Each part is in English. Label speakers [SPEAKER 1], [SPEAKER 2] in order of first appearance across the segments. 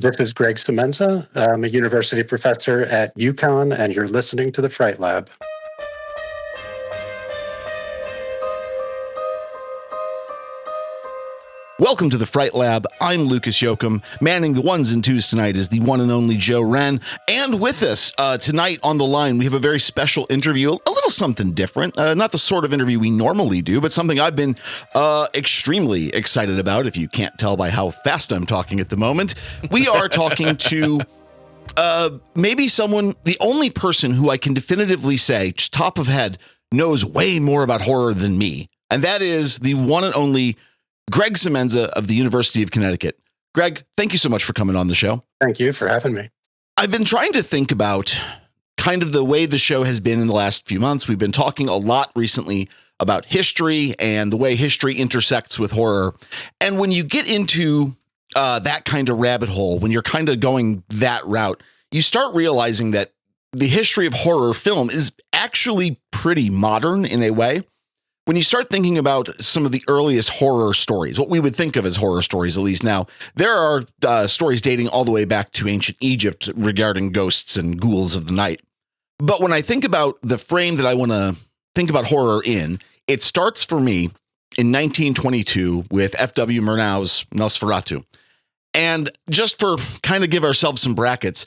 [SPEAKER 1] This is Greg Semenza. I'm a university professor at UConn, and you're listening to the Fright Lab.
[SPEAKER 2] Welcome to the Fright Lab. I'm Lucas Yoakum. Manning the ones and twos tonight is the one and only Joe Wren. And with us tonight on the line, we have a very special interview, a little something different. Not the sort of interview we normally do, but something I've been extremely excited about, if you can't tell by how fast I'm talking at the moment. We are talking to maybe someone, the only person who I can definitively say, just top of head, knows way more about horror than me. And that is the one and only Greg Semenza of the University of Connecticut. Greg, thank you so much for coming on the show.
[SPEAKER 1] Thank you for having me.
[SPEAKER 2] I've been trying to think about kind of the way the show has been in the last few months. We've been talking a lot recently about history and the way history intersects with horror. And when you get into that kind of rabbit hole, when you're kind of going that route, you start realizing that the history of horror film is actually pretty modern in a way. When you start thinking about some of the earliest horror stories, what we would think of as horror stories, at least now, there are stories dating all the way back to ancient Egypt regarding ghosts and ghouls of the night. But when I think about the frame that I want to think about horror in, it starts for me in 1922 with F.W. Murnau's Nosferatu. And just for kind of give ourselves some brackets,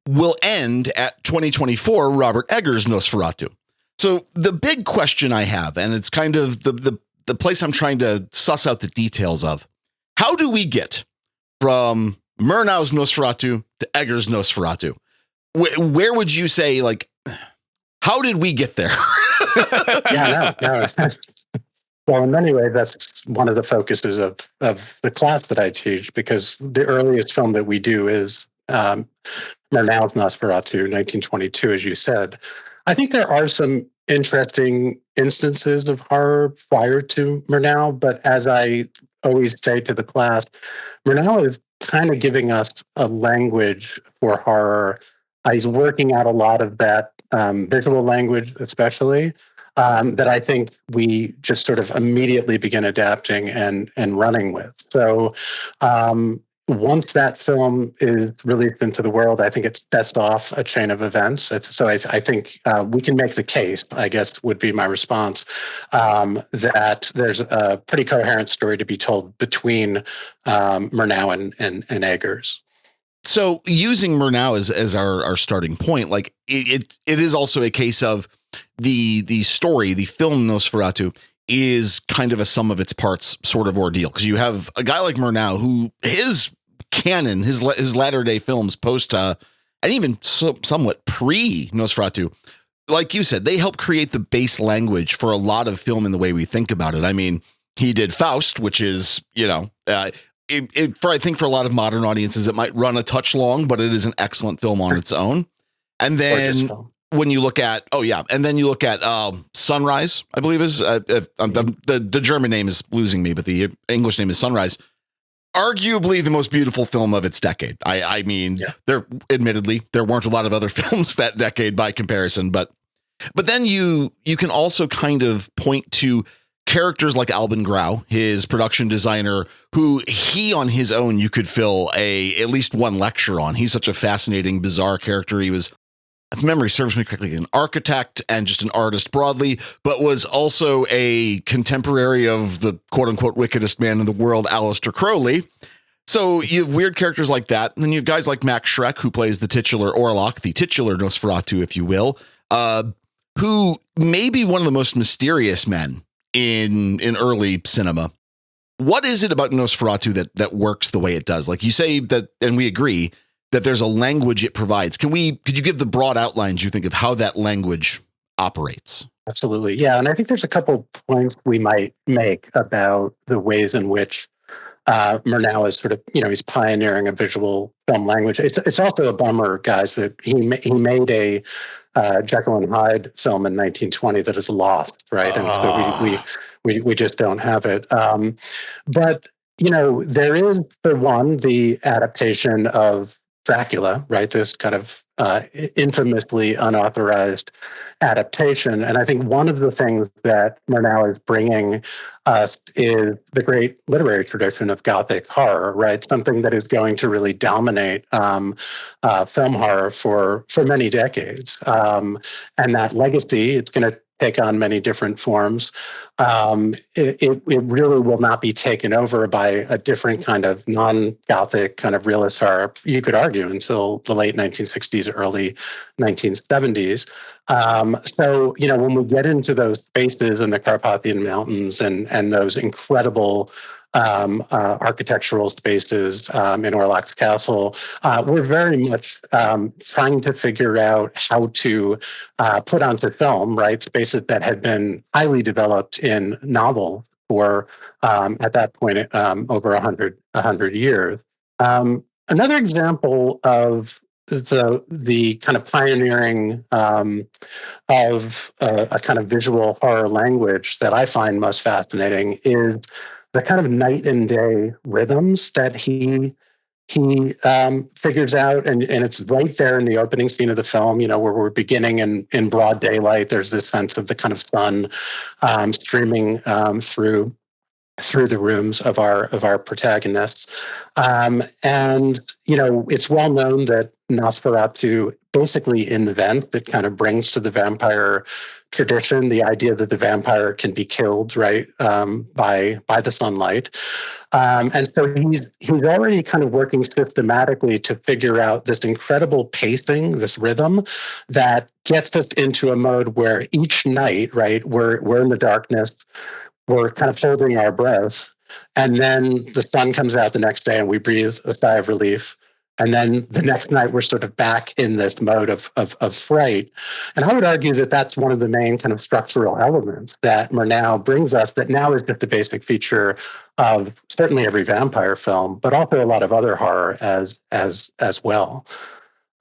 [SPEAKER 2] we'll end at 2024, Robert Eggers' Nosferatu. So the big question I have, and it's kind of the place I'm trying to suss out the details of, how do we get from Murnau's Nosferatu to Eggers' Nosferatu? Where would you say, like, how did we get there?
[SPEAKER 1] No. Well, in many ways, that's one of the focuses of the class that I teach, because the earliest film that we do is Murnau's Nosferatu, 1922, as you said. I think there are some interesting instances of horror prior to Murnau, but as I always say to the class, Murnau is kind of giving us a language for horror. He's working out a lot of that visual language, especially, that I think we just sort of immediately begin adapting and running with. So once that film is released into the world, I think it's best off a chain of events. I think we can make the case, I guess would be my response, that there's a pretty coherent story to be told between Murnau and Eggers.
[SPEAKER 2] So using Murnau as our starting point, like it is also a case of the story, the film Nosferatu, is kind of a sum of its parts sort of ordeal, because you have a guy like Murnau who his canon, his latter-day films post and even somewhat pre-Nosferatu, like you said, they help create the base language for a lot of film in the way we think about it. I mean, he did Faust, which is, I think for a lot of modern audiences, it might run a touch long, but it is an excellent film on its own. And then when you look at, Sunrise, I believe is, the German name is losing me, but the English name is Sunrise. Arguably the most beautiful film of its decade. I mean, there weren't a lot of other films that decade by comparison, but then you can also kind of point to characters like Albin Grau, his production designer, who he on his own, you could fill at least one lecture on. He's such a fascinating, bizarre character. He was, if memory serves me correctly, an architect and just an artist broadly, but was also a contemporary of the quote unquote wickedest man in the world, Aleister Crowley. So you have weird characters like that. And then you have guys like Max Schreck, who plays the titular Orlok, the titular Nosferatu, if you will, who may be one of the most mysterious men in early cinema. What is it about Nosferatu that works the way it does? Like you say that, and we agree, that there's a language it provides. Could you give the broad outlines, you think, of how that language operates?
[SPEAKER 1] Absolutely. Yeah. And I think there's a couple points we might make about the ways in which Murnau is sort of, he's pioneering a visual film language. It's also a bummer, guys, that he made a Jekyll and Hyde film in 1920 that is lost, right? And so we just don't have it. But, there is, for one, the adaptation of Dracula, right? This kind of infamously unauthorized adaptation. And I think one of the things that Murnau is bringing us is the great literary tradition of Gothic horror, right? Something that is going to really dominate film horror for many decades. And that legacy, it's going to take on many different forms. It really will not be taken over by a different kind of non-Gothic kind of realist horror, you could argue, until the late 1960s, early 1970s. So, when we get into those spaces in the Carpathian Mountains and those incredible architectural spaces in Orlok Castle, we're very much trying to figure out how to put onto film, right, spaces that had been highly developed in novel for at that point over 100 years. Another example of the kind of pioneering of a kind of visual horror language that I find most fascinating is the kind of night and day rhythms that he figures out, and it's right there in the opening scene of the film, where we're beginning in broad daylight. There's this sense of the kind of sun streaming through the rooms of our protagonists. And it's well known that Nosferatu basically invents, it kind of brings to the vampire tradition the idea that the vampire can be killed, right, by the sunlight. And so he's already kind of working systematically to figure out this incredible pacing, this rhythm that gets us into a mode where each night, right, we're in the darkness, we're kind of holding our breath, and then the sun comes out the next day and we breathe a sigh of relief. And then the next night we're sort of back in this mode of fright. And I would argue that that's one of the main kind of structural elements that Murnau brings us, that now is just a basic feature of certainly every vampire film, but also a lot of other horror as well.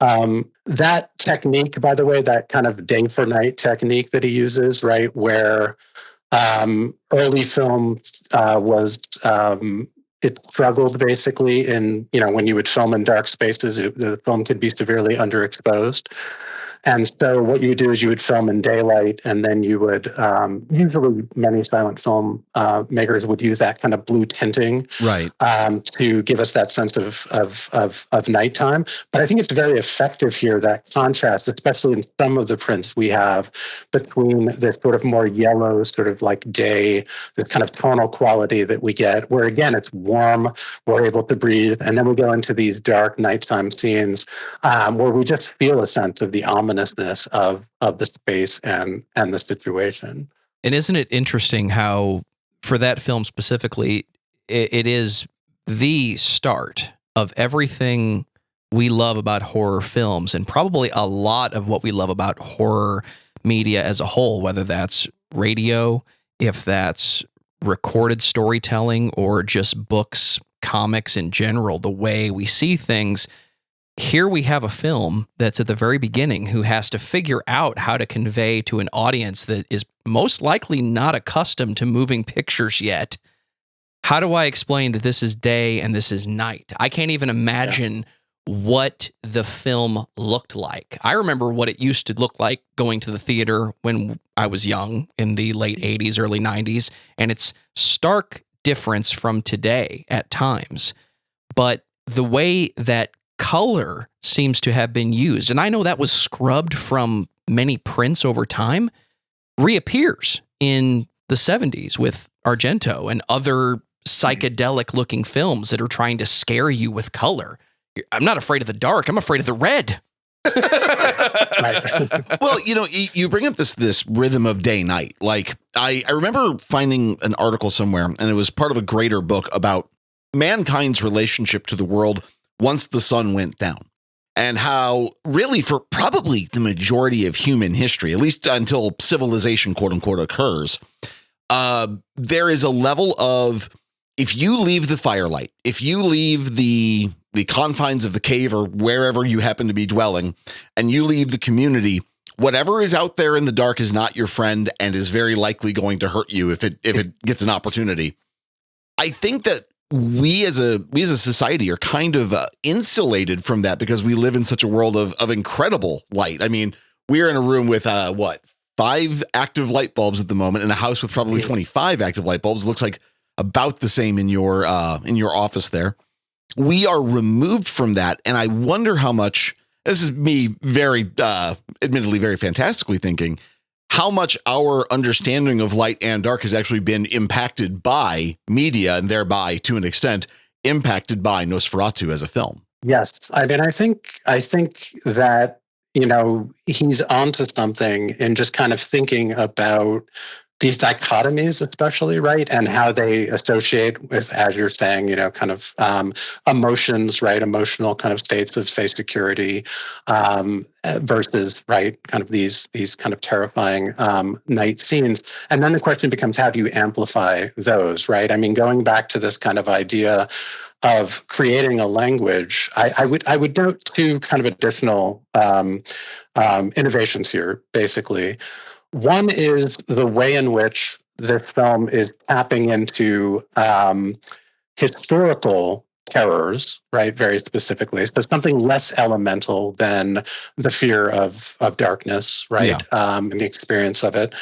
[SPEAKER 1] That technique, by the way, that kind of day for night technique that he uses, right, where early film was it struggled basically in, when you would film in dark spaces, the film could be severely underexposed. And so what you would do is you would film in daylight, and then you would usually many silent film makers would use that kind of blue tinting,
[SPEAKER 2] right,
[SPEAKER 1] to give us that sense of nighttime. But I think it's very effective here, that contrast, especially in some of the prints we have, between this sort of more yellow, sort of like day, the kind of tonal quality that we get, where again it's warm, we're able to breathe, and then we go into these dark nighttime scenes where we just feel a sense of the ominousness of the space and the situation.
[SPEAKER 3] And isn't it interesting how, for that film specifically, it is the start of everything we love about horror films, and probably a lot of what we love about horror media as a whole, whether that's radio, if that's recorded storytelling, or just books, comics in general, the way we see things. Here we have a film that's at the very beginning who has to figure out how to convey to an audience that is most likely not accustomed to moving pictures yet. How do I explain that this is day and this is night? I can't even imagine what the film looked like. I remember what it used to look like going to the theater when I was young in the late 80s, early 90s, and it's stark difference from today at times. But the way that color seems to have been used, and I know that was scrubbed from many prints over time, reappears in the 70s with Argento and other psychedelic looking films that are trying to scare you with color. I'm not afraid of the dark, I'm afraid of the red.
[SPEAKER 2] Well, you bring up this rhythm of day night. Like I remember finding an article somewhere, and it was part of a greater book about mankind's relationship to the world once the sun went down, and how really for probably the majority of human history, at least until civilization, quote unquote, occurs, there is a level of, if you leave the firelight, if you leave the confines of the cave or wherever you happen to be dwelling, and you leave the community, whatever is out there in the dark is not your friend and is very likely going to hurt you if it gets an opportunity. I think that we as a society are kind of insulated from that because we live in such a world of incredible light. I mean, we're in a room with 5 active light bulbs at the moment in a house with probably 25 active light bulbs. It looks like about the same in your office there. We are removed from that, and I wonder how much. This is me very admittedly very fantastically thinking how much our understanding of light and dark has actually been impacted by media and thereby, to an extent, impacted by Nosferatu as a film.
[SPEAKER 1] Yes. I mean, I think that, he's onto something in just kind of thinking about these dichotomies, especially, right? And how they associate with, as you're saying, kind of emotions, right? Emotional kind of states of, say, security versus, right, kind of these kind of terrifying night scenes. And then the question becomes, how do you amplify those, right? I mean, going back to this kind of idea of creating a language, I would note 2 kind of additional innovations here, basically. One is the way in which this film is tapping into historical terrors, right? Very specifically, so something less elemental than the fear of darkness, right? And the experience of it,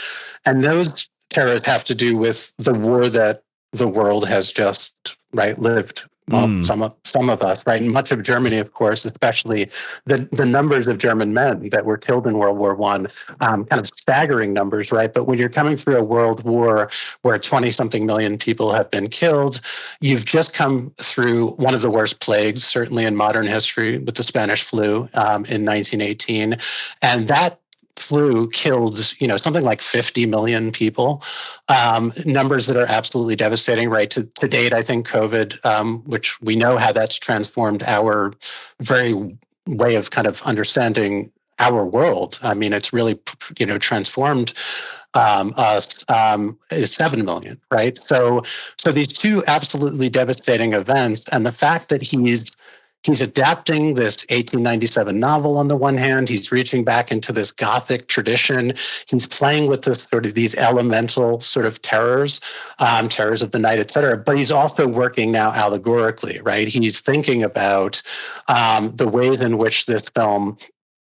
[SPEAKER 1] and those terrors have to do with the war that the world has just lived. Well, some of us, right? And much of Germany, of course, especially the numbers of German men that were killed in World War I, kind of staggering numbers, right? But when you're coming through a world war where 20-something million people have been killed, you've just come through one of the worst plagues, certainly in modern history, with the Spanish flu in 1918, and that flu killed, something like 50 million people, numbers that are absolutely devastating, right? To date, I think COVID, which we know how that's transformed our very way of kind of understanding our world. I mean, it's really, transformed us, is 7 million, right? So these 2 absolutely devastating events, and the fact that he's adapting this 1897 novel on the one hand. He's reaching back into this Gothic tradition. He's playing with this sort of these elemental sort of terrors, terrors of the night, et cetera. But he's also working now allegorically, right? He's thinking about the ways in which this film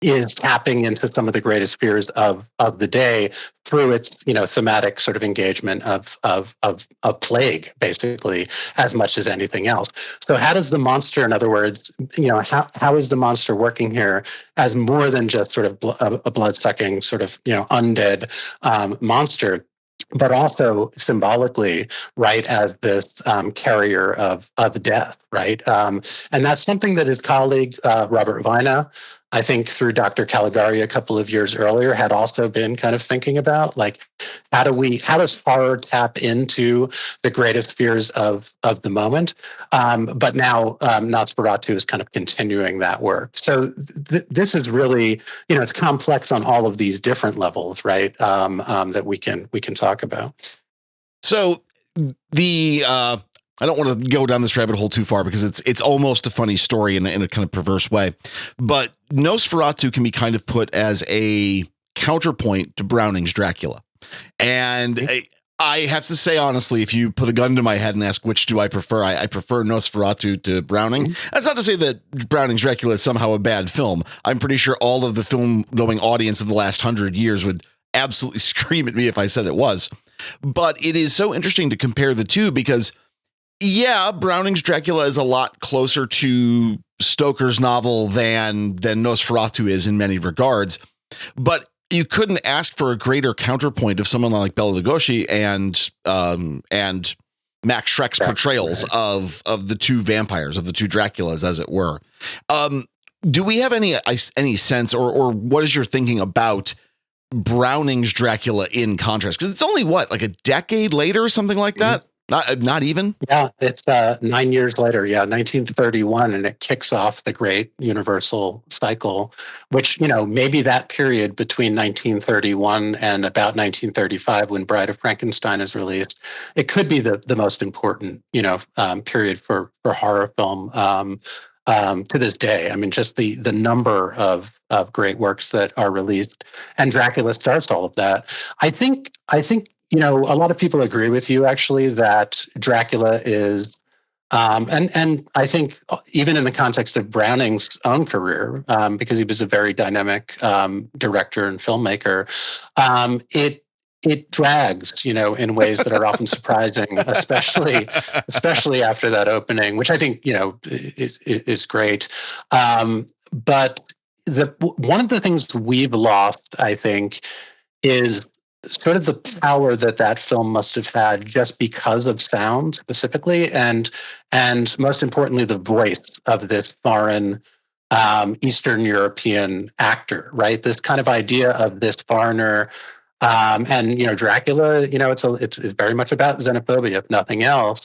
[SPEAKER 1] is tapping into some of the greatest fears of the day through its thematic sort of engagement of plague, basically, as much as anything else. So how does the monster, in other words, how is the monster working here as more than just sort of a blood-sucking sort of undead monster, but also symbolically, right, as this carrier of death, right? And that's something that his colleague, Robert Vina, I think through Dr. Caligari a couple of years earlier, had also been kind of thinking about, like, how does horror tap into the greatest fears of the moment? But now Nosferatu is kind of continuing that work. So this is really, it's complex on all of these different levels, right? That we can talk about.
[SPEAKER 2] So I don't want to go down this rabbit hole too far because it's almost a funny story in a kind of perverse way, but Nosferatu can be kind of put as a counterpoint to Browning's Dracula. And I have to say, honestly, if you put a gun to my head and ask which do I prefer, I prefer Nosferatu to Browning. That's not to say that Browning's Dracula is somehow a bad film. I'm pretty sure all of the film-going audience of the last 100 years would absolutely scream at me if I said it was. But it is so interesting to compare the two because, yeah, Browning's Dracula is a lot closer to Stoker's novel than Nosferatu is in many regards. But you couldn't ask for a greater counterpoint of someone like Bela Lugosi and Max Schreck's portrayals of the 2 vampires, of the 2 Draculas, as it were. Do we have any sense or what is your thinking about Browning's Dracula in contrast? Because it's only like a decade later or something like that. Not even.
[SPEAKER 1] Yeah, it's 9 years later. Yeah, 1931, and it kicks off the great Universal cycle, which maybe that period between 1931 and about 1935, when Bride of Frankenstein is released, it could be the most important period for horror film to this day. I mean, just the number of great works that are released, and Dracula starts all of that. I think a lot of people agree with you, actually, that Dracula is And I think even in the context of Browning's own career, because he was a very dynamic director and filmmaker, it drags, in ways that are often surprising, especially after that opening, which I think is great. But one of the things we've lost, I think, is sort of the power that film must have had just because of sound specifically, and most importantly, the voice of this foreign Eastern European actor, right? This kind of idea of this foreigner, and Dracula, it's very much about xenophobia, if nothing else.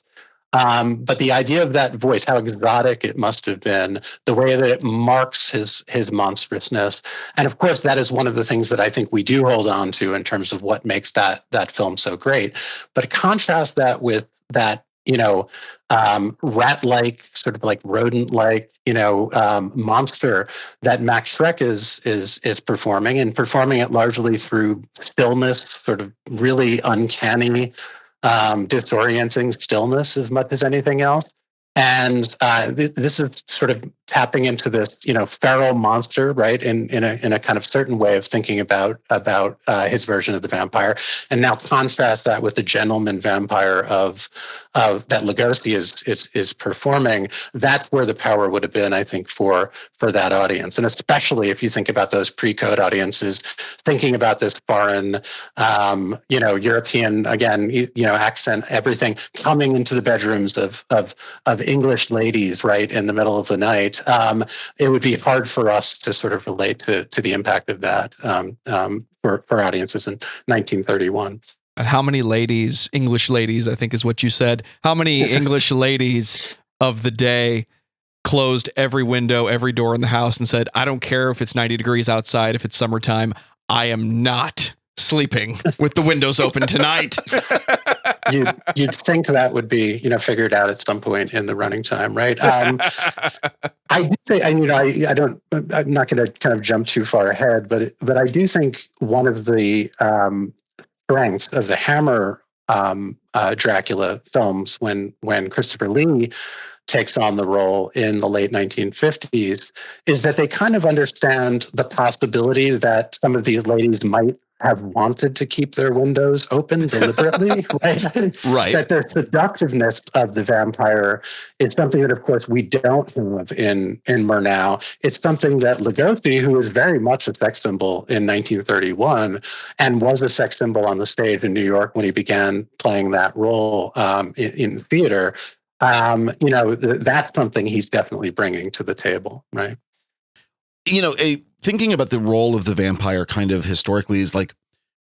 [SPEAKER 1] But the idea of that voice, how exotic it must have been, the way that it marks his monstrousness, and of course, that is one of the things that I think we do hold on to in terms of what makes that film so great. But contrast that with that, rat-like, sort of like rodent-like, monster that Max Schreck is performing, and performing it largely through stillness, sort of really uncanny, disorienting stillness as much as anything else. And this is sort of tapping into this, feral monster, right? In a kind of certain way of thinking about his version of the vampire, and now contrast that with the gentleman vampire of that Lugosi is performing. That's where the power would have been, I think, for that audience, and especially if you think about those pre-code audiences, thinking about this foreign, European, again, accent, everything coming into the bedrooms of English ladies, right, in the middle of the night. It would be hard for us to sort of relate to the impact of that for audiences in 1931.
[SPEAKER 3] How many ladies, English ladies, I think is what you said, how many English ladies of the day closed every window, every door in the house and said, I don't care if it's 90 degrees outside, if it's summertime, I am not sleeping with the windows open tonight.
[SPEAKER 1] You'd think that would be, figured out at some point in the running time, right? I do say, I'm not going to kind of jump too far ahead, but I do think one of the strengths of the Hammer Dracula films, when Christopher Lee takes on the role in the late 1950s, is that they kind of understand the possibility that some of these ladies might have wanted to keep their windows open deliberately, right?
[SPEAKER 2] Right.
[SPEAKER 1] That the seductiveness of the vampire is something that, of course, we don't have in Murnau. It's something that Lugosi, who is very much a sex symbol in 1931 and was a sex symbol on the stage in New York when he began playing that role in theater, that's something he's definitely bringing to the table, right?
[SPEAKER 2] Thinking about the role of the vampire kind of historically is like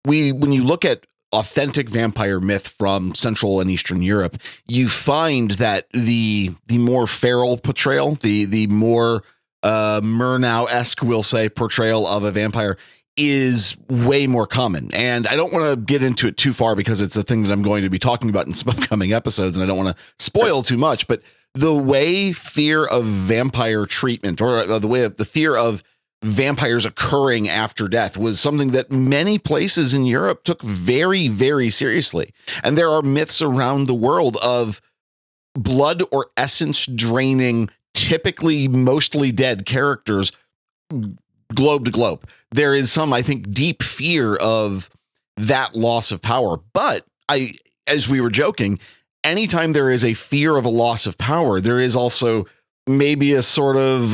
[SPEAKER 2] when you look at authentic vampire myth from Central and Eastern Europe, you find that the more feral portrayal, the more Murnau-esque, we'll say, portrayal of a vampire is way more common. And I don't want to get into it too far because it's a thing that I'm going to be talking about in some upcoming episodes, and I don't want to spoil too much, but the way fear of vampire treatment, or the way of the fear of vampires occurring after death, was something that many places in Europe took very, very seriously. And there are myths around the world of blood or essence draining, typically mostly dead characters globe to globe. There is some, I think, deep fear of that loss of power. But as we were joking, anytime there is a fear of a loss of power, there is also maybe a sort of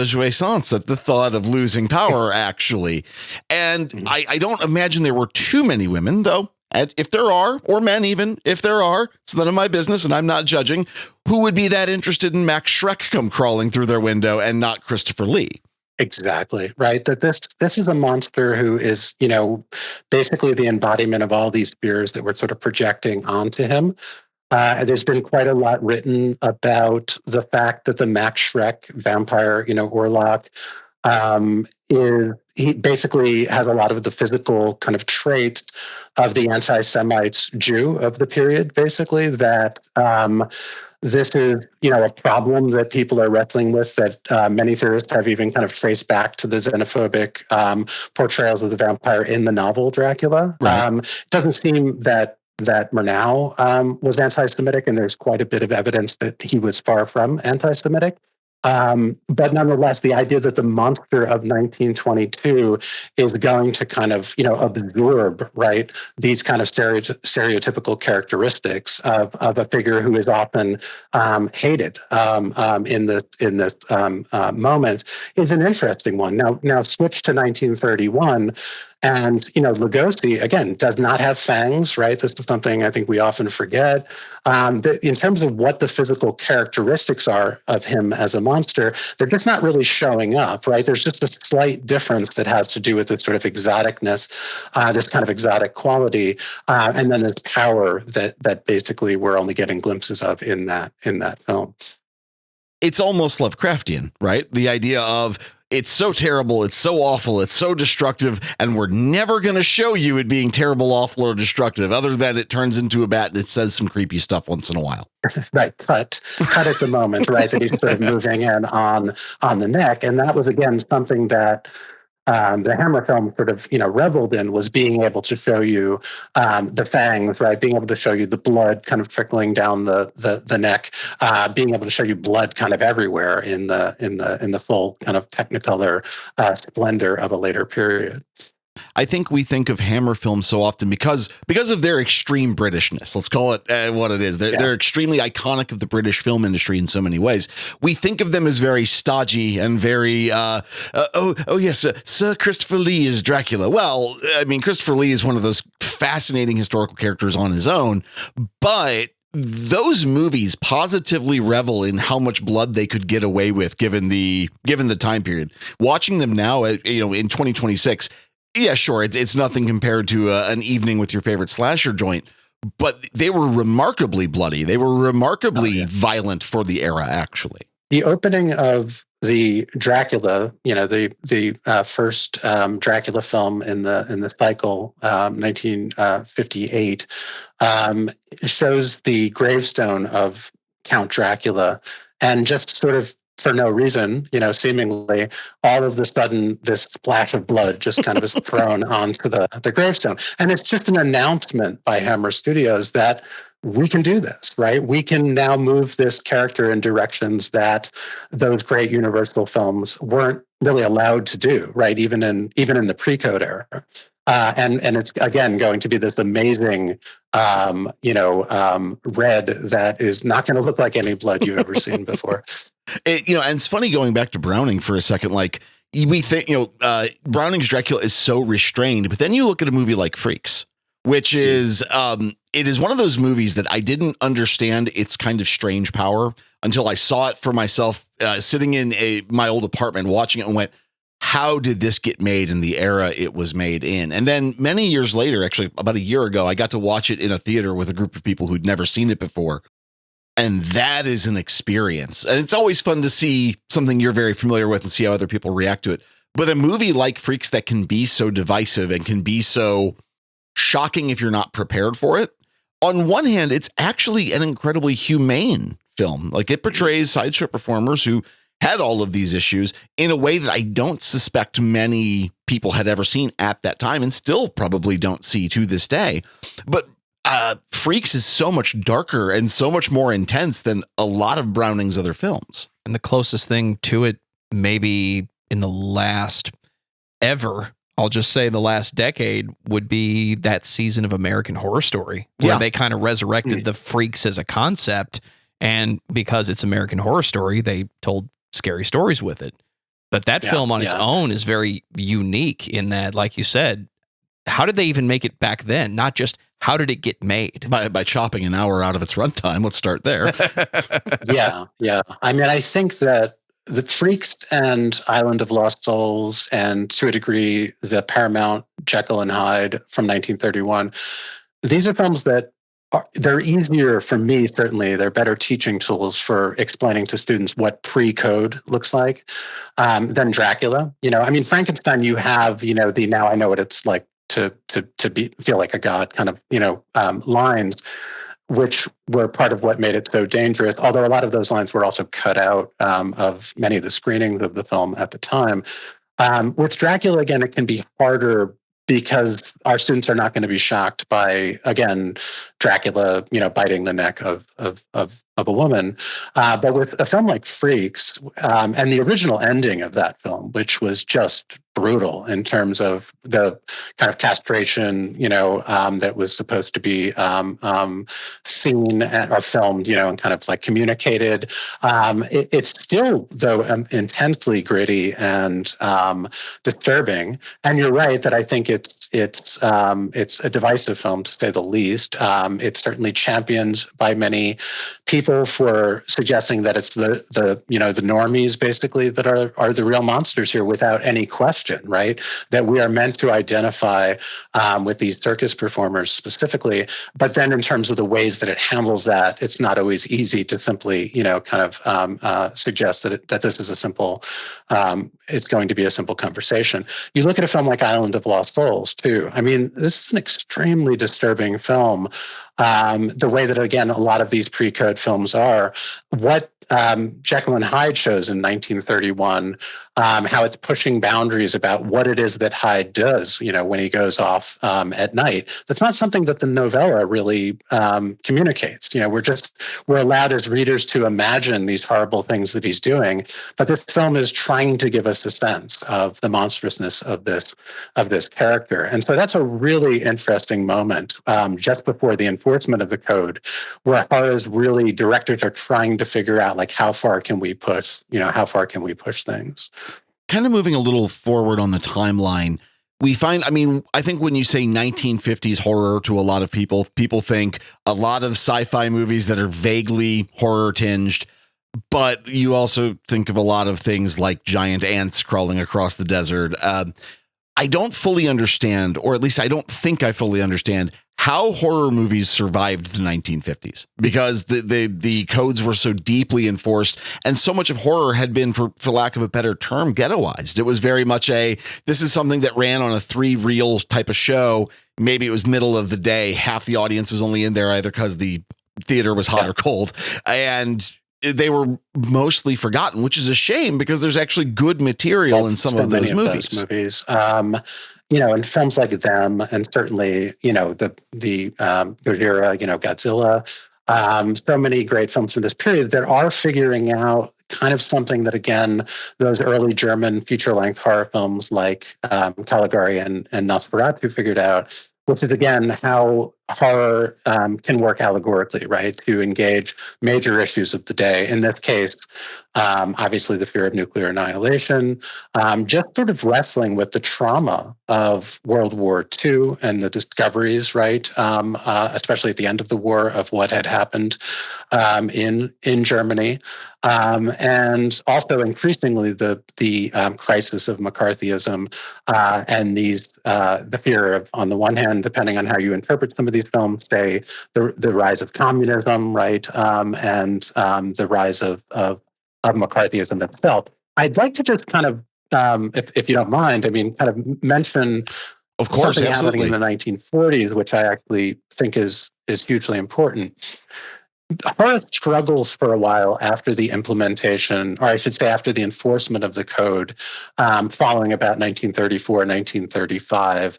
[SPEAKER 2] jouissance at the thought of losing power, actually. And I don't imagine there were too many women, though. And if there are, or men even, if there are, it's none of my business, and I'm not judging, who would be that interested in Max Schreck come crawling through their window and not Christopher Lee?
[SPEAKER 1] Exactly, right. That this is a monster who is, basically the embodiment of all these fears that we're sort of projecting onto him. There's been quite a lot written about the fact that the Max Schreck vampire, Orlok, he basically has a lot of the physical kind of traits of the anti-Semite Jew of the period, basically, that this is, a problem that people are wrestling with, that many theorists have even kind of traced back to the xenophobic portrayals of the vampire in the novel Dracula.
[SPEAKER 2] Right.
[SPEAKER 1] It doesn't seem that that Murnau was anti-Semitic, and there's quite a bit of evidence that he was far from anti-Semitic. But nonetheless, the idea that the monster of 1922 is going to kind of, absorb, right, these kind of stereotypical characteristics of a figure who is often hated in this moment is an interesting one. Now switch to 1931. And, Lugosi, again, does not have fangs, right? This is something I think we often forget. In terms of what the physical characteristics are of him as a monster, they're just not really showing up, right? There's just a slight difference that has to do with its sort of exoticness, this kind of exotic quality, and then this power that basically we're only getting glimpses of in that film.
[SPEAKER 2] It's almost Lovecraftian, right? The idea of it's so terrible, it's so awful, it's so destructive, and we're never going to show you it being terrible, awful, or destructive, other than it turns into a bat and it says some creepy stuff once in a while.
[SPEAKER 1] Right, cut at the moment, right? That he's sort of moving in on the neck, and that was again something that the Hammer film sort of, reveled in, was being able to show you the fangs, right? Being able to show you the blood kind of trickling down the neck, being able to show you blood kind of everywhere in the full kind of Technicolor splendor of a later period.
[SPEAKER 2] I think we think of Hammer films so often because of their extreme Britishness. Let's call it what it is. They're extremely iconic of the British film industry in so many ways. We think of them as very stodgy and very, yes, Sir Christopher Lee is Dracula. Well, I mean, Christopher Lee is one of those fascinating historical characters on his own, but those movies positively revel in how much blood they could get away with given the time period. Watching them now, in 2026, yeah, sure. It's nothing compared to an evening with your favorite slasher joint, but they were remarkably bloody. They were remarkably violent for the era, actually.
[SPEAKER 1] The opening of the Dracula, the first Dracula film in the cycle, 1958, shows the gravestone of Count Dracula, and just sort of for no reason, seemingly, all of a sudden, this splash of blood just kind of is thrown onto the gravestone. And it's just an announcement by Hammer Studios that we can do this, right? We can now move this character in directions that those great Universal films weren't really allowed to do, right? Even in the pre-code era. And it's again going to be this amazing, red that is not going to look like any blood you've ever seen before.
[SPEAKER 2] And it's funny going back to Browning for a second. Like we think, Browning's Dracula is so restrained, but then you look at a movie like Freaks, which is it is one of those movies that I didn't understand its kind of strange power until I saw it for myself, sitting in my old apartment watching it, and went, how did this get made in the era it was made in? And then many years later, actually about a year ago, I got to watch it in a theater with a group of people who'd never seen it before. And that is an experience. And it's always fun to see something you're very familiar with and see how other people react to it. But a movie like Freaks that can be so divisive and can be so shocking if you're not prepared for it. On one hand, it's actually an incredibly humane film. Like, it portrays sideshow performers who had all of these issues in a way that I don't suspect many people had ever seen at that time, and still probably don't see to this day. But Freaks is so much darker and so much more intense than a lot of Browning's other films. And
[SPEAKER 3] the closest thing to it, maybe in the last ever, I'll just say the last decade, would be that season of American Horror Story, where they kind of resurrected the freaks as a concept. And because it's American Horror Story, they told scary stories with it. But that film on its own is very unique in that, like you said, how did they even make it back then? Not just how did it get made?
[SPEAKER 2] By chopping an hour out of its runtime. Let's start there.
[SPEAKER 1] Yeah. I mean, I think that the Freaks and Island of Lost Souls, and to a degree, the Paramount Jekyll and Hyde from 1931, these are films that they're easier for me, certainly. They're better teaching tools for explaining to students what pre-code looks like than Dracula. I mean, Frankenstein, you have, the now I know what it's like to feel like a god kind of, lines, which were part of what made it so dangerous. Although a lot of those lines were also cut out of many of the screenings of the film at the time. With Dracula, again, it can be harder because our students are not going to be shocked by, again, Dracula, biting the neck of a woman. But with a film like Freaks, and the original ending of that film, which was just brutal in terms of the kind of castration, that was supposed to be seen or filmed, and kind of like communicated. It's still, though, intensely gritty and disturbing. And you're right that I think it's a divisive film, to say the least. It's certainly championed by many people for suggesting that it's the normies, basically, that are the real monsters here, without any question, right? That we are meant to identify with these circus performers specifically. But then in terms of the ways that it handles that, it's not always easy to simply, suggest that this is a simple, it's going to be a simple conversation. You look at a film like Island of Lost Souls, too. I mean, this is an extremely disturbing film. The way that, again, a lot of these pre-code films are. What Jekyll and Hyde shows in 1931, how it's pushing boundaries about what it is that Hyde does, when he goes off at night. That's not something that the novella really communicates. We're allowed as readers to imagine these horrible things that he's doing, but this film is trying to give us a sense of the monstrousness of this character. And so that's a really interesting moment, just before the enforcement of the code, where horrors really, directors are trying to figure out, like, how far can we push things.
[SPEAKER 2] Kind of moving a little forward on the timeline, we find, I think when you say 1950s horror, to a lot of people think a lot of sci-fi movies that are vaguely horror tinged, but you also think of a lot of things like giant ants crawling across the desert. I don't fully understand, or at least I don't think I fully understand, how horror movies survived the 1950s, because the codes were so deeply enforced, and so much of horror had been, for lack of a better term, ghettoized. It was very much this is something that ran on a 3-reel type of show. Maybe it was middle of the day. Half the audience was only in there either because the theater was hot or cold, and they were mostly forgotten, which is a shame, because there's actually good material in some of those movies.
[SPEAKER 1] And films like them, and certainly, the Gojira, Godzilla, so many great films from this period that are figuring out kind of something that, again, those early German feature-length horror films like Caligari and Nosferatu figured out, which is, again, how horror can work allegorically, right? To engage major issues of the day. In this case, obviously the fear of nuclear annihilation, just sort of wrestling with the trauma of World War II and the discoveries, right? Especially at the end of the war, of what had happened in Germany. And also increasingly the crisis of McCarthyism, and the fear of, on the one hand, depending on how you interpret some of these films, say the rise of communism, right, and the rise of McCarthyism itself. I'd like to just kind of, if you don't mind, kind of mention,
[SPEAKER 2] of course,
[SPEAKER 1] something
[SPEAKER 2] absolutely,
[SPEAKER 1] happening in the 1940s, which I actually think is hugely important. Horror struggles for a while after the implementation, or I should say after the enforcement of the code, following about 1934, 1935,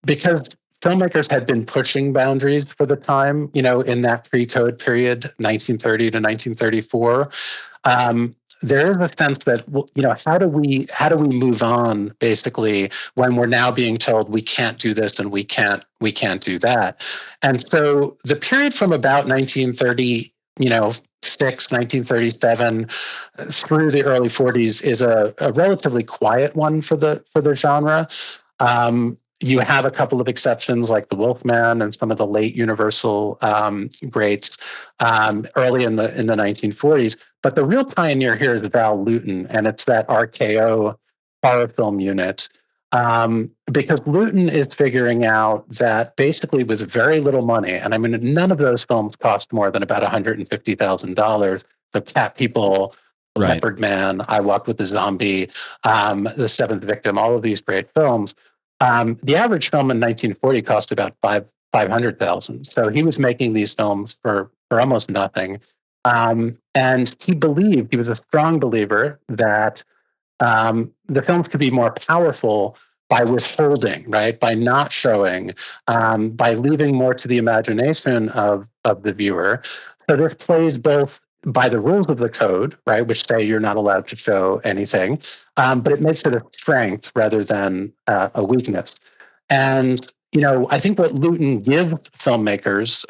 [SPEAKER 1] because filmmakers had been pushing boundaries for the time, in that pre-code period, 1930 to 1934. There is a sense that, how do we move on, basically, when we're now being told we can't do this and we can't do that. And so the period from about 1930, 1937 through the early 40s is a relatively quiet one for the genre. You have a couple of exceptions, like The Wolfman and some of the late Universal greats early in the 1940s. But the real pioneer here is Val Lewton, and it's that RKO horror film unit. Because Luton is figuring out that basically with very little money, and none of those films cost more than about $150,000. The Cat People, The
[SPEAKER 2] right.
[SPEAKER 1] Leopard Man, I Walk with the Zombie, The Seventh Victim, all of these great films. The average film in 1940 cost about $500,000. So he was making these films for almost nothing. And he was a strong believer that the films could be more powerful by withholding, right? By not showing, by leaving more to the imagination of the viewer. So this plays both by the rules of the code, right, which say you're not allowed to show anything, but it makes it a strength rather than a weakness. And I think what Luton gives filmmakers,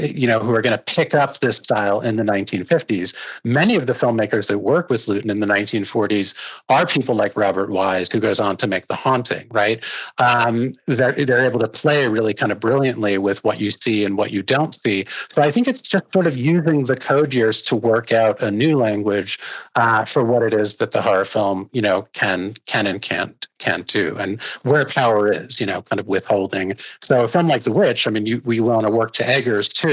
[SPEAKER 1] who are going to pick up this style in the 1950s, many of the filmmakers that work with Luton in the 1940s are people like Robert Wise, who goes on to make The Haunting, right? They're able to play really kind of brilliantly with what you see and what you don't see. So I think it's just sort of using the code years to work out a new language for what it is that the horror film, can and can't do, and where power is, kind of withholding. So a film like The Witch, I mean, we want to work to Eggers too.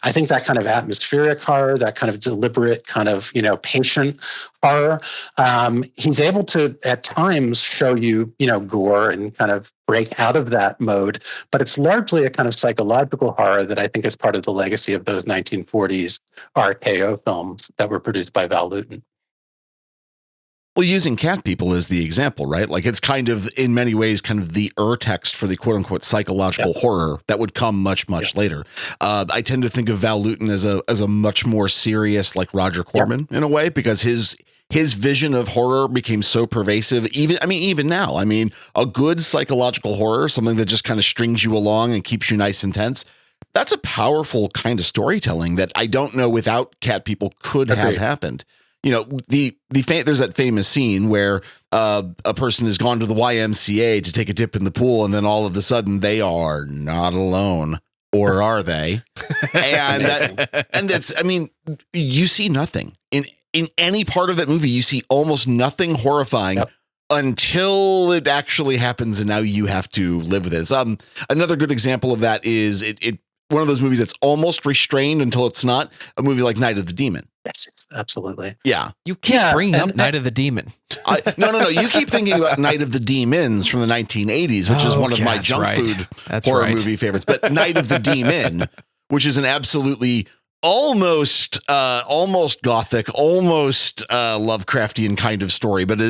[SPEAKER 1] I think that kind of atmospheric horror, that kind of deliberate, kind of patient horror, he's able to at times show you, gore and kind of break out of that mode. But it's largely a kind of psychological horror that I think is part of the legacy of those 1940s RKO films that were produced by Val Luton.
[SPEAKER 2] Well, using cat people is the example, right? Like it's kind of, in many ways, kind of the text for the quote unquote psychological horror that would come much later. I tend to think of Val Luton as a much more serious, like Roger Corman in a way, because his vision of horror became so pervasive. Even now, a good psychological horror, something that just kind of strings you along and keeps you nice and tense. That's a powerful kind of storytelling that I don't know without cat people could have happened. There's that famous scene where a person has gone to the YMCA to take a dip in the pool, and then all of a sudden they are not alone, or are they? And that's, you see nothing in any part of that movie. You see almost nothing horrifying until it actually happens, and now you have to live with it. Another good example of that is it one of those movies that's almost restrained until it's not. A movie like Night of the Demon.
[SPEAKER 1] Yes, absolutely.
[SPEAKER 2] Yeah.
[SPEAKER 3] You keep bringing up Night of the Demon.
[SPEAKER 2] No. You keep thinking about Night of the Demons from the 1980s, which is one of my junk food horror movie favorites. But Night of the Demon, which is an absolutely almost gothic, almost Lovecraftian kind of story, but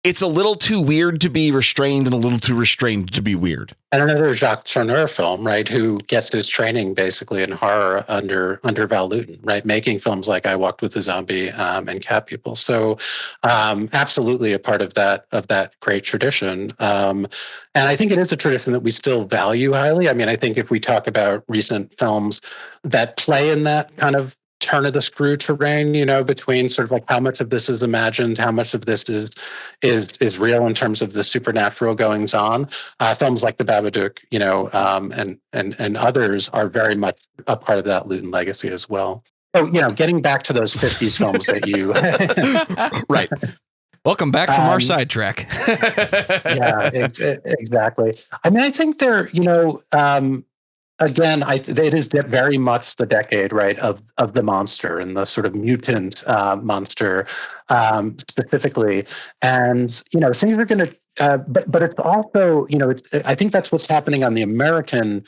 [SPEAKER 2] it's a little too weird to be restrained and a little too restrained to be weird.
[SPEAKER 1] And another Jacques Tourneur film, right, who gets his training basically in horror under Val Luton, right, making films like I Walked with the Zombie and Cat People. So absolutely a part of that great tradition. And I think it is a tradition that we still value highly. I think if we talk about recent films that play in that kind of turn of the screw terrain, between sort of like how much of this is imagined, how much of this is real in terms of the supernatural goings on. Films like The Babadook, and others are very much a part of that Luton legacy as well. So, getting back to those 50s films that you
[SPEAKER 2] right.
[SPEAKER 3] Welcome back from our sidetrack.
[SPEAKER 1] Yeah, exactly. I think they're, again, it is very much the decade, right, of the monster and the sort of mutant monster specifically, and things are going to. But it's also, I think that's what's happening on the American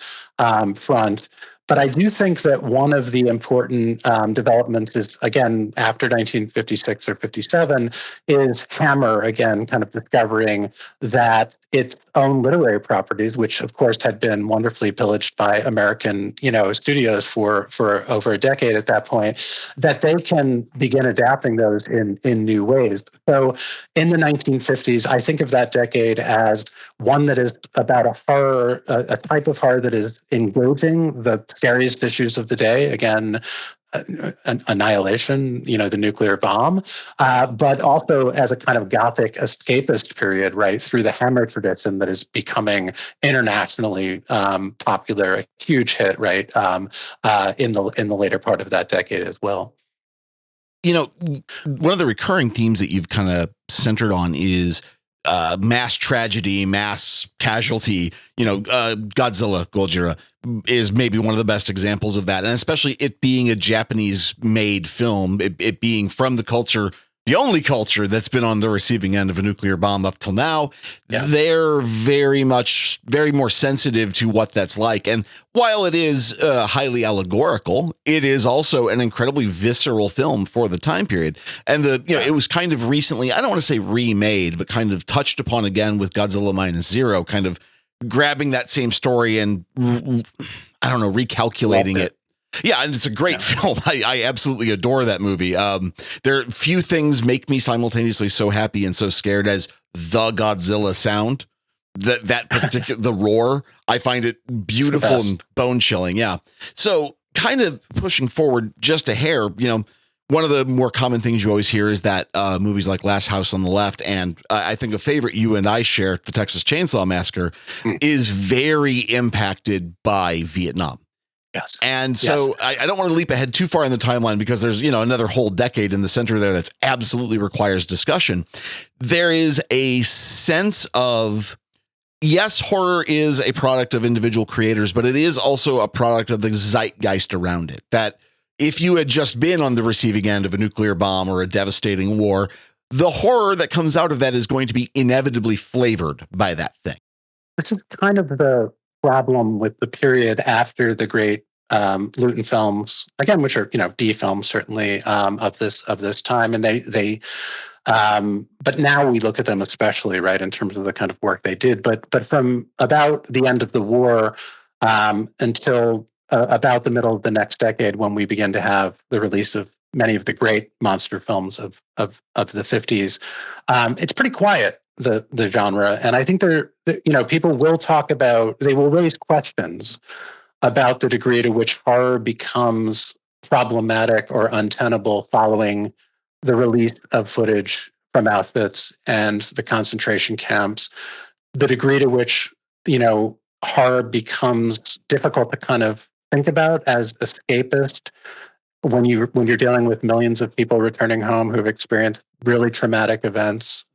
[SPEAKER 1] front. But I do think that one of the important developments is, again, after 1956 or 57, is Hammer, again, kind of discovering that its own literary properties, which of course had been wonderfully pillaged by American, studios for over a decade at that point, that they can begin adapting those in new ways. So in the 1950s, I think of that decade as one that is about a horror, a type of horror that is engaging the scariest issues of the day. Again, annihilation, the nuclear bomb, but also as a kind of Gothic escapist period, right, through the Hammer tradition that is becoming internationally popular, a huge hit, right, in the later part of that decade as well.
[SPEAKER 2] One of the recurring themes that you've kind of centered on is mass tragedy, mass casualty. Godzilla, Gojira is maybe one of the best examples of that. And especially it being a Japanese made film, it being from the culture, the only culture that's been on the receiving end of a nuclear bomb up till now.
[SPEAKER 1] Yeah.
[SPEAKER 2] They're very more sensitive to what that's like. And while it is highly allegorical, it is also an incredibly visceral film for the time period. And it was kind of recently, I don't want to say remade, but kind of touched upon again with Godzilla Minus Zero, kind of grabbing that same story and I don't know, recalculating it. Yeah, and it's a great film. I absolutely adore that movie. There are few things make me simultaneously so happy and so scared as the Godzilla sound. That particular the roar, I find it beautiful and bone chilling. Yeah. So kind of pushing forward just a hair, one of the more common things you always hear is that movies like Last House on the Left, and I think a favorite you and I share, the Texas Chainsaw Massacre, is very impacted by Vietnam.
[SPEAKER 1] Yes.
[SPEAKER 2] And so I don't want to leap ahead too far in the timeline because there's, another whole decade in the center there that's absolutely requires discussion. There is a sense of, yes, horror is a product of individual creators, but it is also a product of the zeitgeist around it. That if you had just been on the receiving end of a nuclear bomb or a devastating war, the horror that comes out of that is going to be inevitably flavored by that thing.
[SPEAKER 1] This is kind of the problem with the period after the great Luton films, again, which are B films certainly of this time, and they but now we look at them especially right in terms of the kind of work they did. But from about the end of the war until about the middle of the next decade, when we begin to have the release of many of the great monster films of the 50s, it's pretty quiet, the genre. And I think people will they will raise questions about the degree to which horror becomes problematic or untenable following the release of footage from Auschwitz and the concentration camps, the degree to which, horror becomes difficult to kind of think about as escapist when you're dealing with millions of people returning home who've experienced really traumatic events.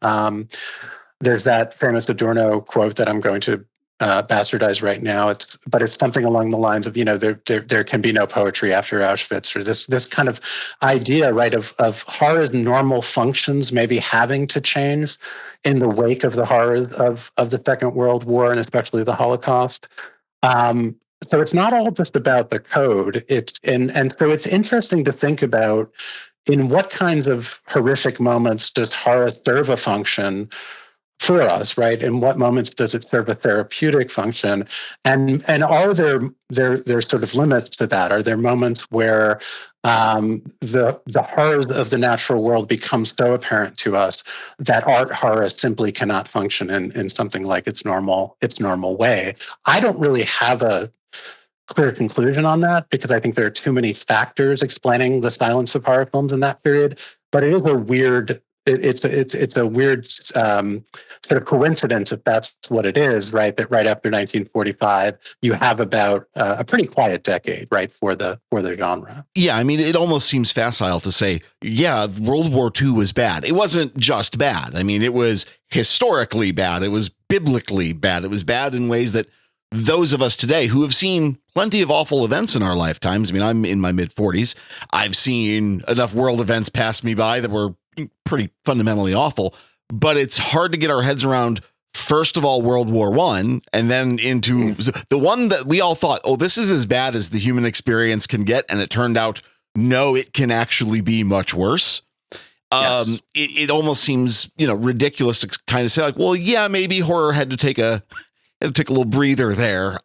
[SPEAKER 1] There's that famous Adorno quote that I'm going to bastardize right now. It's something along the lines of, there can be no poetry after Auschwitz, or this kind of idea, right, of horror's normal functions maybe having to change in the wake of the horrors of the Second World War and especially the Holocaust. So it's not all just about the code. And so it's interesting to think about in what kinds of horrific moments does horror serve a function for us, right? In what moments does it serve a therapeutic function? And are there sort of limits to that? Are there moments where the horrors of the natural world become so apparent to us that art horror simply cannot function in something like its normal way? I don't really have a clear conclusion on that because I think there are too many factors explaining the silence of horror films in that period. But it is a weird. It's a weird sort of coincidence, if that's what it is, right? That right after 1945, you have about a pretty quiet decade, right, for the genre.
[SPEAKER 2] Yeah, I mean, it almost seems facile to say, yeah, World War II was bad. It wasn't just bad. I mean, it was historically bad. It was biblically bad. It was bad in ways that those of us today who have seen plenty of awful events in our lifetimes. I mean, I'm in my mid-40s. I've seen enough world events pass me by that were pretty fundamentally awful, but it's hard to get our heads around, first of all, World War I, and then into the one that we all thought, oh, this is as bad as the human experience can get. And it turned out, no, it can actually be much worse. Yes. It almost seems, ridiculous to kind of say like, well, yeah, maybe horror had to take a little breather there.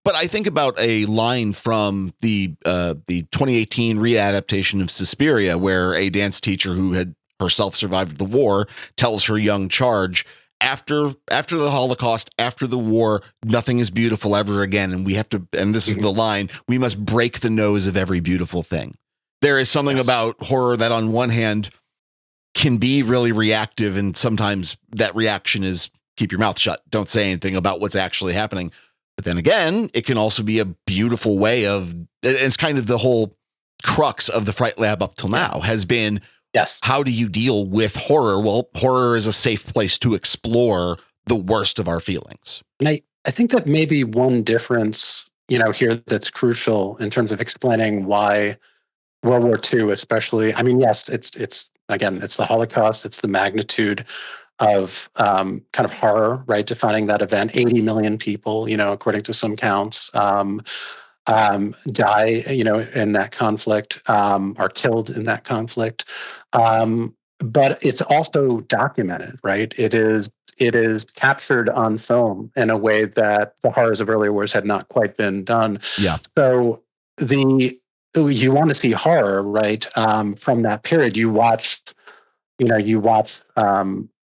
[SPEAKER 2] But I think about a line from the 2018 readaptation of Suspiria, where a dance teacher who had herself survived the war tells her young charge, after the Holocaust, after the war, nothing is beautiful ever again. And we have to, and this is the line, we must break the nose of every beautiful thing. There is something about horror that on one hand can be really reactive. And sometimes that reaction is keep your mouth shut. Don't say anything about what's actually happening. But then again, it can also be a beautiful way of, it's kind of the whole crux of the Fright Lab up till now has been,
[SPEAKER 1] yes, how
[SPEAKER 2] do you deal with horror? Well, horror is a safe place to explore the worst of our feelings.
[SPEAKER 1] And I think that maybe one difference, here that's crucial in terms of explaining why World War II, especially, I mean, yes, it's again, it's the Holocaust, it's the magnitude of kind of horror, right? Defining that event, 80 million people, according to some counts, die, in that conflict, are killed in that conflict. But it's also documented, right? It is captured on film in a way that the horrors of earlier wars had not quite been done.
[SPEAKER 2] Yeah.
[SPEAKER 1] So you want to see horror, right? From that period, you watch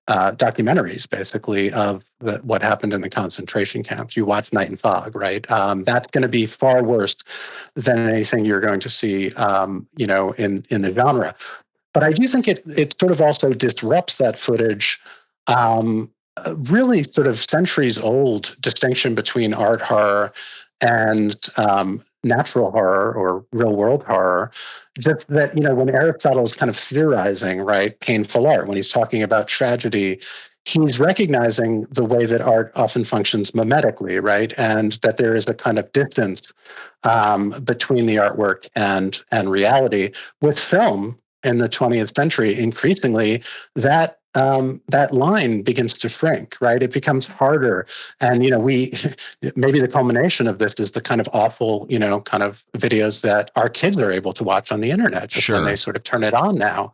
[SPEAKER 1] documentaries basically of what happened in the concentration camps. You watch Night and Fog, right? That's going to be far worse than anything you're going to see, in the genre. But I do think it sort of also disrupts that footage. Really sort of centuries old distinction between art horror and natural horror or real world horror. Just that, when Aristotle's kind of theorizing, right, painful art, when he's talking about tragedy, he's recognizing the way that art often functions mimetically, right? And that there is a kind of distance between the artwork and reality. With film in the 20th century, increasingly, that line begins to shrink, right? It becomes harder. And, we maybe the culmination of this is the kind of awful, kind of videos that our kids are able to watch on the internet just when
[SPEAKER 2] Sure.
[SPEAKER 1] they sort of turn it on now.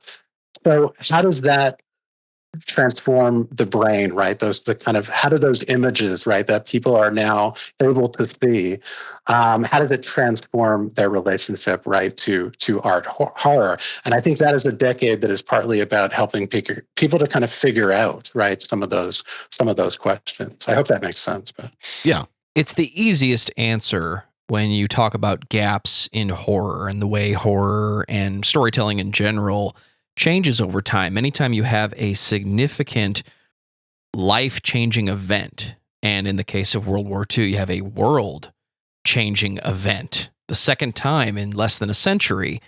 [SPEAKER 1] So how does that transform the brain, right? How do those images, right, that people are now able to see, how does it transform their relationship, right, to art horror? And I think that is a decade that is partly about helping people to kind of figure out, right, some of those questions. I hope that makes sense. But
[SPEAKER 2] Yeah.
[SPEAKER 3] It's the easiest answer when you talk about gaps in horror and the way horror and storytelling in general changes over time. Anytime you have a significant life-changing event, and in the case of World War II, you have a world-changing event, the second time in less than a century,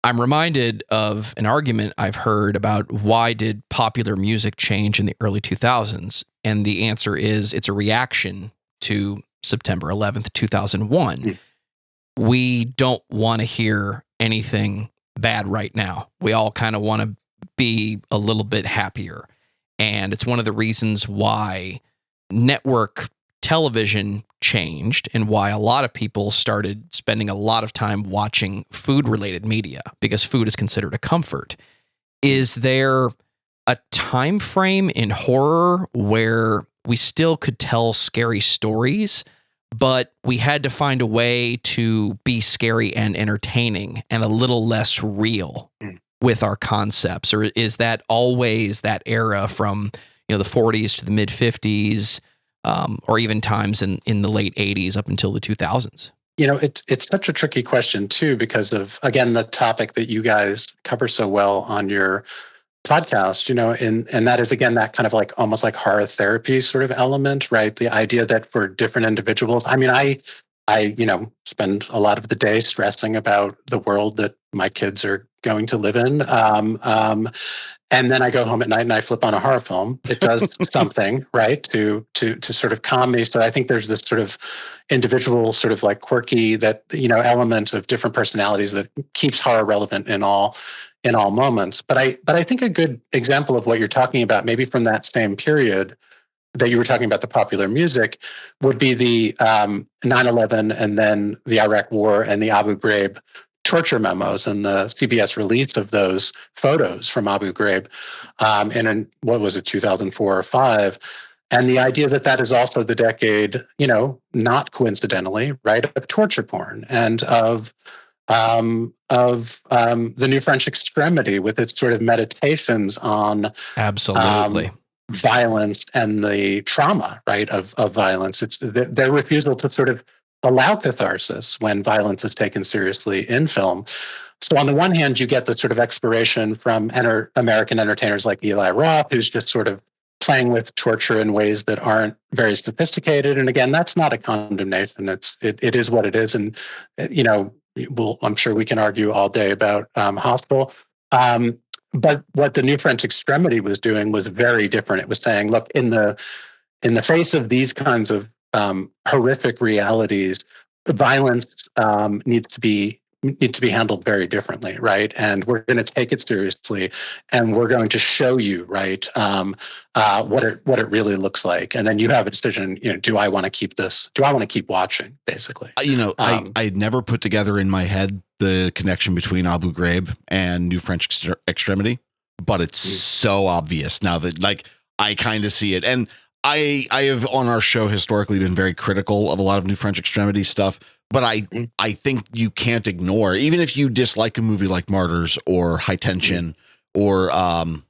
[SPEAKER 3] I'm reminded of an argument I've heard about why did popular music change in the early 2000s? And the answer is it's a reaction to September 11th, 2001.
[SPEAKER 1] Mm.
[SPEAKER 3] We don't want to hear anything bad right now. We all kind of want to be a little bit happier. And it's one of the reasons why network television changed and why a lot of people started spending a lot of time watching food-related media because food is considered a comfort. Is there a time frame in horror where we still could tell scary stories, but we had to find a way to be scary and entertaining and a little less real with our concepts? Or is that always that era from the 40s to the mid 50s, or even times in the late 80s up until the 2000s?
[SPEAKER 1] It's such a tricky question too, because of, again, the topic that you guys cover so well on your podcast, and that is, again, that kind of like almost like horror therapy sort of element, right? The idea that for different individuals, I mean, I spend a lot of the day stressing about the world that my kids are going to live in. And then I go home at night and I flip on a horror film. It does something, right, to sort of calm me. So I think there's this sort of individual, sort of like quirky element of different personalities that keeps horror relevant in all moments. But I think a good example of what you're talking about, maybe from that same period that you were talking about, the popular music, would be the 9/11 and then the Iraq War and the Abu Ghraib torture memos and the CBS release of those photos from Abu Ghraib in what was it, 2004 or 5. And the idea that is also the decade, not coincidentally, right, of torture porn and of the New French Extremity with its sort of meditations on
[SPEAKER 3] Absolutely.
[SPEAKER 1] violence and the trauma, right, of violence. It's their refusal to sort of allow catharsis when violence is taken seriously in film. So on the one hand, you get the sort of exploration from American entertainers like Eli Roth, who's just sort of playing with torture in ways that aren't very sophisticated. And again, that's not a condemnation. It is what it is. And, I'm sure we can argue all day about Hostel. But what the New French Extremity was doing was very different. It was saying, look, in the face of these kinds of horrific realities, violence needs to be need to be handled very differently, right? And we're going to take it seriously, and we're going to show you, right, what it really looks like. And then you have a decision. Do I want to keep this? Do I want to keep watching? Basically,
[SPEAKER 2] I never put together in my head the connection between Abu Ghraib and New French Extremity, but it's so obvious now that I kind of see it. And I have on our show historically been very critical of a lot of New French Extremity stuff, but I think you can't ignore, even if you dislike a movie like Martyrs or High Tension or Them,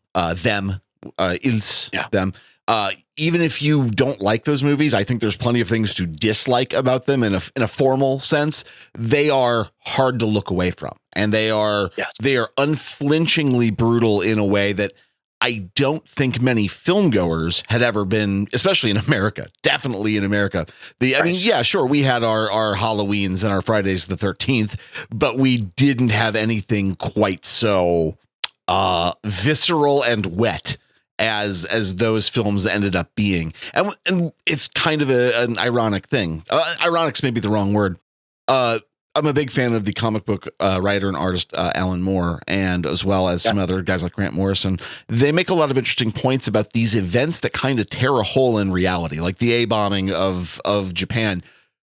[SPEAKER 2] even if you don't like those movies, I think there's plenty of things to dislike about them in a formal sense. They are hard to look away from, and they are unflinchingly brutal in a way that I don't think many filmgoers had ever been, especially in America. Definitely in America. I mean, yeah, sure, we had our Halloweens and our Fridays the 13th, but we didn't have anything quite so visceral and wet as those films ended up being. And it's kind of an ironic thing. Ironic's maybe the wrong word. I'm a big fan of the comic book writer and artist Alan Moore, and as well as some other guys like Grant Morrison. They make a lot of interesting points about these events that kind of tear a hole in reality, like the A-bombing of Japan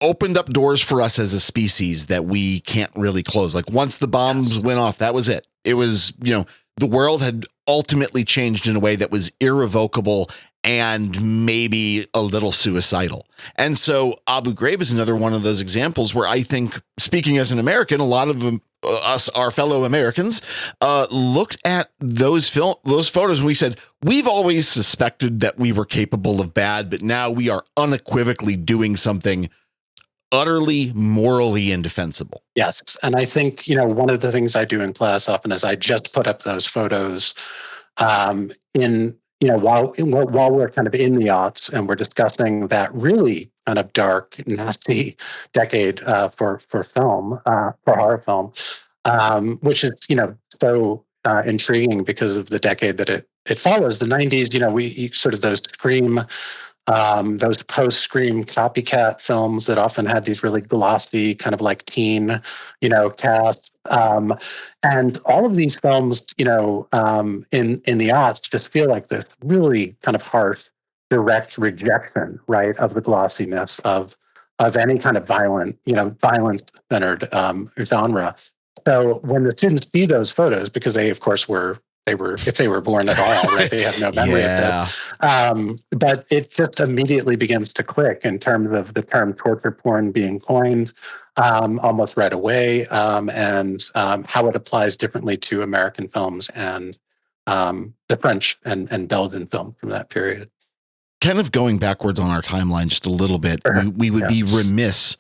[SPEAKER 2] opened up doors for us as a species that we can't really close. Like once the bombs went off, that was it. It was, the world had ultimately changed in a way that was irrevocable and maybe a little suicidal. And so Abu Ghraib is another one of those examples where I think, speaking as an American, a lot of them, us, our fellow Americans, looked at those photos and we said, we've always suspected that we were capable of bad, but now we are unequivocally doing something utterly morally indefensible.
[SPEAKER 1] Yes. And I think, one of the things I do in class often is I just put up those photos while we're kind of in the aughts and we're discussing that really kind of dark, nasty decade for film, for horror film, which is, so intriguing because of the decade that it follows. The 90s, we sort of those post-Scream copycat films that often had these really glossy kind of like teen, cast. And all of these films, in the aughts just feel like this really kind of harsh, direct rejection, right, of the glossiness of any kind of violence-centered genre. So when the students see those photos, because they, of course, if they were born at all, right? They have no memory of this. But it just immediately begins to click in terms of the term torture porn being coined almost right away, and how it applies differently to American films and the French and Belgian film from that period.
[SPEAKER 2] Kind of going backwards on our timeline just a little bit, we would be remiss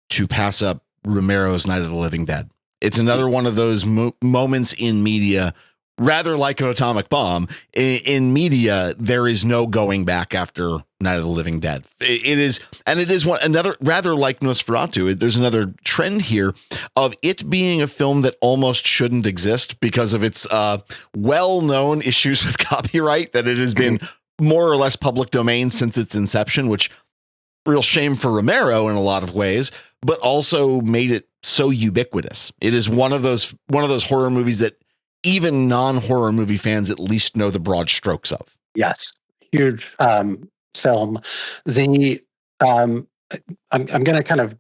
[SPEAKER 2] to pass up Romero's Night of the Living Dead. It's another one of those moments in media, rather like an atomic bomb. In media, there is no going back after Night of the Living Dead. It is another, rather like Nosferatu. There's another trend here of it being a film that almost shouldn't exist because of its well-known issues with copyright, that it has been more or less public domain since its inception, which real shame for Romero in a lot of ways, but also made it so ubiquitous. It is one of those horror movies that even non-horror movie fans at least know the broad strokes of.
[SPEAKER 1] Yes, huge film. I'm going to kind of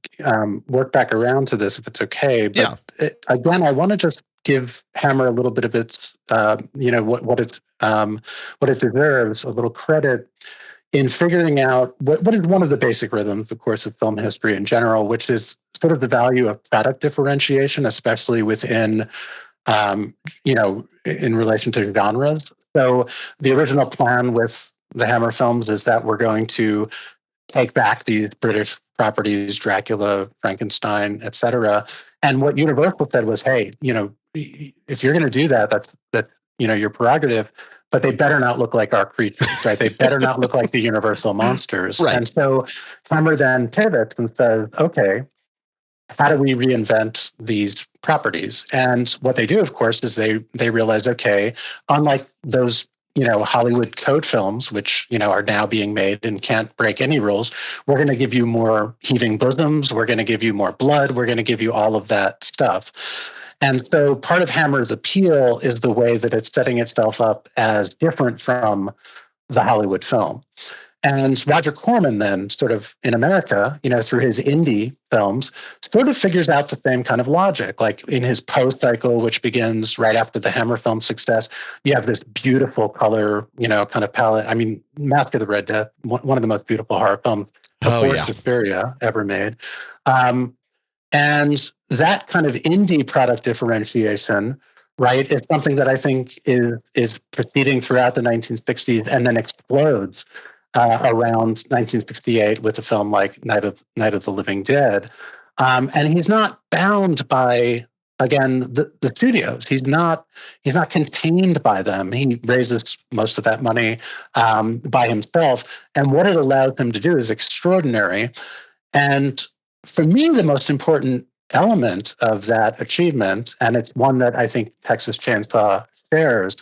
[SPEAKER 1] work back around to this if it's okay. But again, I want to just give Hammer a little bit of its, what it deserves, a little credit in figuring out what is one of the basic rhythms, of course, of film history in general, which is sort of the value of product differentiation, especially within, in relation to genres. So the original plan with the Hammer films is that we're going to take back these British properties, Dracula, Frankenstein, etc. And what Universal said was, hey, if you're going to do that, that's your prerogative, but they better not look like our creatures, right? They better not look like the Universal monsters.
[SPEAKER 2] Right.
[SPEAKER 1] And so Hammer then pivots and says, okay, how do we reinvent these properties? And what they do, of course, is they realize, okay, unlike those Hollywood code films, which, are now being made and can't break any rules. We're going to give you more heaving bosoms. We're going to give you more blood. We're going to give you all of that stuff. And so part of Hammer's appeal is the way that it's setting itself up as different from the Hollywood film. And Roger Corman then sort of in America, through his indie films, sort of figures out the same kind of logic. Like in his Poe cycle, which begins right after the Hammer film success, you have this beautiful color, kind of palette. I mean, Mask of the Red Death, one of the most beautiful horror films before Suspiria ever made. And that kind of indie product differentiation, right, is something that I think is proceeding throughout the 1960s and then explodes around 1968 with a film like Night of the Living Dead. And he's not bound by, again, the studios. He's not contained by them. He raises most of that money by himself. And what it allows him to do is extraordinary. And for me, the most important element of that achievement, and it's one that I think Texas Chainsaw shares,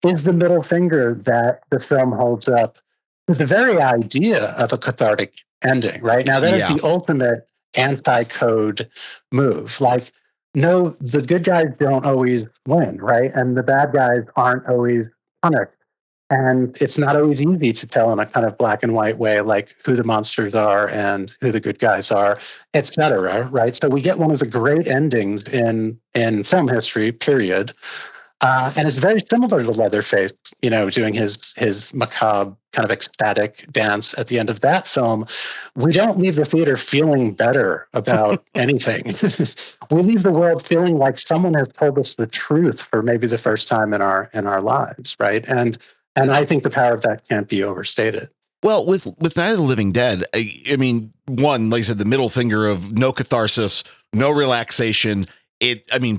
[SPEAKER 1] is the middle finger that the film holds up to the very idea of a cathartic ending, right? Now, that is the ultimate anti-code move. Like, no, the good guys don't always win, right? And the bad guys aren't always punished. And it's not always easy to tell in a kind of black and white way, like who the monsters are and who the good guys are, et cetera, right? So we get one of the great endings in film history, period. And it's very similar to Leatherface, doing his macabre kind of ecstatic dance at the end of that film. We don't leave the theater feeling better about anything. We leave the world feeling like someone has told us the truth for maybe the first time in our lives, right? And I think the power of that can't be overstated.
[SPEAKER 2] Well, with Night of the Living Dead, I mean, one, like I said, the middle finger of no catharsis, no relaxation.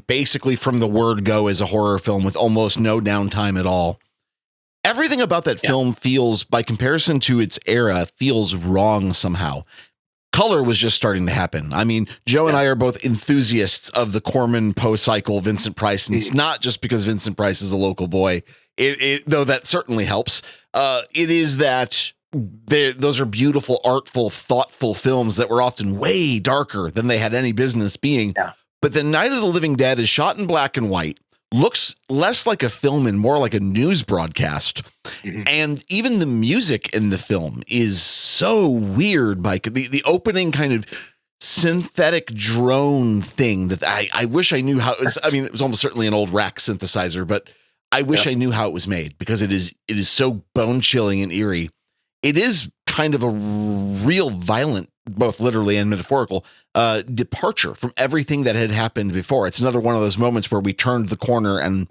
[SPEAKER 2] Basically from the word go as a horror film with almost no downtime at all. Everything about that film feels, by comparison to its era, feels wrong somehow. Color was just starting to happen. I mean, Joe and I are both enthusiasts of the Corman Poe cycle, Vincent Price, and it's not just because Vincent Price is a local boy. Though that certainly helps. It is that those are beautiful, artful, thoughtful films that were often way darker than they had any business being. Yeah. But the Night of the Living Dead is shot in black and white, looks less like a film and more like a news broadcast. Mm-hmm. And even the music in the film is so weird by the opening kind of synthetic drone thing that I wish I knew how it was. I mean, it was almost certainly an old rack synthesizer, but I wish I knew how it was made because it is so bone chilling and eerie. It is kind of a real violent, both literally and metaphorical, departure from everything that had happened before. It's another one of those moments where we turned the corner and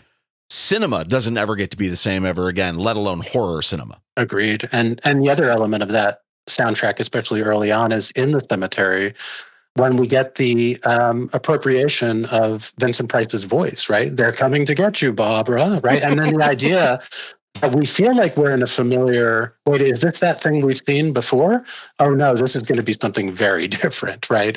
[SPEAKER 2] cinema doesn't ever get to be the same ever again, let alone horror cinema.
[SPEAKER 1] Agreed. And the other element of that soundtrack, especially early on, is in the cemetery when we get the appropriation of Vincent Price's voice, right? They're coming to get you, Barbara, right? And then the idea that we feel like we're in a familiar, wait, is this that thing we've seen before? Oh no, this is going to be something very different, right?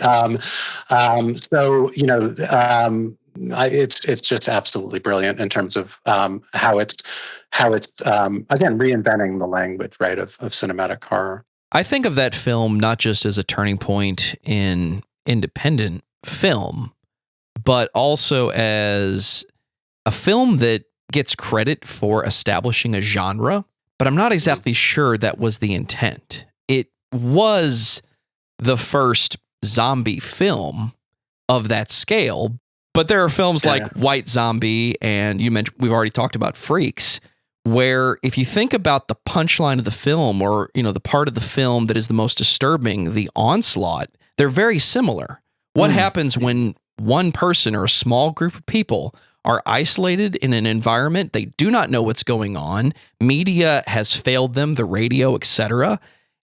[SPEAKER 1] It's just absolutely brilliant in terms of how it's again reinventing the language, right, of cinematic horror.
[SPEAKER 3] I think of that film not just as a turning point in independent film, but also as a film that gets credit for establishing a genre, but I'm not exactly sure that was the intent. It was the first zombie film of that scale, but there are films like White Zombie, and you mentioned, we've already talked about Freaks, where if you think about the punchline of the film, or the part of the film that is the most disturbing, the onslaught, they're very similar. What happens when one person or a small group of people are isolated in an environment they do not know what's going on, media has failed them, the radio, etc.,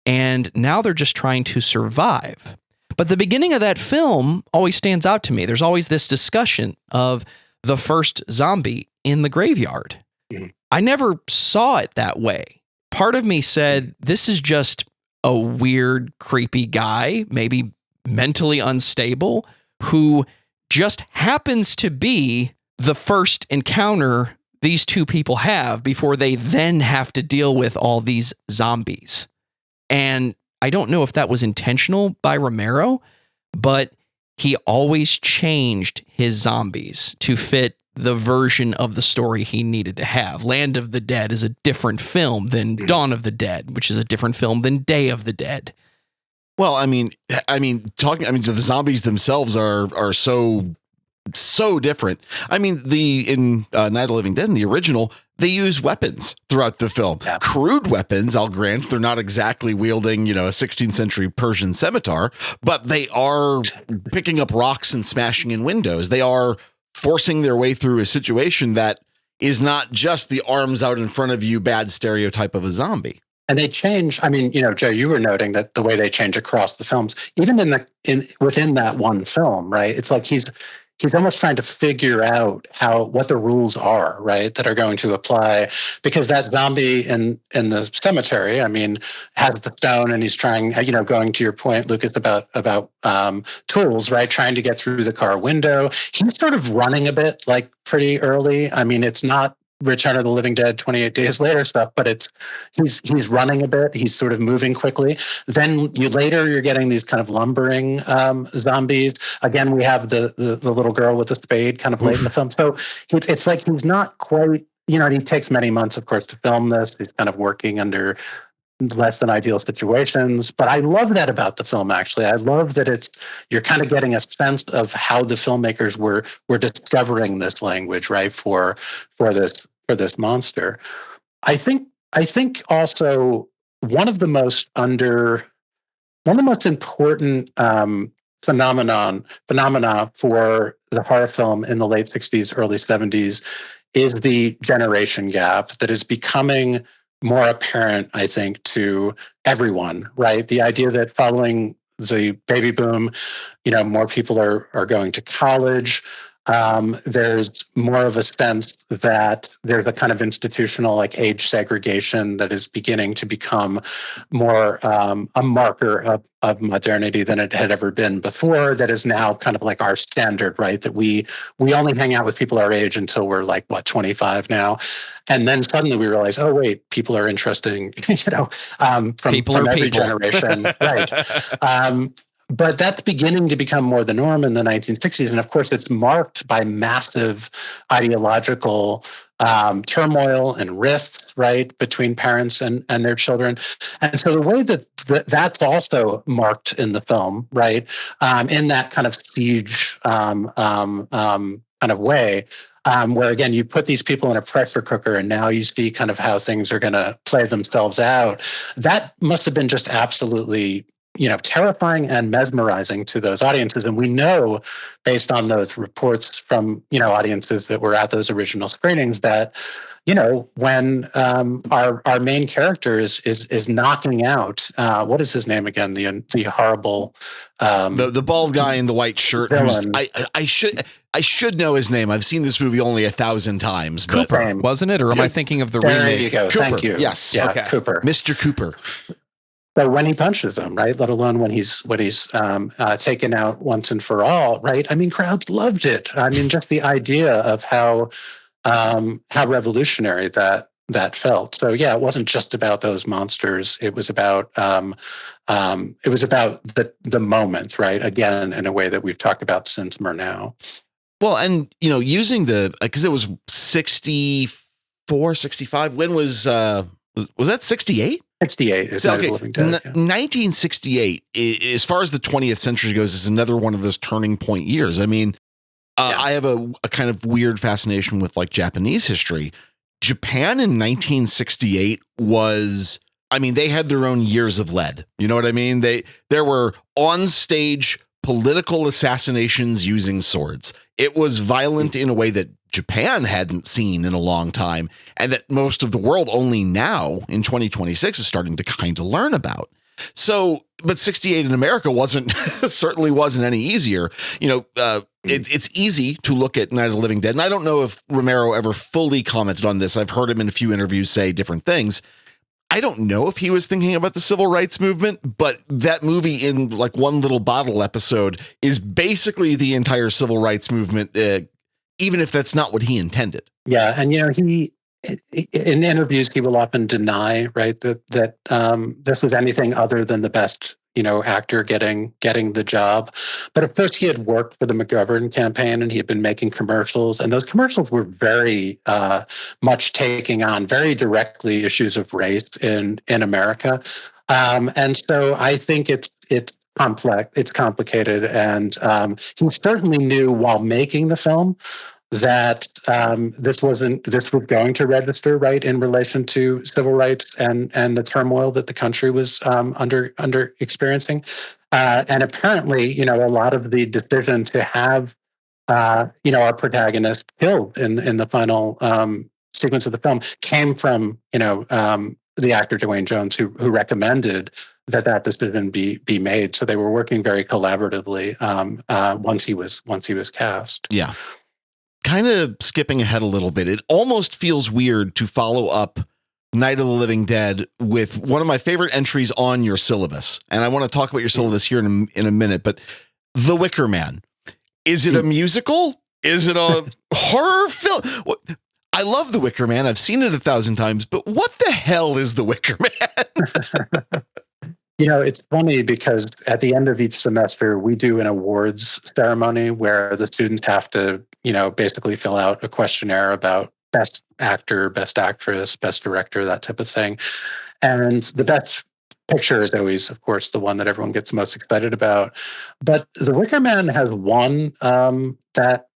[SPEAKER 3] and now they're just trying to survive. But the beginning of that film always stands out to me. There's always this discussion of the first zombie in the graveyard. I never saw it that way. Part of me said, this is just a weird, creepy guy, maybe mentally unstable, who just happens to be the first encounter these two people have before they then have to deal with all these zombies. And I don't know if that was intentional by Romero, but he always changed his zombies to fit the version of the story he needed to have. Land of the Dead is a different film than Dawn of the Dead, which is a different film than Day of the Dead.
[SPEAKER 2] Well, the zombies themselves are so different. I mean, in Night of the Living Dead, in the original, they use weapons throughout the film.
[SPEAKER 1] Yeah.
[SPEAKER 2] Crude weapons, I'll grant. They're not exactly wielding, a 16th century Persian scimitar, but they are picking up rocks and smashing in windows. They are forcing their way through a situation that is not just the arms out in front of you, bad stereotype of a zombie.
[SPEAKER 1] And they change. I mean, Joe, you were noting that the way they change across the films, even within that one film, right? It's like he's almost trying to figure out what the rules are, right, that are going to apply, because that zombie in the cemetery, I mean, has the stone, and he's trying, going to your point, Lucas, about tools, right, trying to get through the car window. He's sort of running a bit, like, pretty early. I mean, it's not Return of the Living Dead 28 Days Later stuff, but he's running a bit. He's sort of moving quickly. Then you're getting these kind of lumbering zombies. Again, we have the little girl with the spade kind of late in the film. So it's like he's not quite, he takes many months, of course, to film this. He's kind of working under less than ideal situations. But I love that about the film, actually. I love that you're kind of getting a sense of how the filmmakers were discovering this language, right, for this monster. I think also one of the most important phenomena for the horror film in the late 60s, early 70s is the generation gap that is becoming more apparent, I think, to everyone, right? The idea that following the baby boom, more people are going to college. There's more of a sense that there's a kind of institutional, like, age segregation that is beginning to become more a marker of modernity than it had ever been before. That is now kind of like our standard, right? That we only hang out with people our age until we're like 25 now, and then suddenly we realize, oh wait, people are interesting, from every generation, right? But that's beginning to become more the norm in the 1960s. And of course, it's marked by massive ideological turmoil and rifts, right, between parents and their children. And so the way that's also marked in the film, right, in that kind of siege kind of way, where, again, you put these people in a pressure cooker and now you see kind of how things are going to play themselves out. That must have been just absolutely terrifying and mesmerizing to those audiences. And we know, based on those reports from, audiences that were at those original screenings, that, when our main character is knocking out, what is his name again? The horrible,
[SPEAKER 2] the bald guy in the white shirt. I should know his name. I've seen this movie only 1,000 times.
[SPEAKER 3] Cooper, wasn't it? Or am I thinking of the remake?
[SPEAKER 1] There you go.
[SPEAKER 2] Cooper.
[SPEAKER 1] Thank you.
[SPEAKER 2] Yes.
[SPEAKER 1] Yeah,
[SPEAKER 3] okay.
[SPEAKER 1] Cooper.
[SPEAKER 2] Mr. Cooper.
[SPEAKER 1] So when he punches him, right, let alone when he's taken out once and for all, right? I mean, crowds loved it. I mean, just the idea of how revolutionary that felt. So yeah, it wasn't just about those monsters. It was about the moment, right? Again, in a way that we've talked about since Murnau.
[SPEAKER 2] Well, and using because it was 64, 65. When was that 68?
[SPEAKER 1] 68 is Night of the Living Dead.
[SPEAKER 2] 1968, as far as the 20th century goes, is another one of those turning point years. I mean, I have a kind of weird fascination with, like, Japanese history. Japan in 1968 was, I mean, they had their own years of lead. You know what I mean? There were on stage political assassinations using swords. It was violent in a way that Japan hadn't seen in a long time, and that most of the world only now in 2026 is starting to kind of learn about. But 68 in America certainly wasn't any easier. It's easy to look at Night of the Living Dead, and I don't know if Romero ever fully commented on this. I've heard him in a few interviews say different things. I don't know if he was thinking about the civil rights movement, but that movie, in like one little bottle episode, is basically the entire civil rights movement even if that's not what he intended.
[SPEAKER 1] Yeah, and he in interviews he will often deny, right, that this was anything other than the best actor getting the job. But of course, he had worked for the McGovern campaign, and he had been making commercials, and those commercials were very much taking on very directly issues of race in America. And so I think it's complex, it's complicated, and he certainly knew while making the film that this was going to register, right, in relation to civil rights and the turmoil that the country was under experiencing. And apparently, a lot of the decision to have our protagonist killed in the final sequence of the film came from the actor Dwayne Jones, who recommended that decision be made. So they were working very collaboratively once he was cast.
[SPEAKER 2] Yeah. Kind of skipping ahead a little bit, it almost feels weird to follow up Night of the Living Dead with one of my favorite entries on your syllabus. And I want to talk about your syllabus here in a minute, but The Wicker Man. Is it a musical? Is it a horror film? I love The Wicker Man. I've seen it 1,000 times, but what the hell is The Wicker Man?
[SPEAKER 1] It's funny because at the end of each semester, we do an awards ceremony where the students have to, basically fill out a questionnaire about best actor, best actress, best director, that type of thing. And the best picture is always, of course, the one that everyone gets most excited about. But The Wicker Man has won that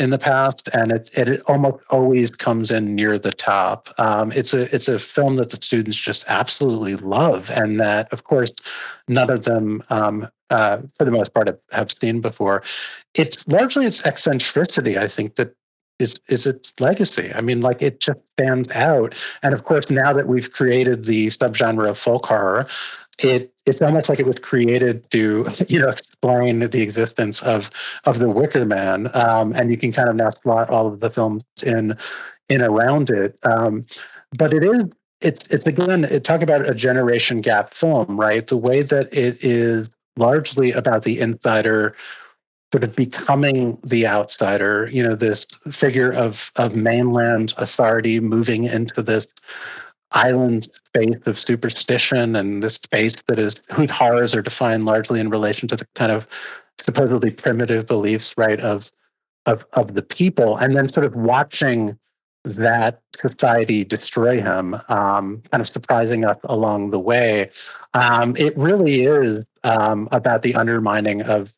[SPEAKER 1] in the past, and it almost always comes in near the top. It's a film that the students just absolutely love, and that, of course, none of them, for the most part, have seen before. It's largely its eccentricity, I think, that is its legacy. I mean, like, it just stands out. And of course, now that we've created the subgenre of folk horror, it's almost like it was created to explain the existence of the Wicker Man, and you can kind of now slot all of the films in around it. But it's again, talk about a generation gap film, right? The way that it is largely about the insider sort of becoming the outsider, this figure of mainland authority moving into this island space of superstition, and this space whose horrors are defined largely in relation to the kind of supposedly primitive beliefs, right, of the people, and then sort of watching that society destroy him, kind of surprising us along the way. It really is about the undermining of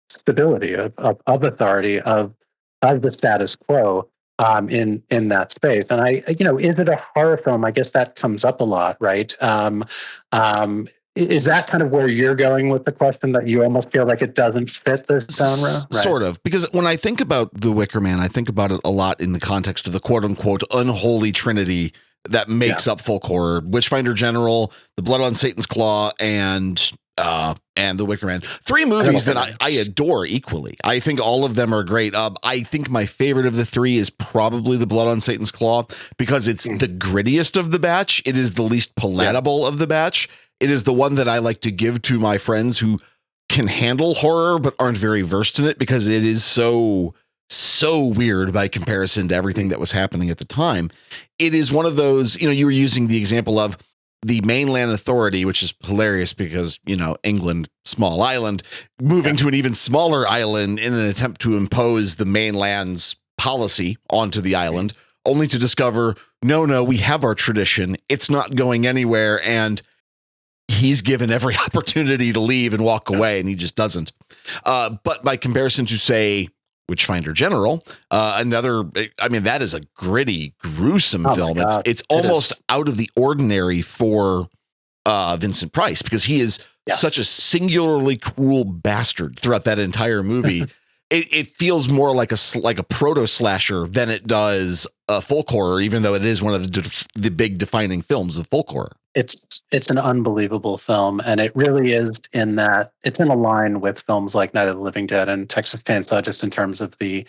[SPEAKER 1] stability, of authority, of the status quo in that space. And is it a horror film? I guess that comes up a lot, right? Is that kind of where you're going with the question, that you almost feel like it doesn't fit this genre? Right.
[SPEAKER 2] Sort of, because when I think about The Wicker Man, I think about it a lot in the context of the quote unquote unholy trinity that makes up folk horror: Witchfinder General, The Blood on Satan's Claw, and The Wicker Man. Three movies that I adore equally. I think all of them are great. I think my favorite of the three is probably The Blood on Satan's Claw, because it's the grittiest of the batch. It is the least palatable of the batch. It is the one that I like to give to my friends who can handle horror but aren't very versed in it, because it is so weird by comparison to everything that was happening at the time. It is one of those, you were using the example of the mainland authority, which is hilarious because, England, small island, moving to an even smaller island in an attempt to impose the mainland's policy onto the island, only to discover, no, we have our tradition. It's not going anywhere. And he's given every opportunity to leave and walk away, and he just doesn't. But by comparison to, say, Witchfinder General, that is a gritty, gruesome film. It's almost out of the ordinary for Vincent Price, because he is such a singularly cruel bastard throughout that entire movie. It feels more like a proto slasher than it does folk horror, even though it is one of the big defining films of folk horror.
[SPEAKER 1] It's an unbelievable film, and it really is in that it's in a line with films like Night of the Living Dead and Texas Chainsaw, just in terms of the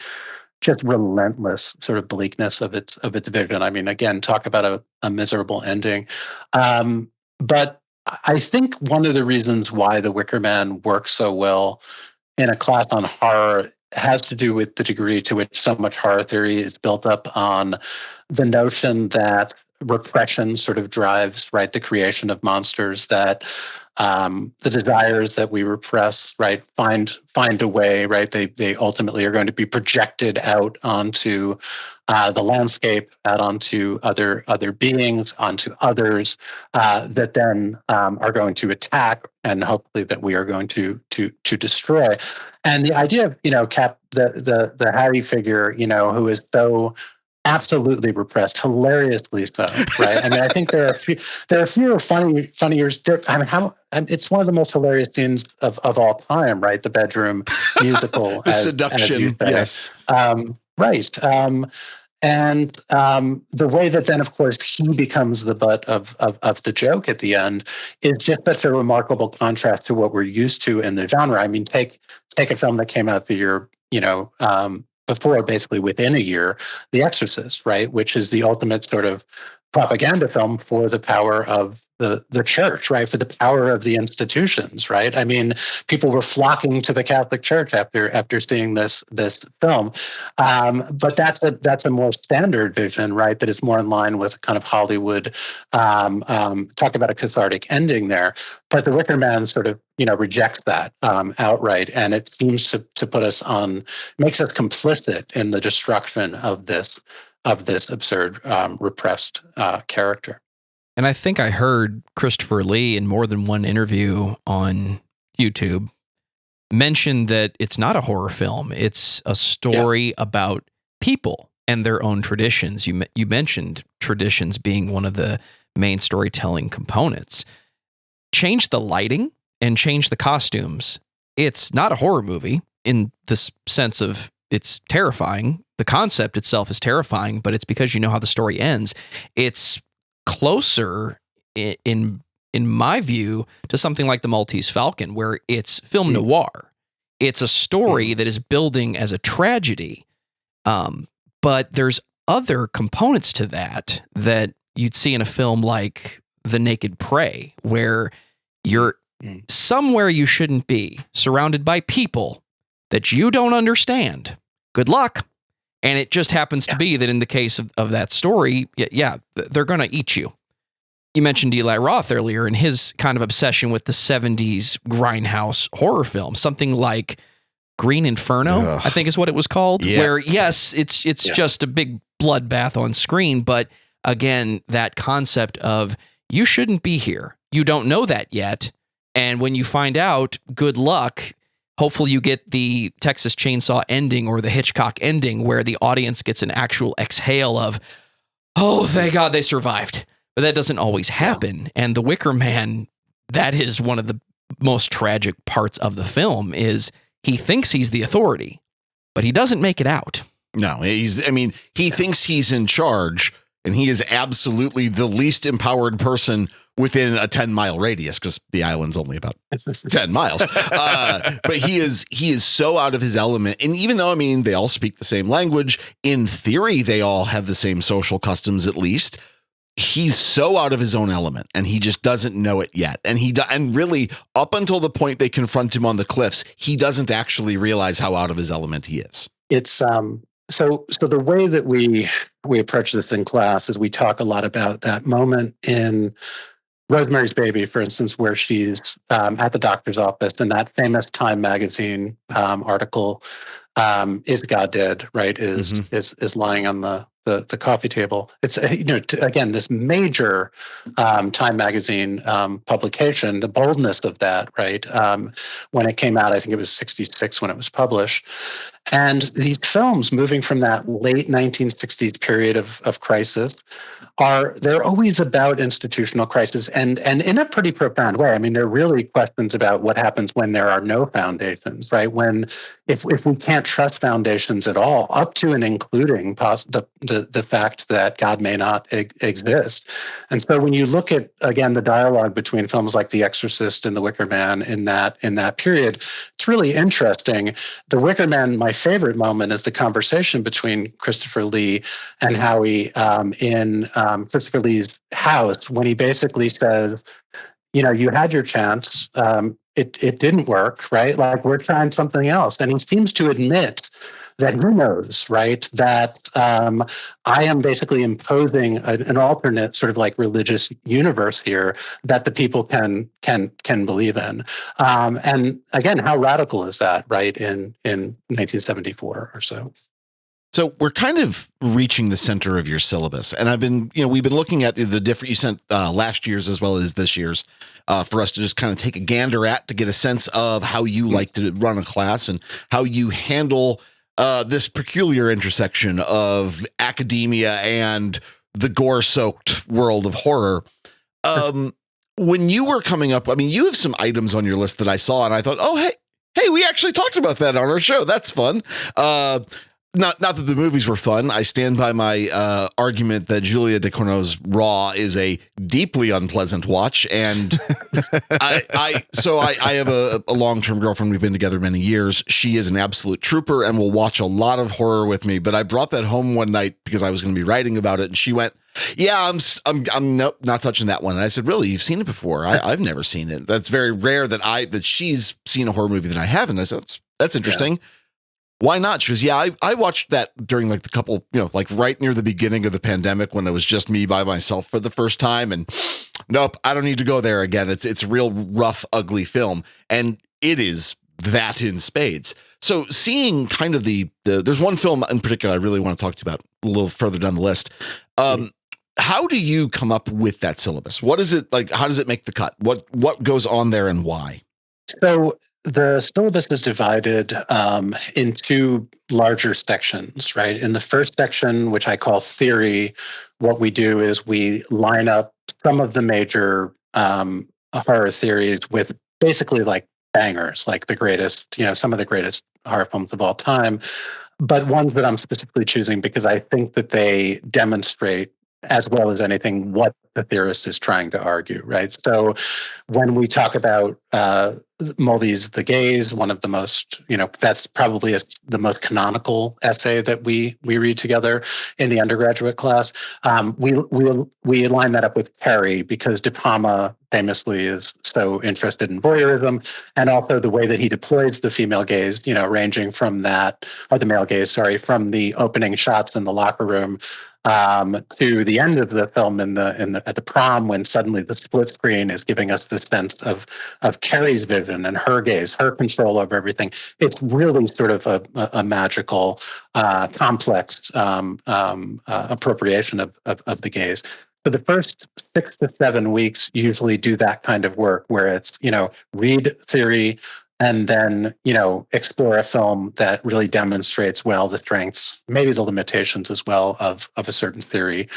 [SPEAKER 1] just relentless sort of bleakness of its vision. I mean, again, talk about a miserable ending. But I think one of the reasons why The Wicker Man works so well in a class on horror has to do with the degree to which so much horror theory is built up on the notion that repression sort of drives, right, the creation of monsters, that the desires that we repress, right, find a way, right, they ultimately are going to be projected out onto the landscape, out onto other beings, onto others, that then are going to attack, and hopefully that we are going to destroy. And the idea of, Cap, the Harry figure, who is so absolutely repressed, hilariously so, right? I mean, I think there are fewer funnier. I mean, it's one of the most hilarious scenes of all time, right? The bedroom musical,
[SPEAKER 2] The
[SPEAKER 1] as
[SPEAKER 2] seduction,
[SPEAKER 1] you say.
[SPEAKER 2] yes.
[SPEAKER 1] Right. And the way that then, of course, he becomes the butt of the joke at the end is just such a remarkable contrast to what we're used to in the genre. I mean, take a film that came out the year, before, basically within a year, The Exorcist, right, which is the ultimate sort of propaganda film for the power of the church, right, for the power of the institutions, right. I mean, people were flocking to the Catholic Church after seeing this film, but that's a more standard vision, right, that is more in line with kind of Hollywood. Talk about a cathartic ending there, but The Wicker Man sort of rejects that outright, and it seems to put us on, makes us complicit in the destruction of this absurd repressed character.
[SPEAKER 3] And I think I heard Christopher Lee in more than one interview on YouTube mention that it's not a horror film. It's a story about people and their own traditions. You mentioned traditions being one of the main storytelling components. Change the lighting and change the costumes. It's not a horror movie in this sense of it's terrifying. The concept itself is terrifying, but it's because you know how the story ends. It's closer in my view to something like The Maltese Falcon, where it's film noir. It's a story that is building as a tragedy, but there's other components to that you'd see in a film like The Naked Prey, where you're somewhere you shouldn't be, surrounded by people that you don't understand. Good luck. And it just happens to be that in the case of that story, they're going to eat you. You mentioned Eli Roth earlier and his kind of obsession with the 70s grindhouse horror film, something like Green Inferno, I think is what it was called, where, yes, it's just a big bloodbath on screen. But again, that concept of you shouldn't be here. You don't know that yet. And when you find out, good luck. Hopefully you get the Texas Chainsaw ending or the Hitchcock ending where the audience gets an actual exhale of, oh, thank God they survived. But that doesn't always happen. And The Wicker Man, that is one of the most tragic parts of the film, is he thinks he's the authority, but he doesn't make it out.
[SPEAKER 2] No, he thinks he's in charge, and he is absolutely the least empowered person within a 10-mile radius, because the island's only about 10 miles. But he is so out of his element. And even though, they all speak the same language, in theory, they all have the same social customs, at least. He's so out of his own element, and he just doesn't know it yet. And really, up until the point they confront him on the cliffs, he doesn't actually realize how out of his element he is.
[SPEAKER 1] It's so the way that we approach this in class is we talk a lot about that moment in Rosemary's Baby, for instance, where she's at the doctor's office, and that famous Time magazine article, "Is God Dead?" Right, is lying on the coffee table. It's again this major Time magazine publication. The boldness of that, right? When it came out, I think it was '66 when it was published. And these films, moving from that late 1960s period of crisis, they're always about institutional crisis, and in a pretty profound way. They're really questions about what happens when there are no foundations, right? If we can't trust foundations at all, up to and including the fact that God may not exist. And so when you look at, again, the dialogue between films like The Exorcist and The Wicker Man in that period, it's really interesting. The Wicker Man, my favorite moment is the conversation between Christopher Lee and Howie in Christopher Lee's house, when he basically says, you had your chance. it didn't work, right? Like we're trying something else. And he seems to admit that he knows, right? That I am basically imposing an alternate sort of like religious universe here that the people can believe in. And again, how radical is that, right? In 1974 or so.
[SPEAKER 2] So we're kind of reaching the center of your syllabus, and we've been looking at the different you sent last year's as well as this year's for us to just kind of take a gander at to get a sense of how you like to run a class and how you handle this peculiar intersection of academia and the gore-soaked world of horror. When you were coming up, I mean, you have some items on your list that I saw, and I thought, oh, hey, we actually talked about that on our show. That's fun. Not that the movies were fun. I stand by my argument that Julia Ducournau's Raw is a deeply unpleasant watch, and I have a long-term girlfriend. We've been together many years. She is an absolute trooper and will watch a lot of horror with me. But I brought that home one night because I was going to be writing about it, and she went, "Yeah, I'm nope, not touching that one." And I said, "Really? You've seen it before? I've never seen it. That's very rare that she's seen a horror movie that I haven't." I said, "That's interesting." Yeah. Why not? She goes, yeah, I watched that during like the couple, like right near the beginning of the pandemic when it was just me by myself for the first time. And nope, I don't need to go there again. It's a real rough, ugly film. And it is that in spades. So seeing kind of there's one film in particular I really want to talk to you about a little further down the list. How do you come up with that syllabus? What is it like? How does it make the cut? What goes on there and why?
[SPEAKER 1] So the syllabus is divided in two larger sections, right? In the first section, which I call theory, what we do is we line up some of the major horror theories with basically like bangers, like the greatest, some of the greatest horror films of all time, but ones that I'm specifically choosing because I think that they demonstrate as well as anything what the theorist is trying to argue, right? So when we talk about Mulvey's The Gaze, one of the most, that's probably the most canonical essay that we read together in the undergraduate class. We line that up with Carrie because De Palma famously is so interested in voyeurism, and also the way that he deploys the female gaze, ranging from that, or the male gaze, sorry, from the opening shots in the locker room to the end of the film at the prom, when suddenly the split screen is giving us this sense of Carrie's vision and her gaze, her control over everything. It's really sort of a magical, complex appropriation of the gaze. So the first 6 to 7 weeks usually do that kind of work where it's, read theory, and then, explore a film that really demonstrates well the strengths, maybe the limitations as well of a certain theory.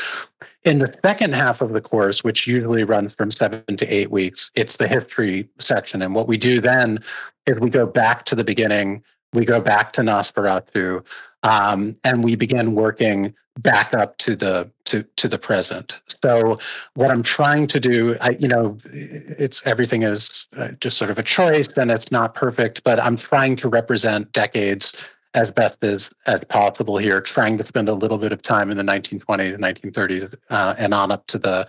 [SPEAKER 1] In the second half of the course, which usually runs from 7 to 8 weeks, it's the history section. And what we do then is we go back to the beginning, we go back to Nosferatu, and we begin working back up to the present. So what I'm trying to do, everything is just sort of a choice, and it's not perfect, but I'm trying to represent decades as best as possible here, trying to spend a little bit of time in the 1920s, 1930s, and on up to the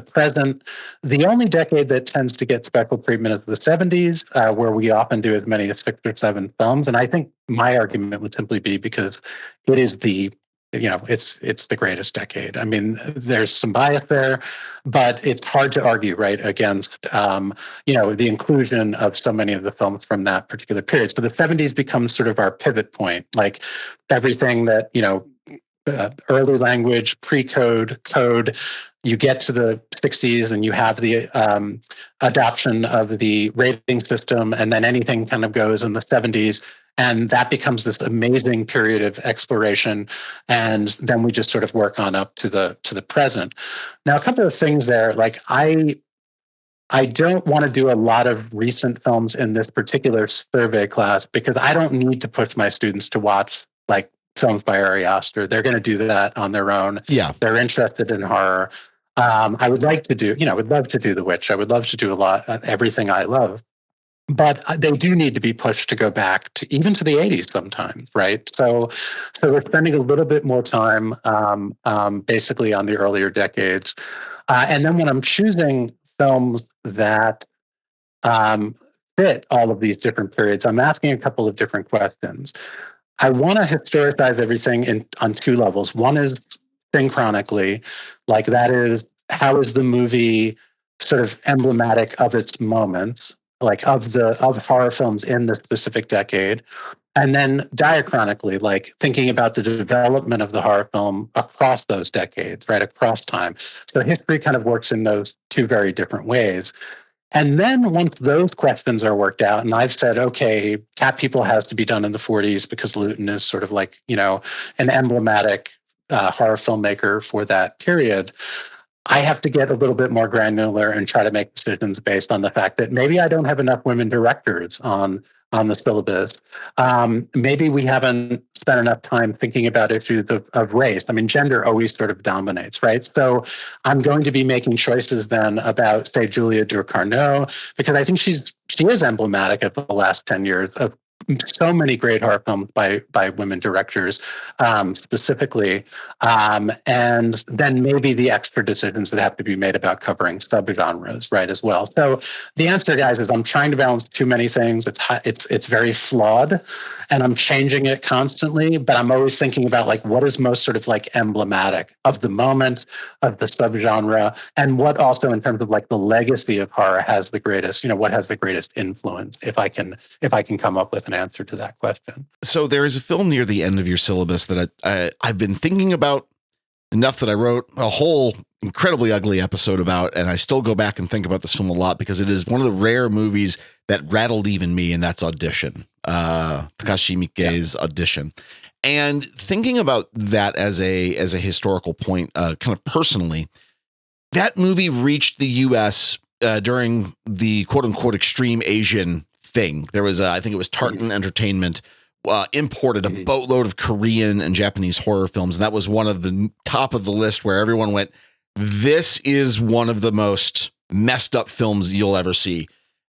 [SPEAKER 1] present. The only decade that tends to get special treatment is the 70s, where we often do as many as 6 or 7 films. And I think my argument would simply be because it is it's the greatest decade. I mean, there's some bias there, but it's hard to argue, right, against, the inclusion of so many of the films from that particular period. So the 70s becomes sort of our pivot point, like everything that, early language, pre-code, code, you get to the 60s and you have the adoption of the rating system, and then anything kind of goes in the 70s. And that becomes this amazing period of exploration. And then we just sort of work on up to the present. Now, a couple of things there, like I don't want to do a lot of recent films in this particular survey class because I don't need to push my students to watch like films by Ari Aster. They're going to do that on their own.
[SPEAKER 2] Yeah.
[SPEAKER 1] They're interested in horror. I would like to do, I would love to do The Witch. I would love to do a lot of everything I love. But they do need to be pushed to go back to even to the 80s sometimes, right? So we're spending a little bit more time basically on the earlier decades. And then when I'm choosing films that fit all of these different periods, I'm asking a couple of different questions. I want to historicize everything on two levels. One is synchronically, like that is how is the movie sort of emblematic of its moment, like of horror films in the specific decade. And then diachronically, like thinking about the development of the horror film across those decades, right, across time. So history kind of works in those two very different ways. And then once those questions are worked out, and I've said, okay, Cat People has to be done in the 40s because Luton is sort of like, an emblematic horror filmmaker for that period. I have to get a little bit more granular and try to make decisions based on the fact that maybe I don't have enough women directors on the syllabus. Maybe we haven't spent enough time thinking about issues of race. I mean, gender always sort of dominates, right? So I'm going to be making choices then about, say, Julia Ducournau, because I think she is emblematic of the last 10 years of so many great horror films by women directors, specifically, and then maybe the extra decisions that have to be made about covering subgenres, right, as well. So the answer, guys, is I'm trying to balance too many things. It's very flawed, and I'm changing it constantly. But I'm always thinking about like what is most sort of like emblematic of the moment, of the subgenre, and what also in terms of like the legacy of horror has the greatest. What has the greatest influence? If I can come up with an answer to that question.
[SPEAKER 2] So there is a film near the end of your syllabus that I've been thinking about enough that I wrote a whole incredibly ugly episode about, and I still go back and think about this film a lot because it is one of the rare movies that rattled even me, and that's Audition, Takashi Miike's Audition. And thinking about that as a historical point, kind of personally, that movie reached the U.S. During the quote unquote extreme Asian thing. There was, I think it was Tartan Entertainment imported a boatload of Korean and Japanese horror films. And that was one of the top of the list where everyone went, this is one of the most messed up films you'll ever see.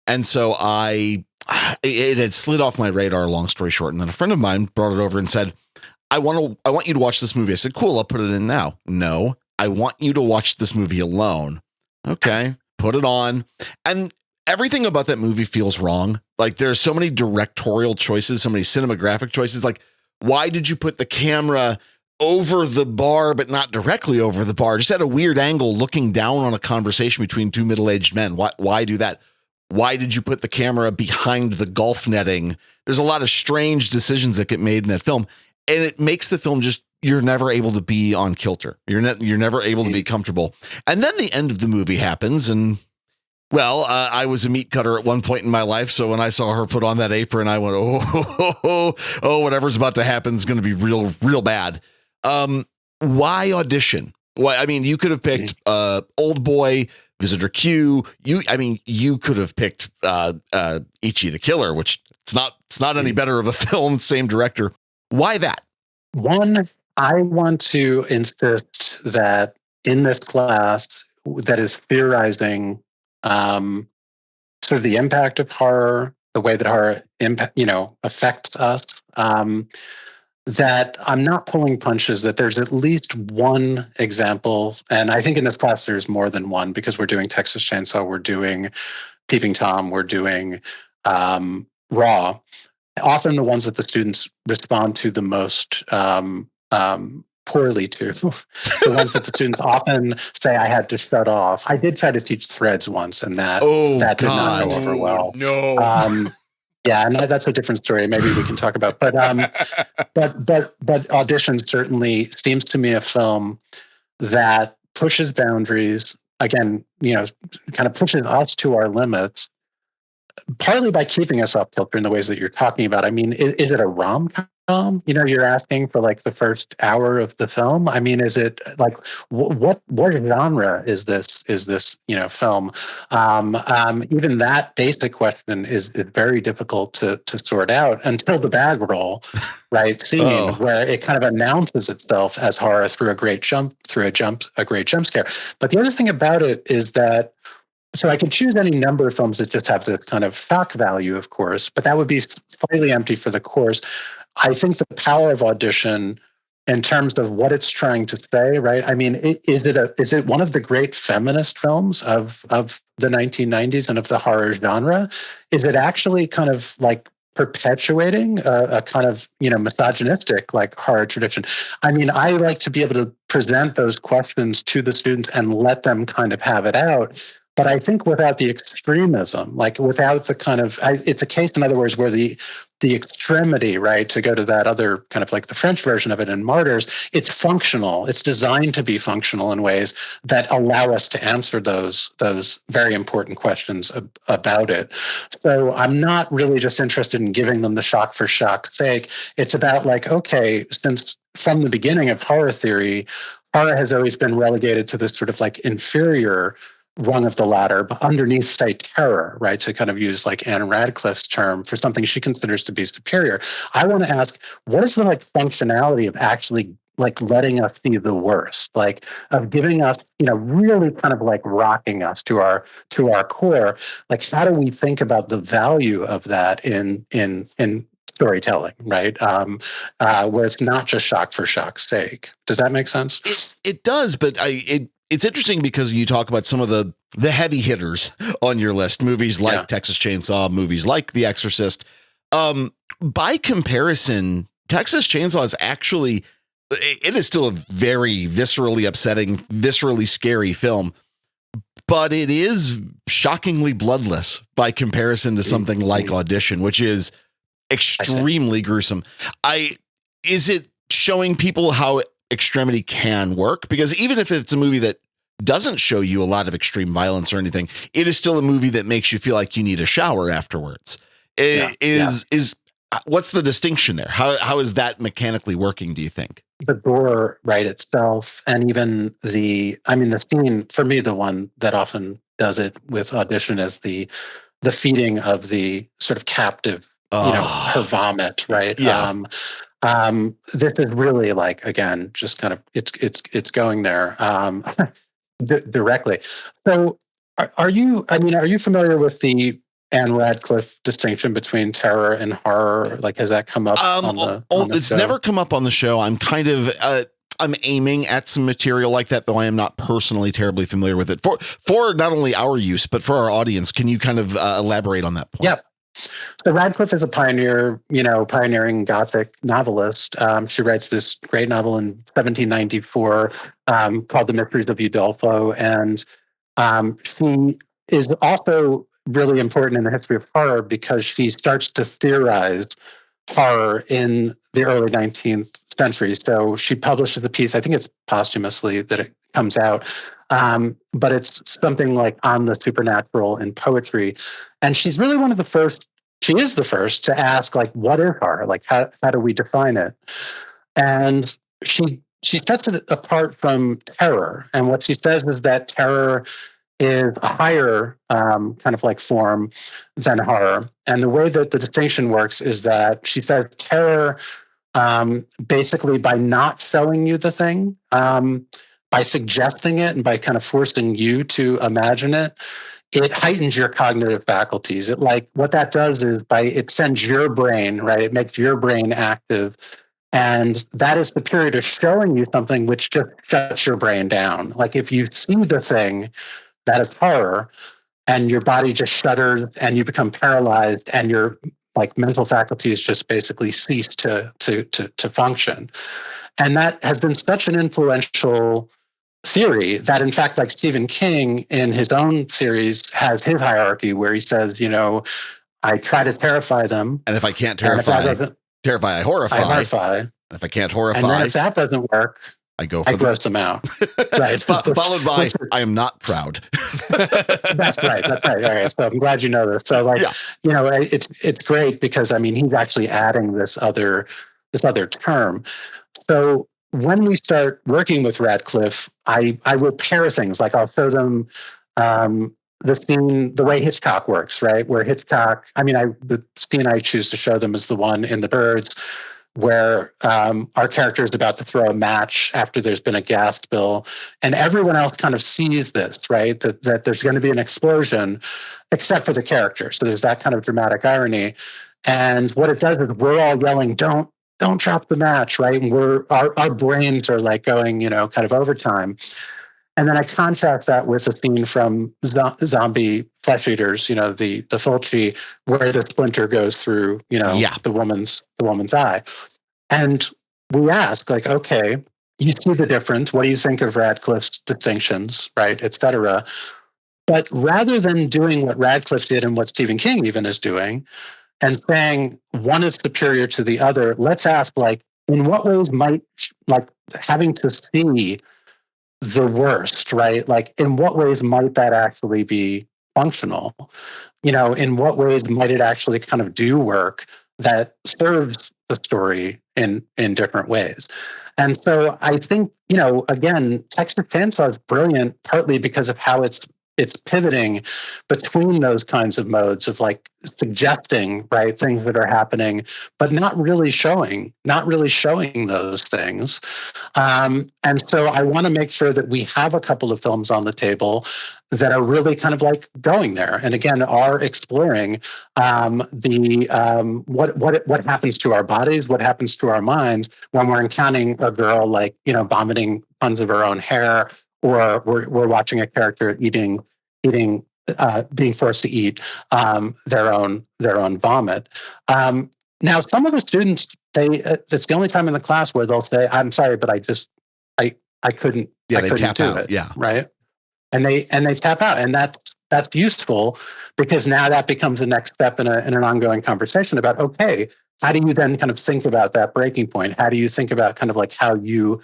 [SPEAKER 2] And so it had slid off my radar, long story short. And then a friend of mine brought it over and said, I want you to watch this movie. I said, cool, I'll put it in now. No, I want you to watch this movie alone. Okay, put it on. And everything about that movie feels wrong. Like there's so many directorial choices, so many cinematographic choices. Like, why did you put the camera over the bar, but not directly over the bar? Just at a weird angle, looking down on a conversation between two middle-aged men. Why do that? Why did you put the camera behind the golf netting? There's a lot of strange decisions that get made in that film. And it makes the film just, you're never able to be on kilter. You're never able to be comfortable. And then the end of the movie happens. And well, I was a meat cutter at one point in my life. So when I saw her put on that apron, I went, oh, whatever's about to happen is going to be real bad. Why Audition? Why? I mean, you could have picked Old Boy, Visitor Q. You could have picked Ichi the Killer, which it's not any better of a film. Same director. Why that?
[SPEAKER 1] One, I want to insist that in this class that is theorizing sort of the impact of horror, the way that horror affects us, that I'm not pulling punches, that there's at least one example. And I think in this class, there's more than one because we're doing Texas Chainsaw, we're doing Peeping Tom, we're doing Raw. Often the ones that the students respond to the most poorly to, the ones that the students often say I had to shut off. I did try to teach Threads once, and that did not go over well.
[SPEAKER 3] No.
[SPEAKER 1] Yeah, and that's a different story. Maybe we can talk about. But Audition certainly seems to me a film that pushes boundaries. Again, kind of pushes us to our limits. Partly by keeping us off kilter in the ways that you're talking about. I mean, is it a rom-com? You're asking for like the first hour of the film. I mean, is it like what genre is this? Film? Even that basic question is very difficult to sort out until the bag roll, right? Scene where it kind of announces itself as horror through a great jump scare. But the other thing about it is that. So I could choose any number of films that just have this kind of shock value, of course, but that would be slightly empty for the course. I think the power of Audition in terms of what it's trying to say, right? I mean, is it one of the great feminist films of the 1990s and of the horror genre? Is it actually kind of like perpetuating a kind of misogynistic like horror tradition? I mean, I like to be able to present those questions to the students and let them kind of have it out. But I think without the extremism, like without the kind of, it's a case, in other words, where the extremity, right, to go to that other kind of like the French version of it in Martyrs, it's functional. It's designed to be functional in ways that allow us to answer those very important questions about it. So I'm not really just interested in giving them the shock for shock's sake. It's about like, okay, since from the beginning of horror theory, horror has always been relegated to this sort of like inferior rung of the ladder, but underneath, say, terror, right? To kind of use like Anne Radcliffe's term for something she considers to be superior. I want to ask, what is the like functionality of actually like letting us see the worst, like of giving us, really kind of like rocking us to our core? Like, how do we think about the value of that in storytelling, right? Where it's not just shock for shock's sake. Does that make sense?
[SPEAKER 2] It does, but it's interesting because you talk about some of the heavy hitters on your list, movies like Texas Chainsaw, movies like The Exorcist. By comparison, Texas Chainsaw is actually, it is still a very viscerally upsetting, viscerally scary film, but it is shockingly bloodless by comparison to something like Audition, which is extremely gruesome. Is it showing people how extremity can work? Because even if it's a movie that doesn't show you a lot of extreme violence or anything, it is still a movie that makes you feel like you need a shower afterwards. What's the distinction there? How is that mechanically working, do you think?
[SPEAKER 1] The gore, right, itself, and even the scene, for me, the one that often does it with Audition is the feeding of the sort of captive, her vomit, right?
[SPEAKER 2] Yeah.
[SPEAKER 1] This is really like, again, just kind of it's going there directly. So are you familiar with the Anne Radcliffe distinction between terror and horror? Like, has that come up on the
[SPEAKER 2] it's
[SPEAKER 1] show?
[SPEAKER 2] never come up on the show. I'm kind of I'm aiming at some material like that, though I am not personally terribly familiar with it for not only our use, but for our audience. Can you kind of elaborate on that point?
[SPEAKER 1] Yeah. So Radcliffe is a pioneering Gothic novelist. She writes this great novel in 1794 called The Mysteries of Udolpho. And she is also really important in the history of horror because she starts to theorize horror in the early 19th century. So she publishes a piece, I think it's posthumously that it comes out, but it's something like on the supernatural in poetry. And she's really one of the first, she is the first to ask, like, what is horror? Like, how do we define it? And she sets it apart from terror. And what she says is that terror is a higher kind of like form than horror. And the way that the distinction works is that she says terror, basically by not showing you the thing, by suggesting it and by kind of forcing you to imagine it, it heightens your cognitive faculties. It like what that does is it sends your brain, right? It makes your brain active. And that is superior to showing you something which just shuts your brain down. Like if you see the thing, that is horror, and your body just shudders and you become paralyzed and your like mental faculties just basically cease to function. And that has been such an influential theory that in fact, like Stephen King in his own series has his hierarchy where he says, I try to terrify them.
[SPEAKER 2] And if I can't terrify, I horrify. And if I can't horrify.
[SPEAKER 1] And then if that doesn't work, I gross them out. Right.
[SPEAKER 2] Followed by, I am not proud.
[SPEAKER 1] That's right. All right. So I'm glad you know this. So it's great because he's actually adding this other term. So when we start working with Radcliffe, I will pair things. Like I'll show them the scene, the way Hitchcock works, right? Where Hitchcock, the scene I choose to show them is the one in The Birds, where our character is about to throw a match after there's been a gas spill, and everyone else kind of sees this, right? That there's going to be an explosion, except for the character. So there's that kind of dramatic irony. And what it does is we're all yelling, don't don't drop the match, right? And our brains are like going, kind of overtime. And then I contrast that with a scene from Zombie Flesh Eaters, the Fulci, where the splinter goes through,
[SPEAKER 2] Yeah.
[SPEAKER 1] the woman's eye. And we ask, like, okay, you see the difference. What do you think of Radcliffe's distinctions, right, et cetera? But rather than doing what Radcliffe did and what Stephen King even is doing, and saying one is superior to the other, let's ask, like, in what ways might, like, having to see the worst, right? Like, in what ways might that actually be functional? In what ways might it actually kind of do work that serves the story in different ways? And so I think, again, Texas Chainsaw is brilliant, partly because of how it's pivoting between those kinds of modes of, like, suggesting, right, things that are happening, but not really showing those things. And so I want to make sure that we have a couple of films on the table that are really kind of like going there, and again, are exploring what happens to our bodies, what happens to our minds when we're encountering a girl, like, vomiting tons of her own hair, or we're watching a character being forced to eat their own vomit. Now, some of the students, it's the only time in the class where they'll say, "I'm sorry, but I couldn't,
[SPEAKER 2] Yeah,
[SPEAKER 1] I
[SPEAKER 2] they
[SPEAKER 1] couldn't
[SPEAKER 2] tap
[SPEAKER 1] do
[SPEAKER 2] out.
[SPEAKER 1] it."
[SPEAKER 2] Yeah.
[SPEAKER 1] Right. And they tap out, and that's useful, because now that becomes the next step in an ongoing conversation about, okay, how do you then kind of think about that breaking point? How do you think about kind of like how you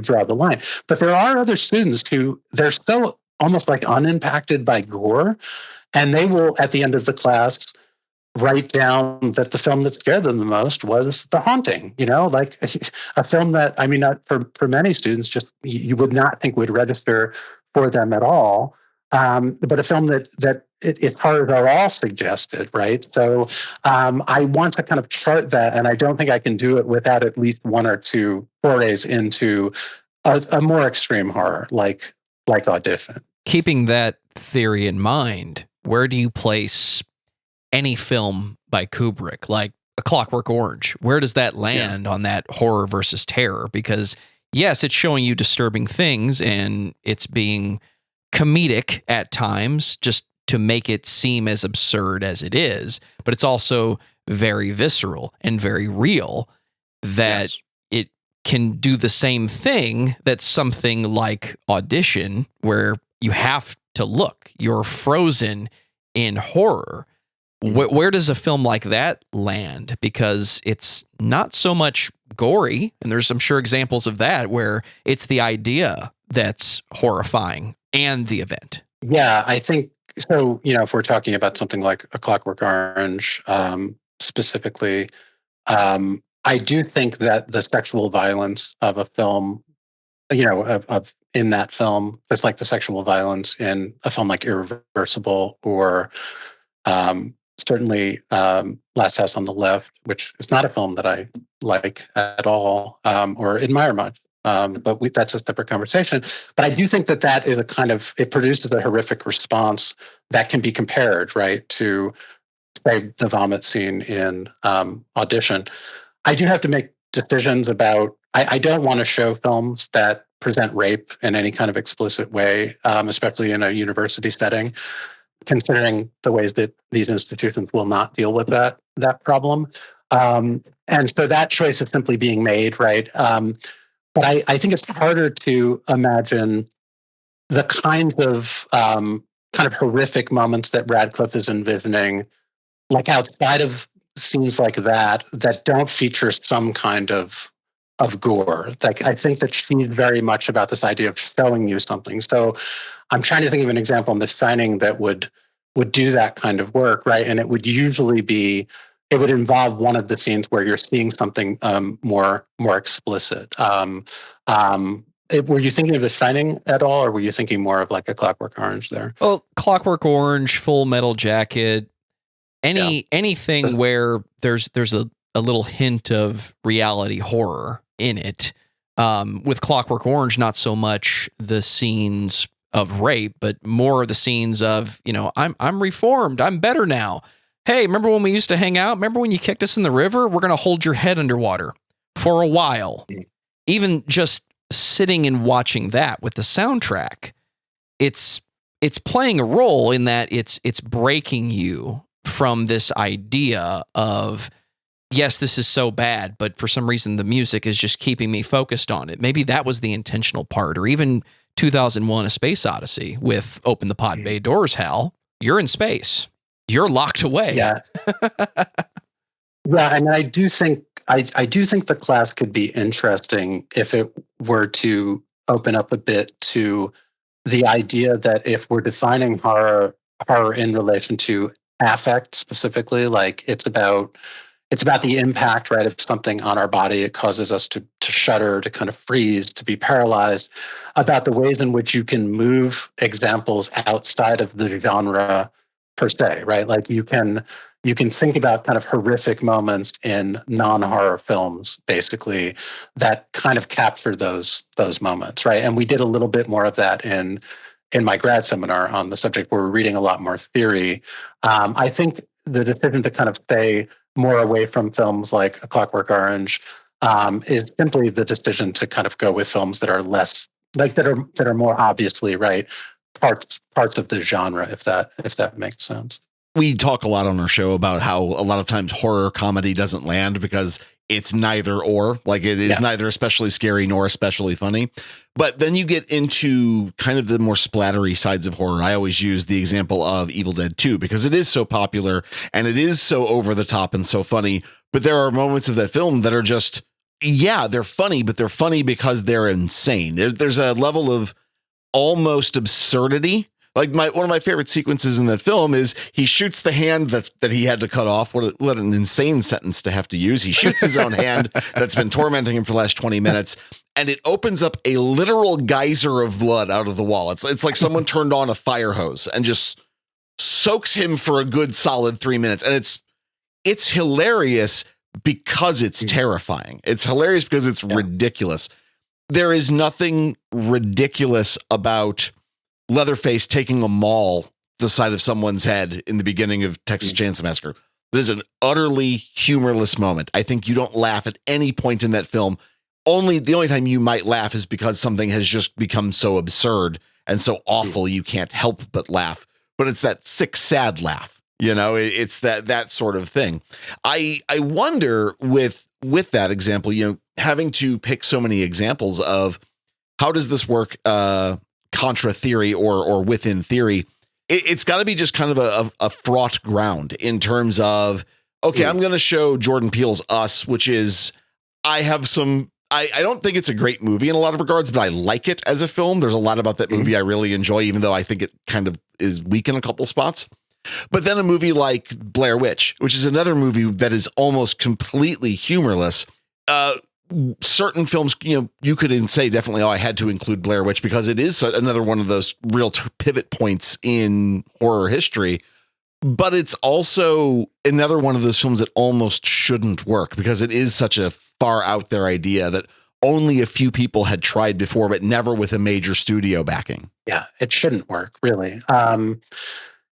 [SPEAKER 1] draw the line? But there are other students who, they're still almost like unimpacted by gore, and they will, at the end of the class, write down that the film that scared them the most was The Haunting, like a film that, I mean, not for many students, just you would not think would register for them at all. But a film that its horrors are all suggested, right? So I want to kind of chart that, and I don't think I can do it without at least one or two forays into a more extreme horror, like Audition.
[SPEAKER 3] Keeping that theory in mind, where do you place any film by Kubrick, like A Clockwork Orange? Where does that land on that horror versus terror? Because yes, it's showing you disturbing things, and it's being comedic at times just to make it seem as absurd as it is, but it's also very visceral and very real, that it can do the same thing that something like Audition, where you have to look, you're frozen in horror. Where does a film like that land? Because it's not so much gory, and there's, I'm sure, examples of that where it's the idea that's horrifying and the event.
[SPEAKER 1] Yeah, I think so. If we're talking about something like A Clockwork Orange, specifically, I do think that the sexual violence of a film, of in that film, just like the sexual violence in a film like Irreversible, or certainly Last House on the Left, which is not a film that I like at all, or admire much. But that's a separate conversation. But I do think that is a kind of, it produces a horrific response that can be compared, right, to, say, the vomit scene in Audition. I do have to make decisions about, I don't want to show films that present rape in any kind of explicit way, especially in a university setting, considering the ways that these institutions will not deal with that problem. And so that choice is simply being made, right? But I think it's harder to imagine the kinds of kind of horrific moments that Radcliffe is envisioning, like outside of scenes like that don't feature some kind of gore. Like, I think that she's very much about this idea of showing you something. So I'm trying to think of an example in The Shining that would do that kind of work, right? And it would usually be, it would involve one of the scenes where you're seeing something more explicit. Were you thinking of The Shining at all, or were you thinking more of like A Clockwork Orange there?
[SPEAKER 3] Well, Clockwork Orange, Full Metal Jacket, anything where there's a little hint of reality horror in it. With Clockwork Orange, not so much the scenes of rape, but more of the scenes of, I'm reformed, I'm better now. Hey, remember when we used to hang out? Remember when you kicked us in the river? We're going to hold your head underwater for a while. Even just sitting and watching that with the soundtrack, it's playing a role in that it's breaking you from this idea of, yes, this is so bad, but for some reason the music is just keeping me focused on it. Maybe that was the intentional part. Or even 2001: A Space Odyssey with Open the Pod Bay Doors, Hal. You're in space. You're locked away.
[SPEAKER 1] Yeah. Yeah, and I do think the class could be interesting if it were to open up a bit to the idea that if we're defining horror in relation to affect specifically, like it's about the impact, right, of something on our body. It causes us to shudder, to kind of freeze, to be paralyzed, about the ways in which you can move examples outside of the genre per se, right? Like you can think about kind of horrific moments in non-horror films, basically, that kind of capture those moments, right? And we did a little bit more of that in my grad seminar on the subject, where we're reading a lot more theory. I think the decision to kind of stay more away from films like A Clockwork Orange is simply the decision to kind of go with films that are less, like, that are more obviously, right, parts of the genre, if that makes sense.
[SPEAKER 2] We talk a lot on our show about how a lot of times horror comedy doesn't land because it's neither or. Like, it is neither especially scary nor especially funny. But then you get into kind of the more splattery sides of horror. I always use the example of Evil Dead 2 because it is so popular and it is so over the top and so funny. But there are moments of that film that are just, yeah, they're funny, but they're funny because they're insane. There's a level of almost absurdity. Like, one of my favorite sequences in that film is he shoots the hand that he had to cut off. What an insane sentence to have to use. He shoots his own hand that's been tormenting him for the last 20 minutes, and it opens up a literal geyser of blood out of the wall. It's like someone turned on a fire hose and just soaks him for a good solid 3 minutes. And it's hilarious because it's terrifying. It's hilarious because it's ridiculous. There is nothing ridiculous about Leatherface taking a maul the side of someone's head in the beginning of Texas Chainsaw Massacre. It is an utterly humorless moment. I think you don't laugh at any point in that film. The only time you might laugh is because something has just become so absurd and so awful you can't help but laugh. But it's that sick, sad laugh. You know, it's that sort of thing. I wonder with that example, you know, having to pick so many examples of how does this work contra theory or within theory, it's got to be just kind of a fraught ground in terms of, okay, I'm going to show Jordan Peele's Us, which is, I don't think it's a great movie in a lot of regards, but I like it as a film. There's a lot about that movie I really enjoy, even though I think it kind of is weak in a couple spots. But then a movie like Blair Witch, which is another movie that is almost completely humorless. Certain films, you know, you could say definitely, I had to include Blair Witch because it is another one of those real pivot points in horror history. But it's also another one of those films that almost shouldn't work because it is such a far out there idea that only a few people had tried before, but never with a major studio backing.
[SPEAKER 1] Yeah, it shouldn't work, really. And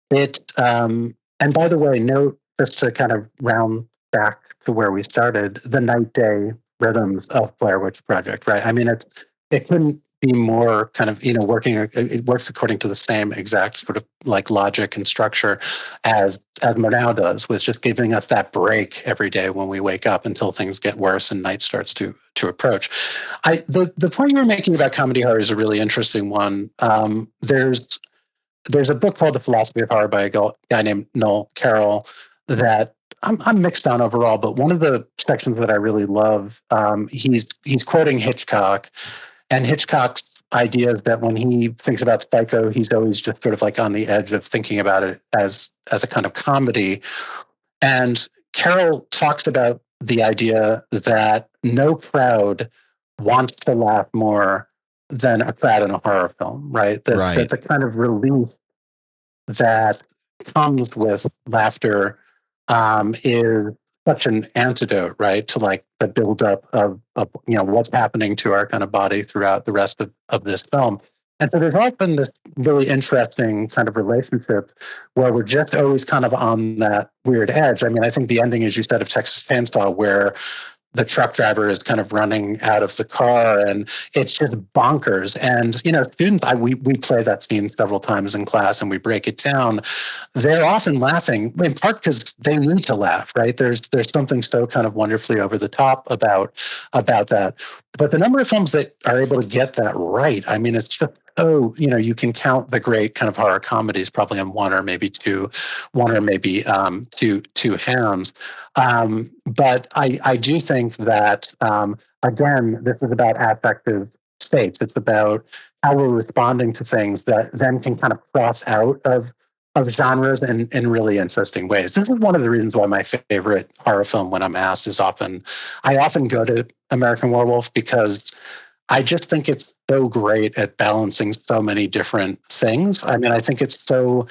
[SPEAKER 1] by the way, note, just to kind of round back to where we started, the night day rhythms of Blair Witch Project, right? I mean, it couldn't be more kind of, you know, working. It works according to the same exact sort of like logic and structure as Murnau does, was just giving us that break every day when we wake up until things get worse and night starts to approach. The point you were making about comedy horror is a really interesting one. There's a book called The Philosophy of Horror by a guy named Noel Carroll that I'm mixed on overall, but one of the sections that I really love, he's quoting Hitchcock, and Hitchcock's idea is that when he thinks about Psycho, he's always just sort of like on the edge of thinking about it as a kind of comedy. And Carroll talks about the idea that no crowd wants to laugh more than a crowd in a horror film, right? That the kind of relief that comes with laughter is such an antidote, right, to like the buildup of you know what's happening to our kind of body throughout the rest of this film. And so there's often this really interesting kind of relationship where we're just always kind of on that weird edge. I mean, I think the ending, as you said, of Texas Chainsaw, where the truck driver is kind of running out of the car and it's just bonkers. And students, we play that scene several times in class and we break it down. They're often laughing in part because they need to laugh, right? There's something so kind of wonderfully over the top about that. But the number of films that are able to get that right, I mean, it's just you can count the great kind of horror comedies probably on one or maybe two hands. But I do think that, again, this is about affective states. It's about how we're responding to things that then can kind of cross out of genres in really interesting ways. This is one of the reasons why my favorite horror film, when I'm asked, I often go to American Werewolf, because I just think it's so great at balancing so many different things. I mean, I think it's so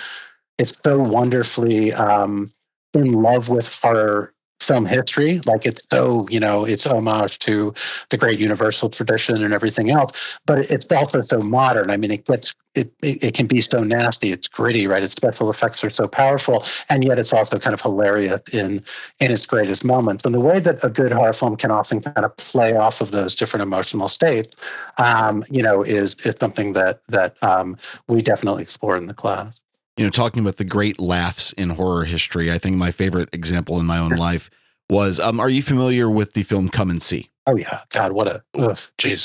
[SPEAKER 1] wonderfully in love with horror film history. Like it's homage to the great Universal tradition and everything else, but it's also so modern. I mean, it can be so nasty. It's gritty, right? Its special effects are so powerful, and yet it's also kind of hilarious in its greatest moments. And the way that a good horror film can often kind of play off of those different emotional states, is something that we definitely explore in the class.
[SPEAKER 2] Talking about the great laughs in horror history, I think my favorite example in my own life was, are you familiar with the film Come and See?
[SPEAKER 1] Oh yeah. God,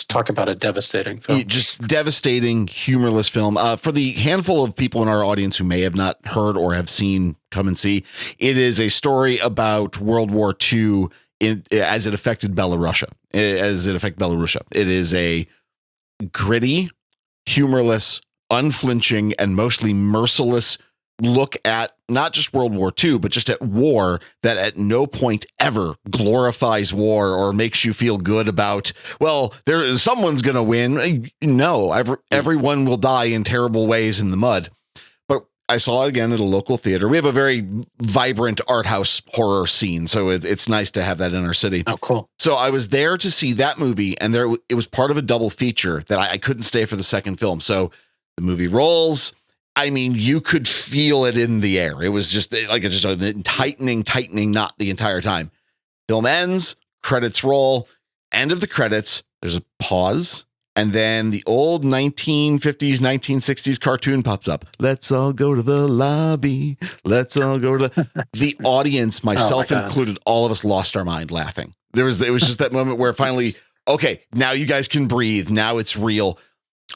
[SPEAKER 1] talk about a devastating film.
[SPEAKER 2] Just devastating, humorless film. For the handful of people in our audience who may have not heard or have seen Come and See, it is a story about World War II as it affected Belarus. It is a gritty, humorless, unflinching, and mostly merciless look at not just World War II, but just at war that at no point ever glorifies war or makes you feel good about, well, someone's going to win. No, everyone will die in terrible ways in the mud. But I saw it again at a local theater. We have a very vibrant art house horror scene, so it's nice to have that in our city.
[SPEAKER 1] Oh, cool.
[SPEAKER 2] So I was there to see that movie, and it was part of a double feature that I couldn't stay for the second film. So the movie rolls. I mean, you could feel it in the air. It was just like a tightening knot the entire time. Film ends, credits roll, end of the credits. There's a pause. And then the old 1950s, 1960s cartoon pops up. Let's all go to the lobby. Let's all go to the audience, myself included, all of us lost our mind laughing. It was just that moment where finally, okay, now you guys can breathe. Now it's real.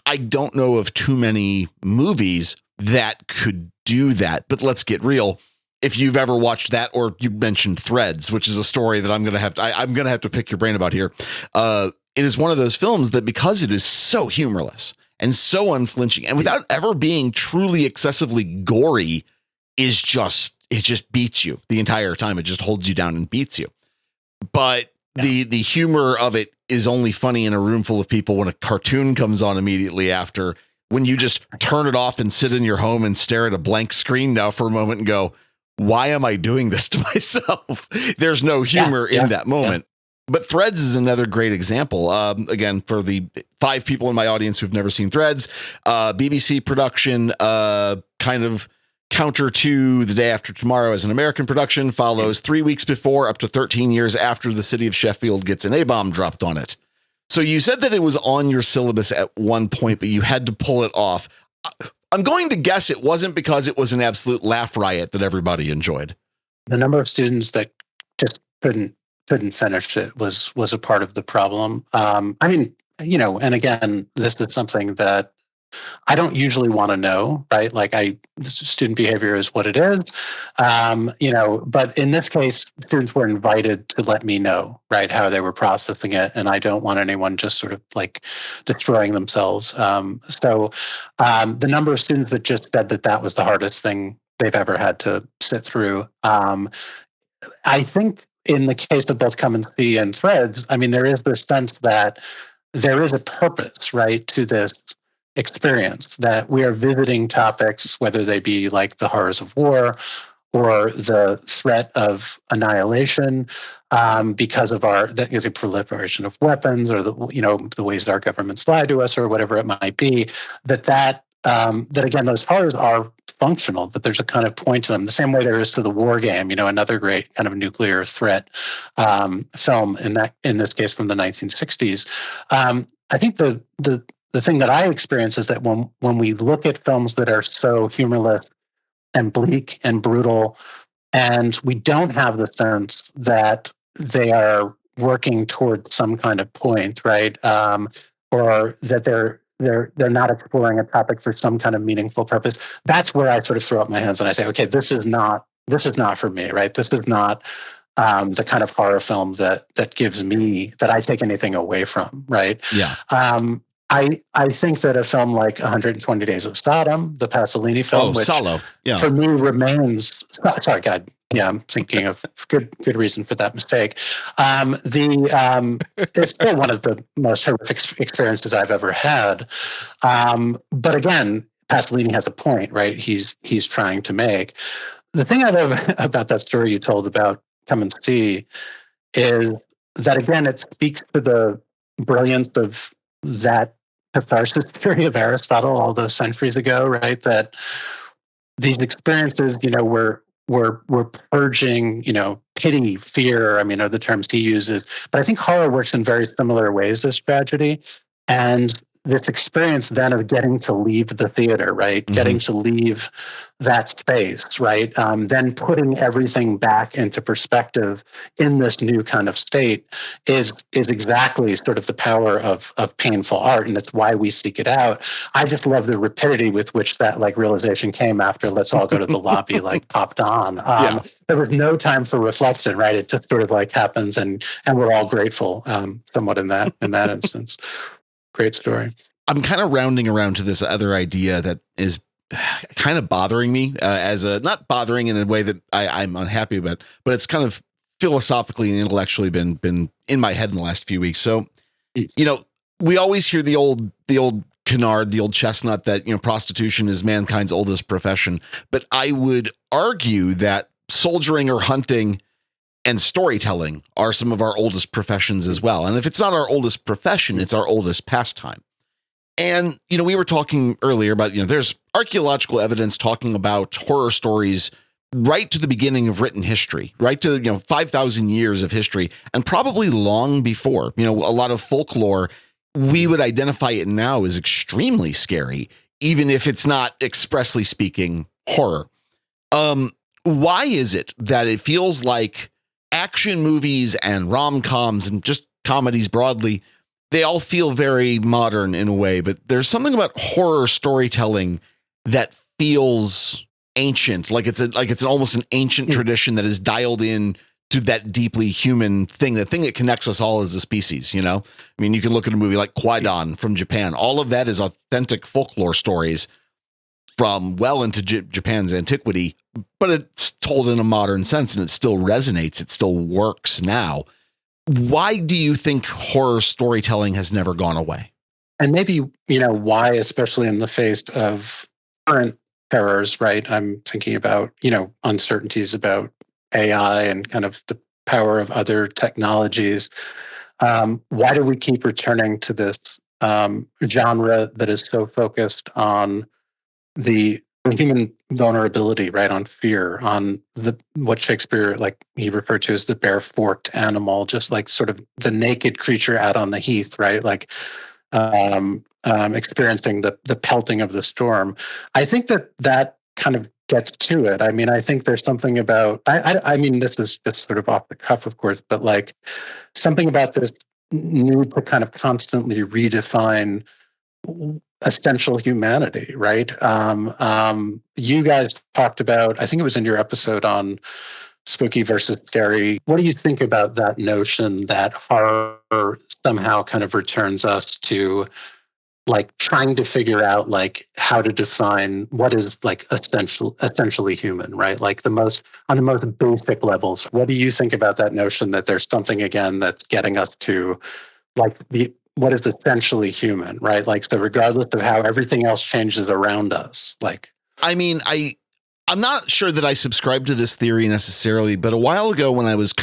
[SPEAKER 2] I don't know of too many movies that could do that, but let's get real. If you've ever watched that, or you mentioned Threads, which is a story that I'm going to have to pick your brain about here. It is one of those films that, because it is so humorless and so unflinching and without ever being truly excessively gory, it just beats you the entire time. It just holds you down and beats you. But the humor of it is only funny in a room full of people when a cartoon comes on immediately after, when you just turn it off and sit in your home and stare at a blank screen now for a moment and go, why am I doing this to myself? There's no humor in that moment. But Threads is another great example. Again, for the 5 people in my audience who've never seen Threads, BBC production, kind of counter to The Day After Tomorrow as an American production, follows 3 weeks before up to 13 years after the city of Sheffield gets an A-bomb dropped on it. So you said that it was on your syllabus at one point, but you had to pull it off. I'm going to guess it wasn't because it was an absolute laugh riot that everybody enjoyed.
[SPEAKER 1] The number of students that just couldn't finish it was a part of the problem. I mean, and again, this is something that I don't usually want to know, right? Like student behavior is what it is, but in this case, students were invited to let me know, right, how they were processing it. And I don't want anyone just sort of like destroying themselves. So the number of students that just said that was the hardest thing they've ever had to sit through. I think in the case of both Come and See and Threads, I mean, there is this sense that there is a purpose, right, to this experience, that we are visiting topics, whether they be like the horrors of war or the threat of annihilation because of the proliferation of weapons, or the ways that our governments lie to us, or whatever it might be. That again, those horrors are functional, that there's a kind of point to them, the same way there is to the War Game, another great kind of nuclear threat film in this case from the 1960s. I think the thing that I experience is that when we look at films that are so humorless and bleak and brutal, and we don't have the sense that they are working towards some kind of point, right? Or that they're not exploring a topic for some kind of meaningful purpose. That's where I sort of throw up my hands and I say, okay, this is not for me, right? This is not the kind of horror films that gives me, that I take anything away from, right?
[SPEAKER 2] Yeah.
[SPEAKER 1] I think that a film like 120 Days of Sodom, the Pasolini film, which
[SPEAKER 2] Salo. Yeah.
[SPEAKER 1] for me remains. Sorry, God. Yeah, I'm thinking of good reason for that mistake. It's still one of the most horrific experiences I've ever had. But again, Pasolini has a point, right? He's trying to make. The thing I love about that story you told about Come and See is that, again, it speaks to the brilliance of that catharsis theory of Aristotle all those centuries ago, right? That these experiences, we're purging, pity, fear, are the terms he uses. But I think horror works in very similar ways as tragedy. And this experience then of getting to leave the theater, right?
[SPEAKER 2] Mm-hmm.
[SPEAKER 1] Getting to leave that space, right? Then putting everything back into perspective in this new kind of state is exactly sort of the power of painful art, and it's why we seek it out. I just love the rapidity with which that realization came after "Let's all go to the lobby" popped on. There was no time for reflection, right? It just sort of happens, and we're all grateful, somewhat in that instance. Great story.
[SPEAKER 2] I'm kind of rounding around to this other idea that is kind of bothering me, not bothering in a way that I'm unhappy about, but it's kind of philosophically and intellectually been in my head in the last few weeks. So, we always hear the old canard, the old chestnut that, prostitution is mankind's oldest profession. But I would argue that soldiering or hunting and storytelling are some of our oldest professions as well. And if it's not our oldest profession, it's our oldest pastime. And, we were talking earlier about, there's archaeological evidence talking about horror stories right to the beginning of written history, right to, 5,000 years of history, and probably long before. A lot of folklore, we would identify it now as extremely scary, even if it's not expressly speaking horror. Why is it that it feels like action movies and rom-coms and just comedies broadly, they all feel very modern in a way, but there's something about horror storytelling that feels ancient, like it's almost an ancient tradition that is dialed in to that deeply human thing, the thing that connects us all as a species, you can look at a movie like Kwaidan from Japan. All of that is authentic folklore stories from well into Japan's antiquity, but it's told in a modern sense and it still resonates. It still works now. Why do you think horror storytelling has never gone away?
[SPEAKER 1] And maybe, why, especially in the face of current terrors, right? I'm thinking about, uncertainties about AI and kind of the power of other technologies. Why do we keep returning to this genre that is so focused on the human vulnerability, right? On fear, on what Shakespeare, he referred to as the bare forked animal, just sort of the naked creature out on the heath, right? Experiencing the pelting of the storm. I think that kind of gets to it. I think there's something about, this is just sort of off the cuff, of course, but something about this need to kind of constantly redefine essential humanity, right? You guys talked about, I think it was in your episode on spooky versus scary. What do you think about that notion that horror somehow kind of returns us to trying to figure out how to define what is essentially human, right? On the most basic levels. What do you think about that notion that there's something again that's getting us to what is essentially human, right? So regardless of how everything else changes around us,
[SPEAKER 2] I'm not sure that I subscribe to this theory necessarily, but a while ago when I was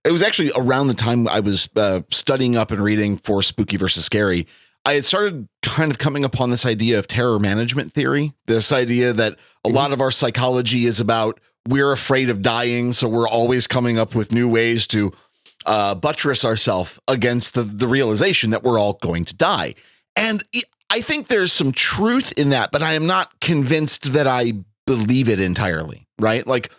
[SPEAKER 2] it was actually around the time I was studying up and reading for Spooky versus Scary, I had started kind of coming upon this idea of terror management theory, this idea that a lot of our psychology is about we're afraid of dying, so we're always coming up with new ways to buttress ourselves against the realization that we're all going to die. And I think there's some truth in that, but I am not convinced that I believe it entirely, right? Like,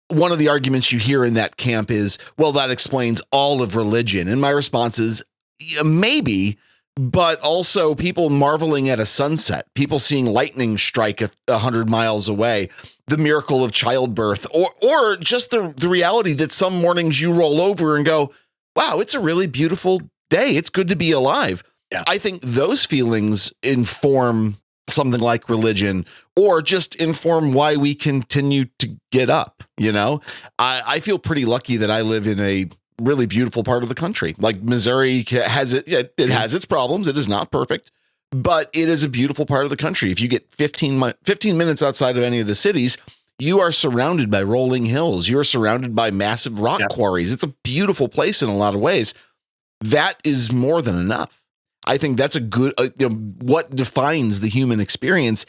[SPEAKER 2] one of the arguments you hear in that camp is, well, that explains all of religion. And my response is, yeah, maybe, but also people marveling at a sunset, people seeing lightning strike 100 miles away, the miracle of childbirth, or just the reality that some mornings you roll over and go, wow, it's a really beautiful day. It's good to be alive. Yeah. I think those feelings inform something like religion, or just inform why we continue to get up. You know, I feel pretty lucky that I live in a really beautiful part of the country. Like, Missouri has it has its problems. It is not perfect, but it is a beautiful part of the country. If you get 15 minutes outside of any of the cities, you are surrounded by rolling hills. You are surrounded by massive rock quarries. It's a beautiful place in a lot of ways. That is more than enough. I think that's a good, what defines the human experience.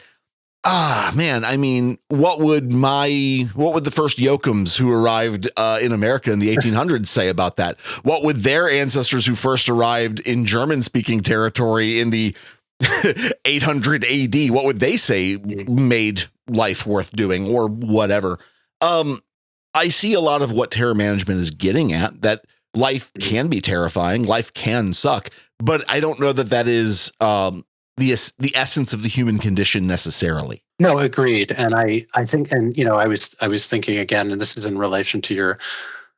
[SPEAKER 2] Man, I mean, what would the first Yokums who arrived in America in the 1800s say about that? What would their ancestors who first arrived in German-speaking territory in the 800 AD, what would they say made life worth doing, or whatever? I see a lot of what terror management is getting at, that life can be terrifying, life can suck, but I don't know that is the essence of the human condition necessarily.
[SPEAKER 1] No, agreed. And I think, and I was thinking again, and this is in relation to your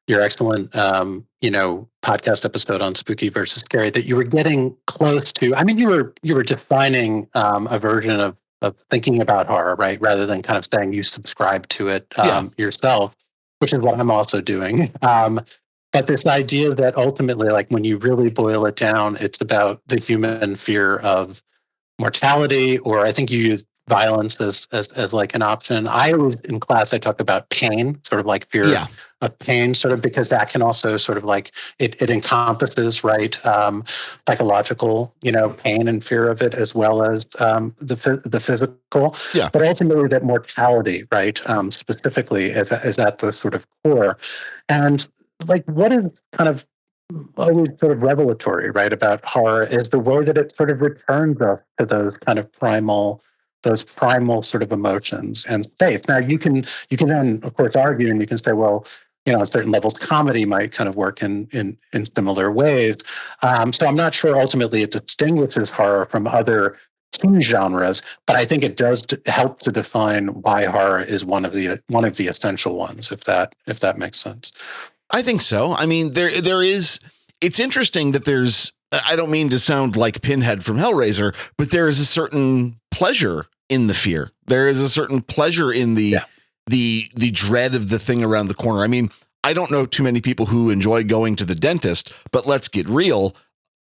[SPEAKER 1] excellent podcast episode on Spooky versus Scary, that you were getting close to. I mean, you were defining a version of thinking about horror, right? Rather than kind of saying you subscribe to it yourself, which is what I'm also doing. But this idea that ultimately, like, when you really boil it down, it's about the human fear of mortality, or I think you use violence as like an option. I always, in class, I talk about pain, sort of like fear of pain, sort of, because that can also sort of like, it encompasses, right, psychological, pain and fear of it, as well as the physical. Yeah. But ultimately that mortality, right, specifically is at the sort of core. And like, what is kind of always sort of revelatory, right, about horror is the way that it sort of returns us to those kind of primal sort of emotions and states. Now you can then, of course, argue, and you can say, well, on certain levels, comedy might kind of work in similar ways. So I'm not sure ultimately it distinguishes horror from other teen genres, but I think it does help to define why horror is one of the essential ones, if that makes sense.
[SPEAKER 2] I think so. I mean, there is, it's interesting that there's, I don't mean to sound like Pinhead from Hellraiser, but there is a certain pleasure in the fear. There is a certain pleasure in the dread of the thing around the corner. I mean, I don't know too many people who enjoy going to the dentist, but let's get real.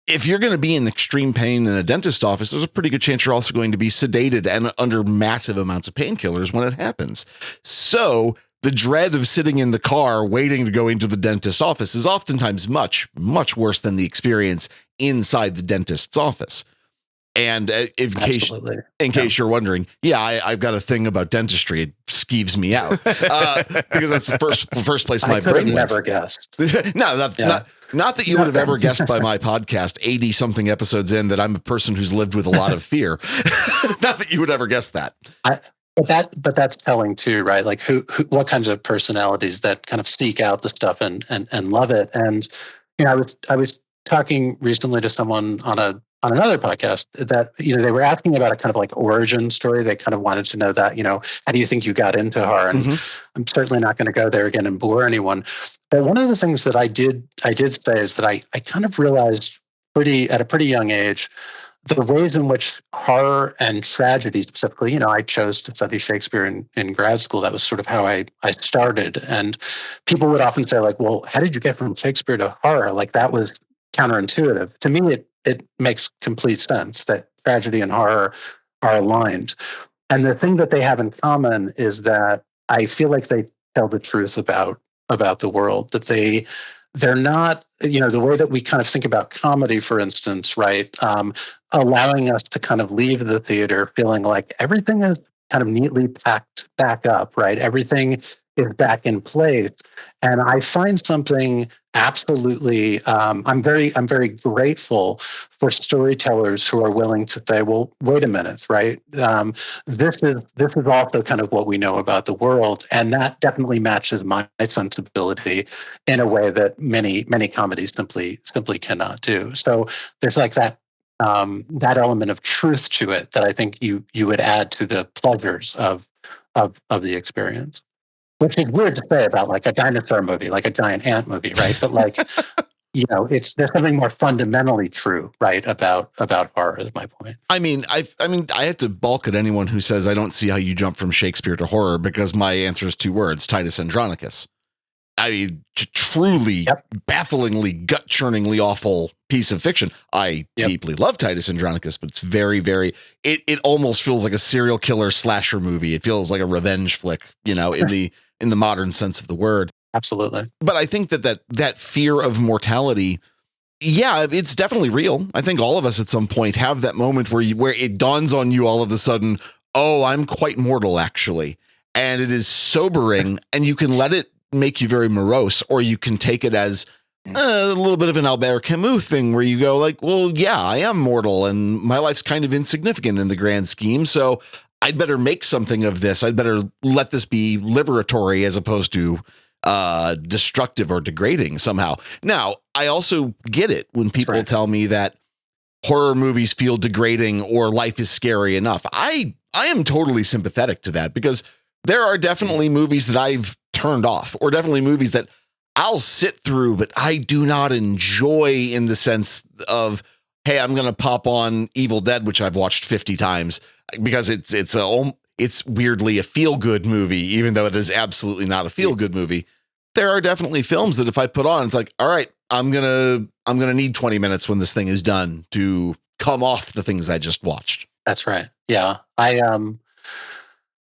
[SPEAKER 2] If you're going to be in extreme pain in a dentist office, there's a pretty good chance you're also going to be sedated and under massive amounts of painkillers when it happens. So the dread of sitting in the car waiting to go into the dentist office is oftentimes much, much worse than the experience inside the dentist's office. And in case you're wondering, I've got a thing about dentistry. It skeeves me out because that's the first place my brain went.
[SPEAKER 1] Never guessed.
[SPEAKER 2] No, not that you would have ever guessed by my podcast 80 something episodes in that I'm a person who's lived with a lot of fear. Not that you would ever guess that.
[SPEAKER 1] But that's telling too, right? Like who what kinds of personalities that kind of seek out the stuff and love it. And I was talking recently to someone on another podcast that they were asking about a kind of like origin story. They kind of wanted to know that, how do you think you got into horror? And I'm certainly not going to go there again and bore anyone. But one of the things that I did say is that I kind of realized at a pretty young age the ways in which horror and tragedy specifically, I chose to study Shakespeare in grad school. That was sort of how I started. And people would often say, like, well, how did you get from Shakespeare to horror? Like, that was counterintuitive. To me, it makes complete sense that tragedy and horror are aligned. And the thing that they have in common is that I feel like they tell the truth about the world, that they're not, the way that we kind of think about comedy, for instance, right? Allowing us to kind of leave the theater feeling like everything is kind of neatly packed back up, right? Everything is back in place. And I find something absolutely, I'm very grateful for storytellers who are willing to say, well, wait a minute, right? This is also kind of what we know about the world, and that definitely matches my sensibility in a way that many comedies simply cannot do. So there's like that element of truth to it that I think you would add to the pleasures of the experience. Which is weird to say about like a dinosaur movie, like a giant ant movie, right? But like, there's something more fundamentally true, right, about horror. Is my point.
[SPEAKER 2] I mean, I have to balk at anyone who says I don't see how you jump from Shakespeare to horror, because my answer is two words: Titus Andronicus. I mean, truly, bafflingly, gut-churningly awful piece of fiction. I deeply love Titus Andronicus, but it's very, very. It almost feels like a serial killer slasher movie. It feels like a revenge flick, in the modern sense of the word.
[SPEAKER 1] Absolutely.
[SPEAKER 2] But I think that fear of mortality, yeah, it's definitely real. I think all of us at some point have that moment where it dawns on you all of a sudden, oh, I'm quite mortal, actually. And it is sobering, and you can let it make you very morose, or you can take it as a little bit of an Albert Camus thing where you go like, well, yeah, I am mortal and my life's kind of insignificant in the grand scheme. So I'd better make something of this. I'd better let this be liberatory as opposed to destructive or degrading somehow. Now, I also get it when people tell me that horror movies feel degrading or life is scary enough. I am totally sympathetic to that, because there are definitely movies that I've turned off, or definitely movies that I'll sit through, but I do not enjoy in the sense of, hey, I'm going to pop on Evil Dead, which I've watched 50 times, because it's weirdly a feel-good movie, even though it is absolutely not a feel-good movie. There are definitely films that if I put on, it's like, all right, I'm going to need 20 minutes when this thing is done to come off the things I just watched.
[SPEAKER 1] That's right. Yeah.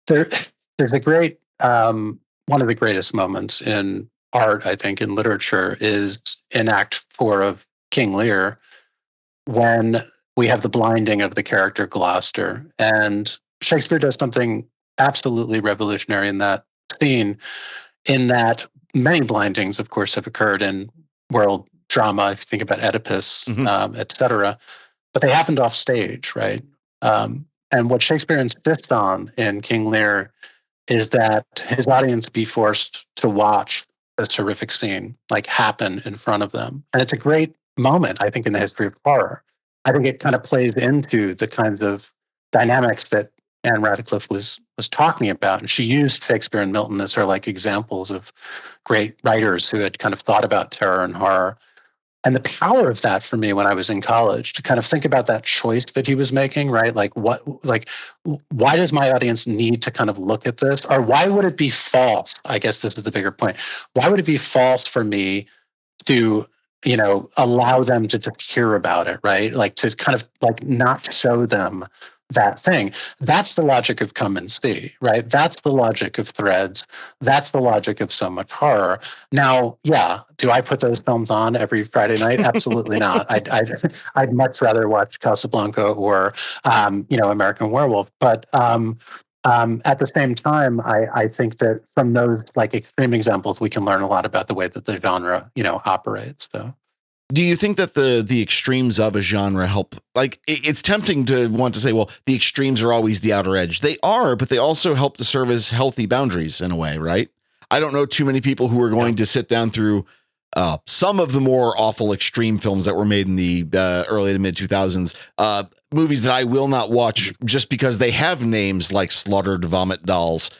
[SPEAKER 1] There's a great, one of the greatest moments in art, I think, in literature, is in Act 4 of King Lear, when we have the blinding of the character Gloucester. And Shakespeare does something absolutely revolutionary in that scene, in that many blindings, of course, have occurred in world drama. If you think about Oedipus, et cetera, but they happened off stage, right? And what Shakespeare insists on in King Lear is that his audience be forced to watch this horrific scene like happen in front of them. And it's a great moment, I think, in the history of horror. I think it kind of plays into the kinds of dynamics that Anne Radcliffe was talking about. And she used Shakespeare and Milton as her like examples of great writers who had kind of thought about terror and horror. And the power of that for me when I was in college, to kind of think about that choice that he was making, right? Like why does my audience need to kind of look at this? Or why would it be false? I guess this is the bigger point. Why would it be false for me to, allow them to just hear about it, right? Like to kind of like not show them that thing. That's the logic of come and see, right? That's the logic of Threads. That's the logic of so much horror. Now, yeah, do I put those films on every Friday night? Absolutely not. I'd much rather watch Casablanca or, American Werewolf. But at the same time, I think that from those like extreme examples, we can learn a lot about the way that the genre, operates. So.
[SPEAKER 2] Do you think that the extremes of a genre help? Like, it's tempting to want to say, well, the extremes are always the outer edge. They are, but they also help to serve as healthy boundaries in a way, right? I don't know too many people who are going to sit down through some of the more awful extreme films that were made in the early to mid 2000s, movies that I will not watch just because they have names like Slaughtered Vomit Dolls.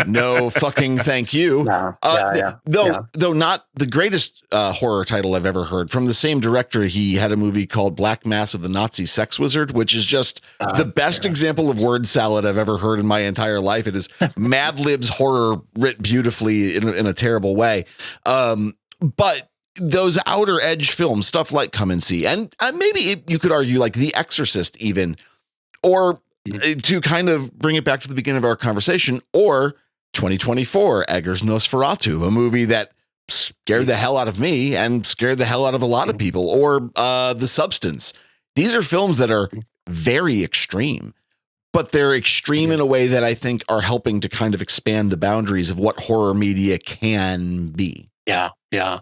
[SPEAKER 2] No fucking thank you. Though not the greatest horror title I've ever heard. From the same director, he had a movie called Black Mass of the Nazi Sex Wizard, which is just the best example of word salad I've ever heard in my entire life. It is Mad Lib's horror writ beautifully in a terrible way. But those outer edge films, stuff like Come and See, and maybe you could argue like The Exorcist even, or to kind of bring it back to the beginning of our conversation, or 2024, Eggers' Nosferatu, a movie that scared the hell out of me and scared the hell out of a lot of people, or The Substance. These are films that are very extreme, but they're extreme in a way that I think are helping to kind of expand the boundaries of what horror media can be.
[SPEAKER 1] Yeah, yeah.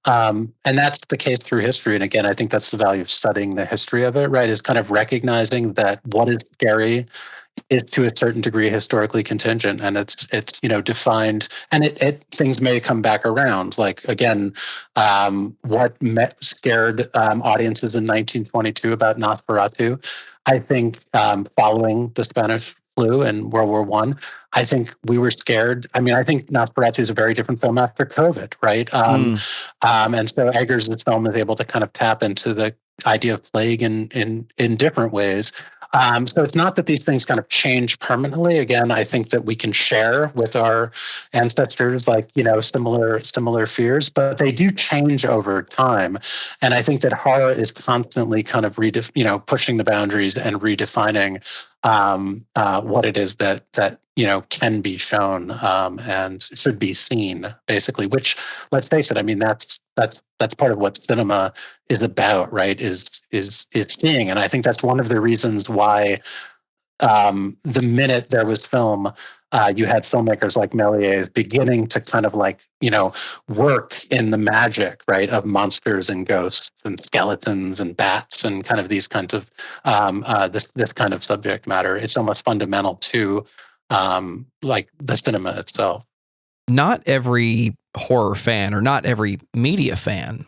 [SPEAKER 1] And that's the case through history. And again, I think that's the value of studying the history of it, right? Is kind of recognizing that what is scary is to a certain degree historically contingent, and it's defined, and it things may come back around. Like again, what scared audiences in 1922 about Nosferatu, I think following the Spanish flu and World War One, I think we were scared. I mean, I think Nosferatu is a very different film after COVID, right? And so Eggers' film is able to kind of tap into the idea of plague in different ways. So it's not that these things kind of change permanently. Again, I think that we can share with our ancestors, like, similar fears, but they do change over time. And I think that horror is constantly kind of pushing the boundaries and redefining what it is that can be shown and should be seen, basically. Which, let's face it, I mean, that's part of what cinema is about, right? Is seeing, and I think that's one of the reasons why the minute there was film, you had filmmakers like Méliès beginning to kind of work in the magic, right, of monsters and ghosts and skeletons and bats and kind of these kinds of this kind of subject matter. It's almost fundamental to the cinema itself.
[SPEAKER 3] Not every horror fan or not every media fan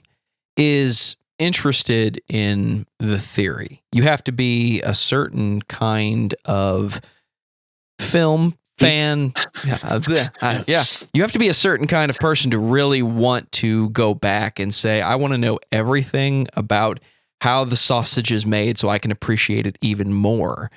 [SPEAKER 3] is interested in the theory. You have to be a certain kind of film fan. Yeah. You have to be a certain kind of person to really want to go back and say, I want to know everything about how the sausage is made so I can appreciate it even more.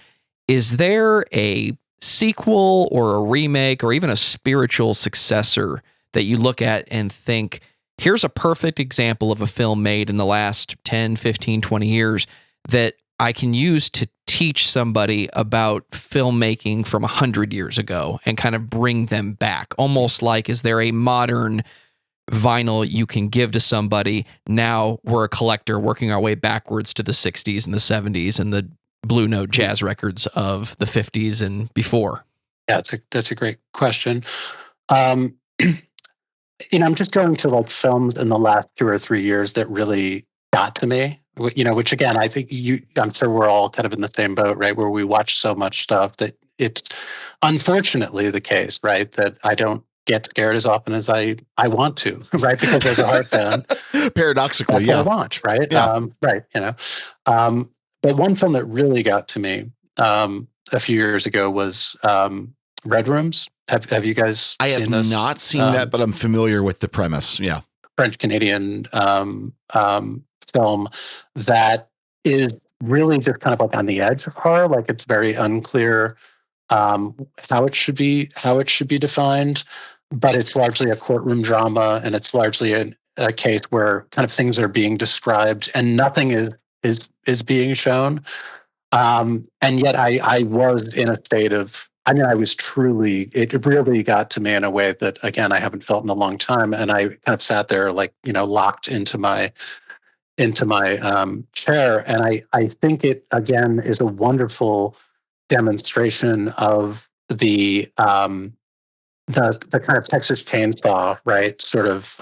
[SPEAKER 3] Is there a sequel or a remake or even a spiritual successor that you look at and think, here's a perfect example of a film made in the last 10, 15, 20 years that I can use to teach somebody about filmmaking from 100 years ago and kind of bring them back? Almost like, is there a modern vinyl you can give to somebody? Now we're a collector working our way backwards to the 60s and the 70s and the Blue Note jazz records of the 50s and before.
[SPEAKER 1] Yeah, that's a great question. I'm just going to films in the last 2 or 3 years that really got to me, which again, I think I'm sure we're all kind of in the same boat, right? Where we watch so much stuff that it's unfortunately the case, right? That I don't get scared as often as I want to, right? Because as a horror fan,
[SPEAKER 2] paradoxically,
[SPEAKER 1] that's
[SPEAKER 2] yeah,
[SPEAKER 1] what I watch, right?
[SPEAKER 2] Yeah.
[SPEAKER 1] Right. But one film that really got to me a few years ago was Red Rooms. Have you guys
[SPEAKER 2] I
[SPEAKER 1] seen
[SPEAKER 2] have
[SPEAKER 1] this?
[SPEAKER 2] not seen that, but I'm familiar with the premise. Yeah.
[SPEAKER 1] French-Canadian film that is really just kind of on the edge of horror. Like, it's very unclear how it should be defined, but it's largely a courtroom drama, and it's largely a case where kind of things are being described and nothing is being shown. And yet I was in a state of, I was truly, it really got to me in a way that, again, I haven't felt in a long time. And I kind of sat there locked into my chair. And I think it, again, is a wonderful demonstration of the kind of Texas Chainsaw, right, sort of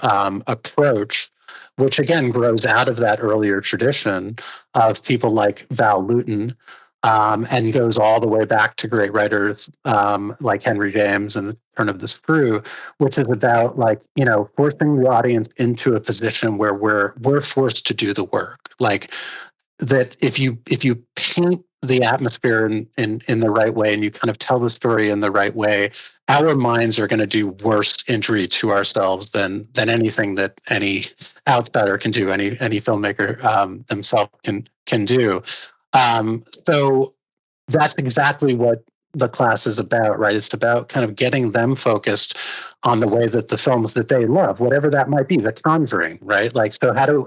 [SPEAKER 1] approach, which again grows out of that earlier tradition of people like Val Lewton, and goes all the way back to great writers like Henry James and the Turn of the Screw, which is about forcing the audience into a position where we're forced to do the work. Like, that if you paint the atmosphere in the right way, and you kind of tell the story in the right way, our minds are going to do worse injury to ourselves than anything that any outsider can do, any filmmaker themselves can do. So that's exactly what the class is about, right? It's about kind of getting them focused on the way that the films that they love, whatever that might be, The Conjuring, right? Like, so how do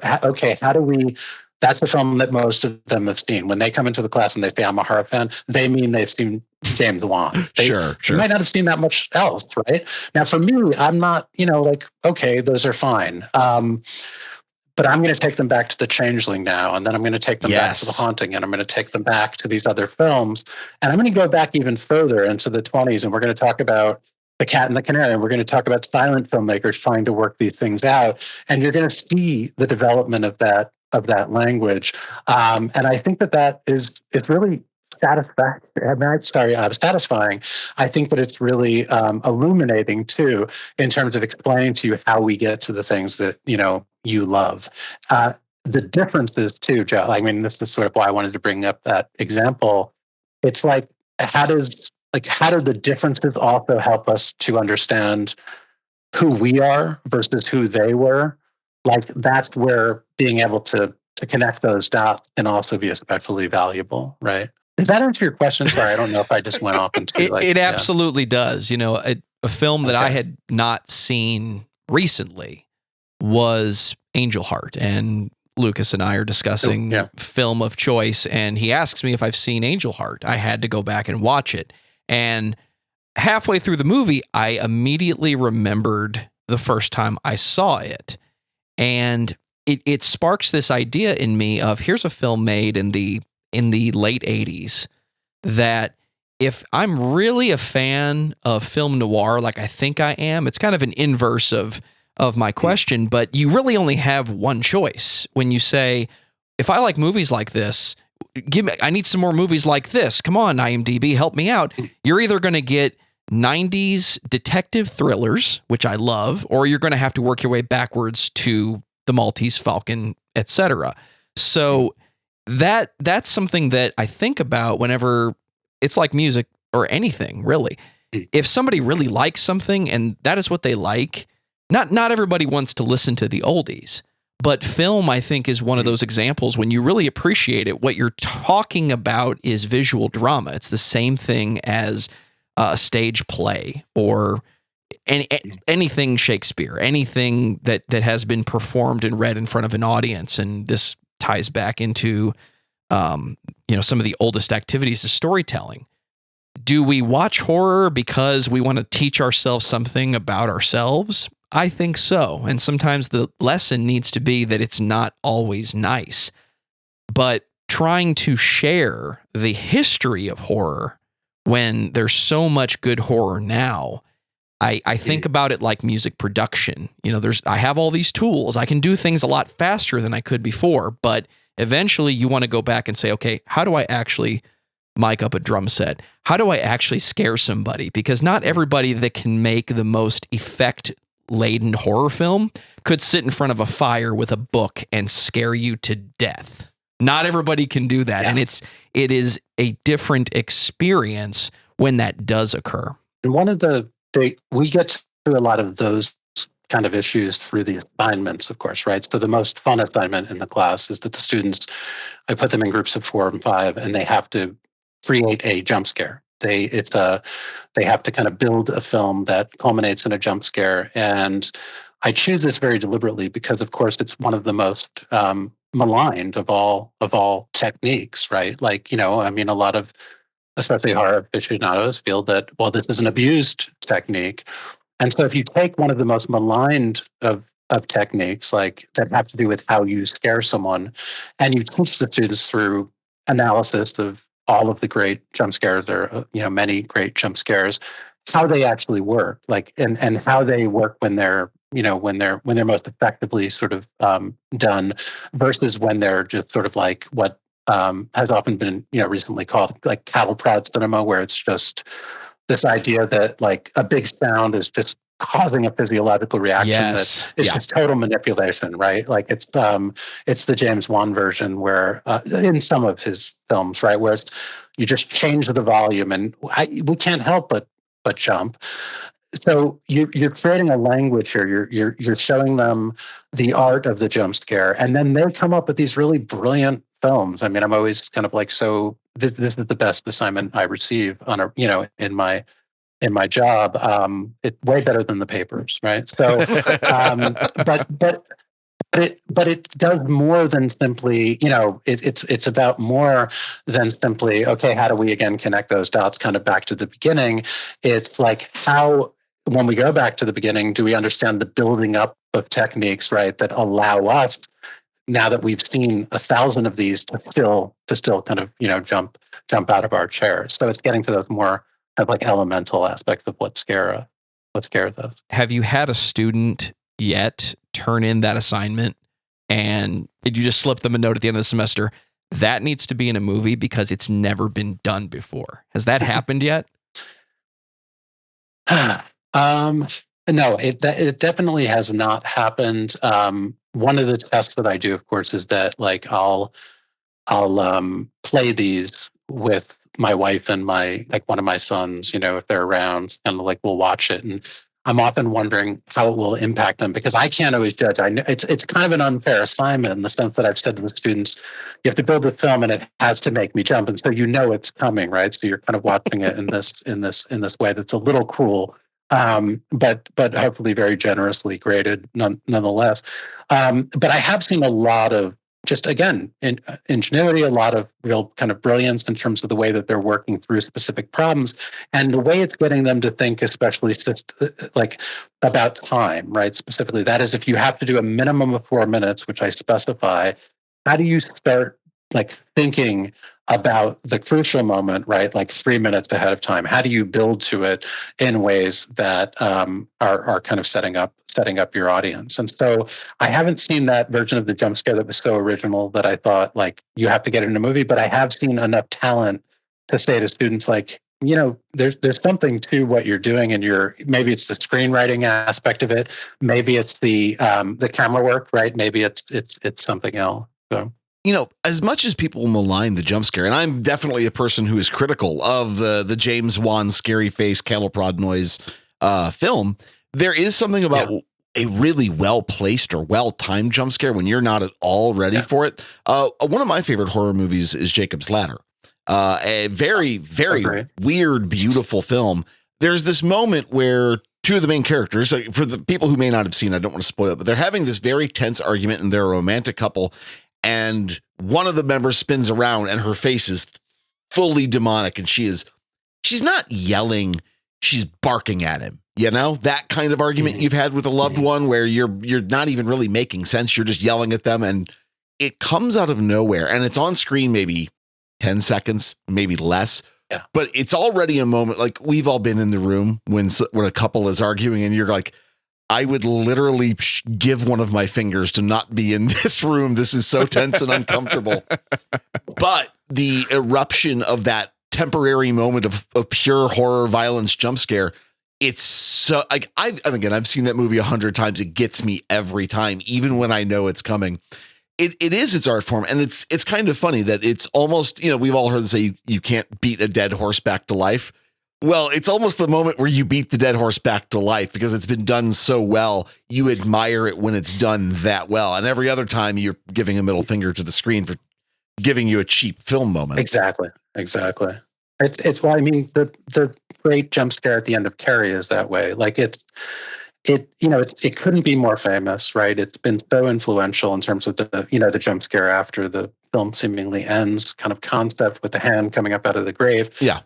[SPEAKER 1] we That's the film that most of them have seen. When they come into the class and they say, I'm a horror fan, they mean they've seen James Wan. They might not have seen that much else, right? Now, for me, I'm not, like, okay, those are fine. But I'm going to take them back to The Changeling now, and then I'm going to take them back to The Haunting, and I'm going to take them back to these other films. And I'm going to go back even further into the 20s, and we're going to talk about The Cat and the Canary, and we're going to talk about silent filmmakers trying to work these things out. And you're going to see the development of that language. And I think that it's really satisfying. I think that it's really illuminating too, in terms of explaining to you how we get to the things that you love. The differences too, Joe. I mean, this is sort of why I wanted to bring up that example. It's like, how do the differences also help us to understand who we are versus who they were? Like, that's where being able to connect those dots can also be especially valuable, right? Does that answer your question? Sorry, I don't know if I just went off into
[SPEAKER 3] it absolutely does. A film that I had not seen recently was Angel Heart, and Lucas and I are discussing film of choice, and he asks me if I've seen Angel Heart. I had to go back and watch it, and halfway through the movie, I immediately remembered the first time I saw it, and it sparks this idea in me of, here's a film made in the late 80s that, if I'm really a fan of film noir, like I think I am, it's kind of an inverse of my question, but you really only have one choice when you say, if I like movies like this, I need some more movies like this. Come on, IMDb, help me out. You're either going to get 90s detective thrillers, which I love, or you're going to have to work your way backwards to The Maltese Falcon, etc. So that's something that I think about whenever it's like music or anything, really. If somebody really likes something and that is what they like, not everybody wants to listen to the oldies, but film, I think, is one of those examples when you really appreciate it. What you're talking about is visual drama. It's the same thing as a stage play or anything Shakespeare, anything that has been performed and read in front of an audience. And this ties back into some of the oldest activities of storytelling. Do we watch horror because we want to teach ourselves something about ourselves? I think so. And sometimes the lesson needs to be that it's not always nice. But trying to share the history of horror when there's so much good horror now, I think about it like music production. I have all these tools. I can do things a lot faster than I could before, but eventually you want to go back and say, okay, how do I actually mic up a drum set? How do I actually scare somebody? Because not everybody that can make the most effect-laden horror film could sit in front of a fire with a book and scare you to death. Not everybody can do that. Yeah. And it is a different experience when that does occur.
[SPEAKER 1] And we get through a lot of those kind of issues through the assignments, of course, right? So the most fun assignment in the class is that the students, I put them in groups of 4 and 5, and they have to create a jump scare. They have to kind of build a film that culminates in a jump scare. And I choose this very deliberately because, of course, it's one of the most maligned of all techniques, right? Like, a lot of, especially horror aficionados, feel that, well, this is an abused technique. And so if you take one of the most maligned of techniques, like that have to do with how you scare someone, and you teach the students through analysis of all of the great jump scares, or many great jump scares, how they actually work, like and how they work when they're when they're most effectively sort of done, versus when they're just sort of like what has often been recently called like cattle prod cinema, where it's just this idea that like a big sound is just causing a physiological reaction that is just total manipulation, right? Like it's the James Wan version where in some of his films, right, where you just change the volume and we can't help but jump. So you're creating a language here. You're showing them the art of the jump scare, and then they come up with these really brilliant films. I mean, I'm always kind of like, so this is the best assignment I receive on in my job. It's way better than the papers, right? So, but but it does more than simply, it's about more than simply, okay, how do we again connect those dots kind of back to the beginning? It's like, how, when we go back to the beginning, do we understand the building up of techniques, right, that allow us, now that we've seen 1,000 of these, to still kind of, jump out of our chairs. So it's getting to those more kind of like elemental aspects of what scares us.
[SPEAKER 3] Have you had a student yet turn in that assignment and did you just slip them a note at the end of the semester? That needs to be in a movie because it's never been done before. Has that happened yet?
[SPEAKER 1] No, it definitely has not happened. One of the tests that I do, of course, is that like I'll play these with my wife and one of my sons, if they're around, and like we'll watch it. And I'm often wondering how it will impact them, because I can't always judge. I know it's kind of an unfair assignment in the sense that I've said to the students, you have to build a film and it has to make me jump. And so it's coming, right? So you're kind of watching it in this way that's a little cruel. But hopefully very generously graded nonetheless. But I have seen a lot of, just again, ingenuity, a lot of real kind of brilliance in terms of the way that they're working through specific problems, and the way it's getting them to think, especially like about time, right? Specifically, that is, if you have to do a minimum of 4 minutes, which I specify, how do you start like thinking about the crucial moment, right? Like 3 minutes ahead of time. How do you build to it in ways that are kind of setting up your audience? And so I haven't seen that version of the jump scare that was so original that I thought like you have to get it in a movie, but I have seen enough talent to say to students like, there's something to what you're doing, and maybe it's the screenwriting aspect of it, maybe it's the camera work, right? Maybe it's something else. So.
[SPEAKER 2] As much as people malign the jump scare, and I'm definitely a person who is critical of the James Wan scary face cattle prod noise film, there is something about a really well-placed or well-timed jump scare when you're not at all ready for it. One of my favorite horror movies is Jacob's Ladder. A very, very weird, beautiful film. There's this moment where two of the main characters, for the people who may not have seen, I don't want to spoil it, but they're having this very tense argument, and they're a romantic couple. And one of the members spins around and her face is fully demonic. And she's not yelling, she's barking at him. That kind of argument you've had with a loved one where you're not even really making sense. You're just yelling at them, and it comes out of nowhere, and it's on screen maybe 10 seconds, maybe less. Yeah. But it's already a moment, like we've all been in the room when a couple is arguing and you're like, I would literally give one of my fingers to not be in this room. This is so tense and uncomfortable. But the eruption of that temporary moment of pure horror, violence, jump scare, it's so like I've seen that movie 100 times. It gets me every time, even when I know it's coming. It is its art form, and it's kind of funny that it's almost, we've all heard say you can't beat a dead horse back to life. Well, it's almost the moment where you beat the dead horse back to life because it's been done so well. You admire it when it's done that well. And every other time you're giving a middle finger to the screen for giving you a cheap film moment.
[SPEAKER 1] Exactly. It's why, the great jump scare at the end of Carrie is that way. Like it couldn't be more famous, right? It's been so influential in terms of the jump scare after the film seemingly ends kind of concept with the hand coming up out of the grave.
[SPEAKER 2] Yeah.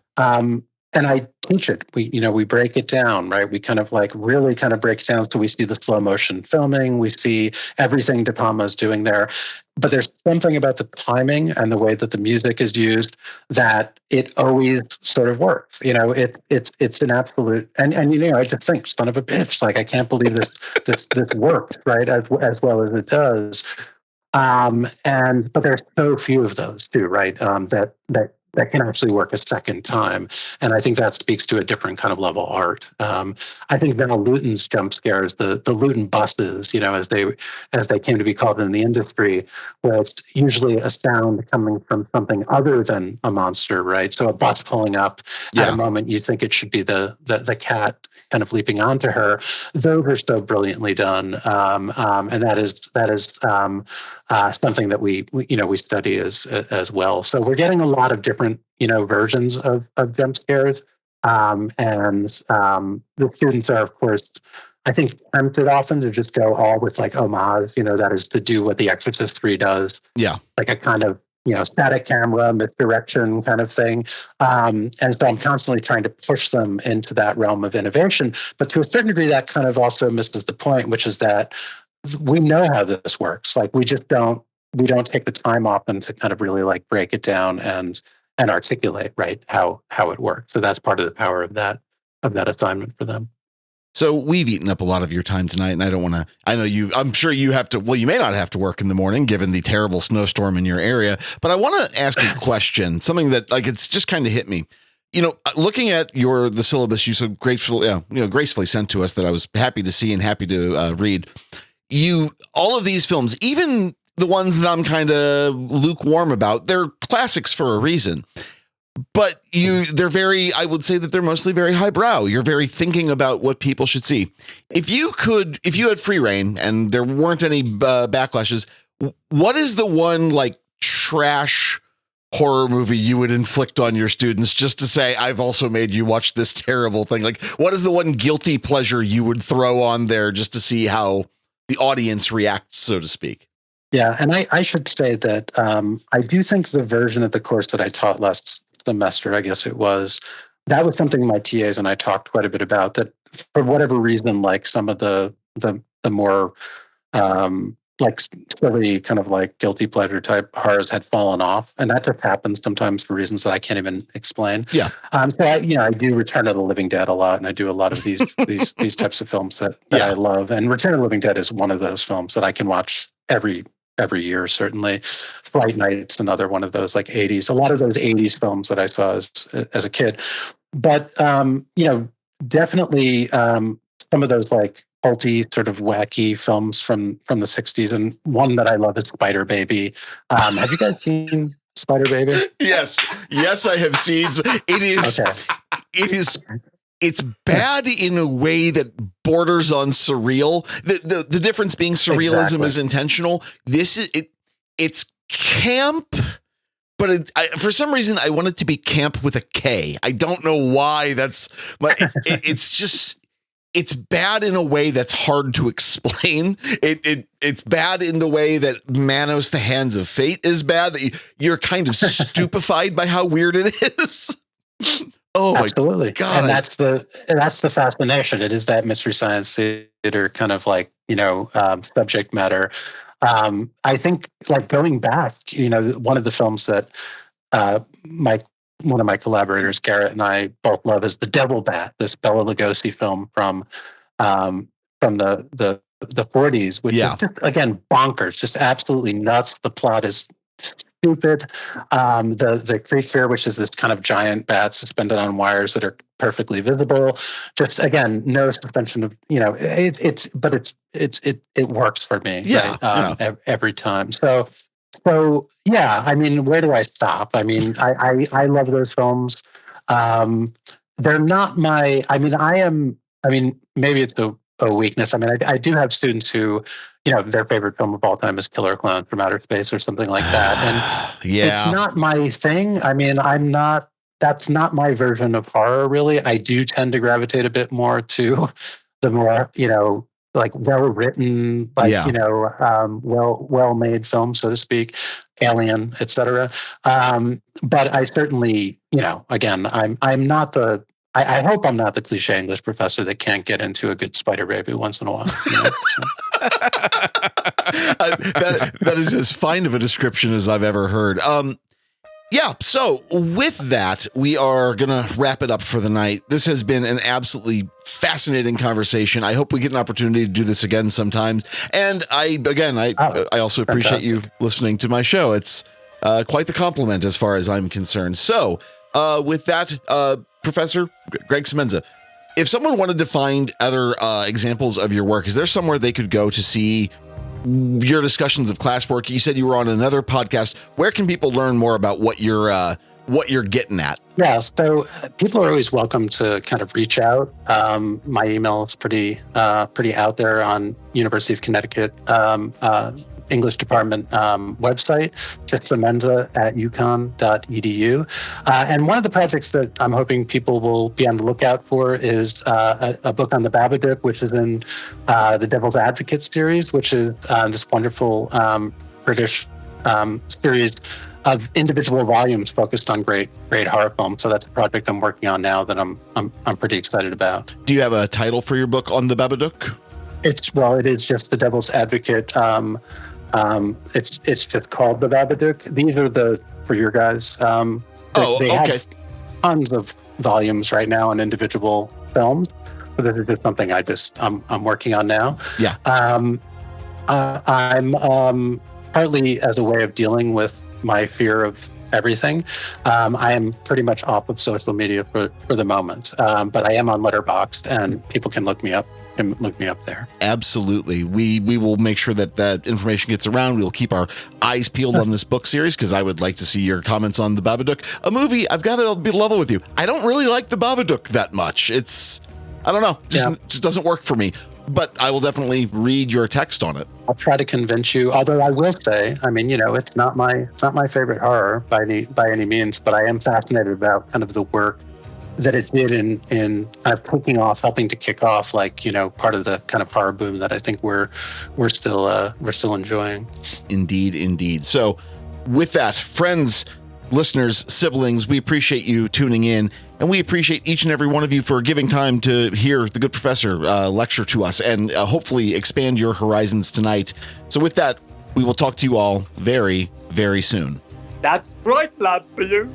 [SPEAKER 1] And I teach it. We break it down, right? We kind of like really kind of break it down. So we see the slow motion filming. We see everything De Palma's doing there. But there's something about the timing and the way that the music is used that it always sort of works. It's an absolute, and I just think, son of a bitch, like I can't believe this worked, right? As well as it does. But there's so few of those too, right? That can actually work a second time. And I think that speaks to a different kind of level of art. I think Val Lewton's jump scares, the Lewton buses, as they came to be called in the industry, where it's usually a sound coming from something other than a monster, right? So a bus pulling up at a moment you think it should be the cat kind of leaping onto her. Those are so brilliantly done. And that is something that we study as well. So we're getting a lot of different versions of jump scares, and the students are, of course, I think, tempted often to just go all with like homage, that is to do what The Exorcist 3 does.
[SPEAKER 2] Yeah.
[SPEAKER 1] Like a kind of, static camera, misdirection kind of thing. And so I'm constantly trying to push them into that realm of innovation. But to a certain degree, that kind of also misses the point, which is that we know how this works. Like we don't take the time often to kind of really like break it down and articulate, right, how it works. So that's part of the power of that assignment for them.
[SPEAKER 2] So we've eaten up a lot of your time tonight, and I'm sure you have to, well, you may not have to work in the morning given the terrible snowstorm in your area, but I want to ask a question, something that like, it's just kind of hit me. Looking at the syllabus you so gracefully sent to us that I was happy to see and happy to read, all of these films, even the ones that I'm kind of lukewarm about, they're classics for a reason. But I would say that they're mostly very highbrow. You're very thinking about what people should see. If you had free reign and there weren't any backlashes, what is the one like trash horror movie you would inflict on your students just to say, I've also made you watch this terrible thing? Like, what is the one guilty pleasure you would throw on there just to see how the audience reacts, so to speak?
[SPEAKER 1] Yeah, and I should say that I do think the version of the course that I taught last semester, I guess it was, that was something my TAs and I talked quite a bit about, that for whatever reason, like some of the more like silly kind of like guilty pleasure type horrors had fallen off, and that just happens sometimes for reasons that I can't even explain.
[SPEAKER 2] Yeah.
[SPEAKER 1] So I do Return of the Living Dead a lot, and I do a lot of these these types of films that I love, and Return of the Living Dead is one of those films that I can watch every year, certainly. Fright Night is another one of those, like 80s. A lot of those 80s films that I saw as a kid. But, definitely some of those like culty, sort of wacky films from the 60s. And one that I love is Spider Baby. Have you guys seen Spider Baby?
[SPEAKER 2] Yes, I have seen. It is. Okay. It is. It's bad in a way that borders on surreal. The difference being surrealism is intentional. This is it's camp, but for some reason I want it to be camp with a K. I don't know why. It's bad in a way that's hard to explain. It's bad in the way that Manos: The Hands of Fate is bad. That you're kind of stupefied by how weird it is. Oh, absolutely. God.
[SPEAKER 1] And that's the fascination. It is that Mystery Science Theater kind of like, subject matter. I think like going back, one of the films that one of my collaborators, Garrett, and I both love is The Devil Bat, this Bela Lugosi film from the 40s, which is just, again, bonkers, just absolutely nuts. The plot is stupid. The creature, which is this kind of giant bat suspended on wires that are perfectly visible. Just, again, no suspension of, it works for me.
[SPEAKER 2] Yeah,
[SPEAKER 1] right? Every time. So yeah, I mean, where do I stop? I mean, I love those films. They're not maybe it's a weakness. I mean, I do have students who, their favorite film of all time is Killer Clowns from Outer Space or something like that. And it's not my thing. I mean, that's not my version of horror, really. I do tend to gravitate a bit more to the more, like well-written, like, well-made films, so to speak, Alien, etc. But I certainly, again, I'm not I hope I'm not the cliche English professor that can't get into a good Spider Baby once in a while.
[SPEAKER 2] That is as fine of a description as I've ever heard. Yeah, so with that, we are going to wrap it up for the night. This has been an absolutely fascinating conversation. I hope we get an opportunity to do this again sometimes. And I also appreciate you listening to my show. It's quite the compliment as far as I'm concerned. So with that, Professor Greg Semenza, if someone wanted to find other examples of your work, is there somewhere they could go to see your discussions of classwork? You said you were on another podcast. Where can people learn more about what you're getting at?
[SPEAKER 1] Yeah, so people are always welcome to kind of reach out. My email is pretty out there on University of Connecticut English department website, just Semenza at UConn.edu. And one of the projects that I'm hoping people will be on the lookout for is a book on the Babadook, which is in the Devil's Advocate series, which is this wonderful British series of individual volumes focused on great horror films. So that's a project I'm working on now that I'm pretty excited about.
[SPEAKER 2] Do you have a title for your book on the Babadook?
[SPEAKER 1] It is just the Devil's Advocate. It's just called the Babadook. These are for your guys. They
[SPEAKER 2] okay.
[SPEAKER 1] have tons of volumes right now on individual films. So this is just something I'm working on now.
[SPEAKER 2] Yeah.
[SPEAKER 1] I'm partly as a way of dealing with my fear of everything. I am pretty much off of social media for the moment, but I am on Letterboxd, and people can look me up there.
[SPEAKER 2] Absolutely. We will make sure that information gets around. We'll keep our eyes peeled on this book series, because I would like to see your comments on the Babadook. A movie, I've got to be level with you. I don't really like the Babadook that much. I don't know, just doesn't work for me. But I will definitely read your text on it.
[SPEAKER 1] I'll try to convince you. Although I will say, I mean, it's not my favorite horror by any means, but I am fascinated about kind of the work that it did in kind of helping to kick off, part of the kind of horror boom that I think we're still enjoying.
[SPEAKER 2] Indeed. So, with that, friends, listeners, siblings, we appreciate you tuning in. And we appreciate each and every one of you for giving time to hear the good professor lecture to us and hopefully expand your horizons tonight. So with that, we will talk to you all very, very soon.
[SPEAKER 4] That's right, lad, for you.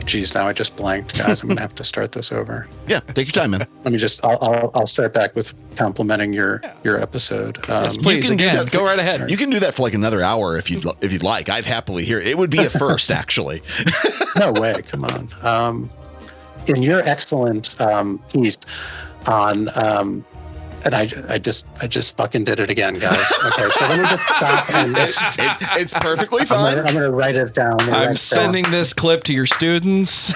[SPEAKER 1] Geez, now I just blanked, guys. I'm gonna have to start this over.
[SPEAKER 2] Yeah, take your time, man.
[SPEAKER 1] Let me I'll start back with complimenting your episode.
[SPEAKER 3] Yes, please, again, go right ahead.
[SPEAKER 2] You can do that for like another hour if you'd like. I'd happily hear it. It would be a first, actually.
[SPEAKER 1] No way, come on. In your excellent piece on and I just fucking did it again, guys. Okay, so let me just stop. And
[SPEAKER 2] it's perfectly fine.
[SPEAKER 1] I'm gonna write it down.
[SPEAKER 3] I'm sending this clip to your students.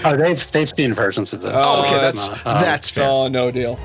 [SPEAKER 1] Oh, they've seen versions of this.
[SPEAKER 2] Oh, okay, that's fair.
[SPEAKER 3] Oh, no deal.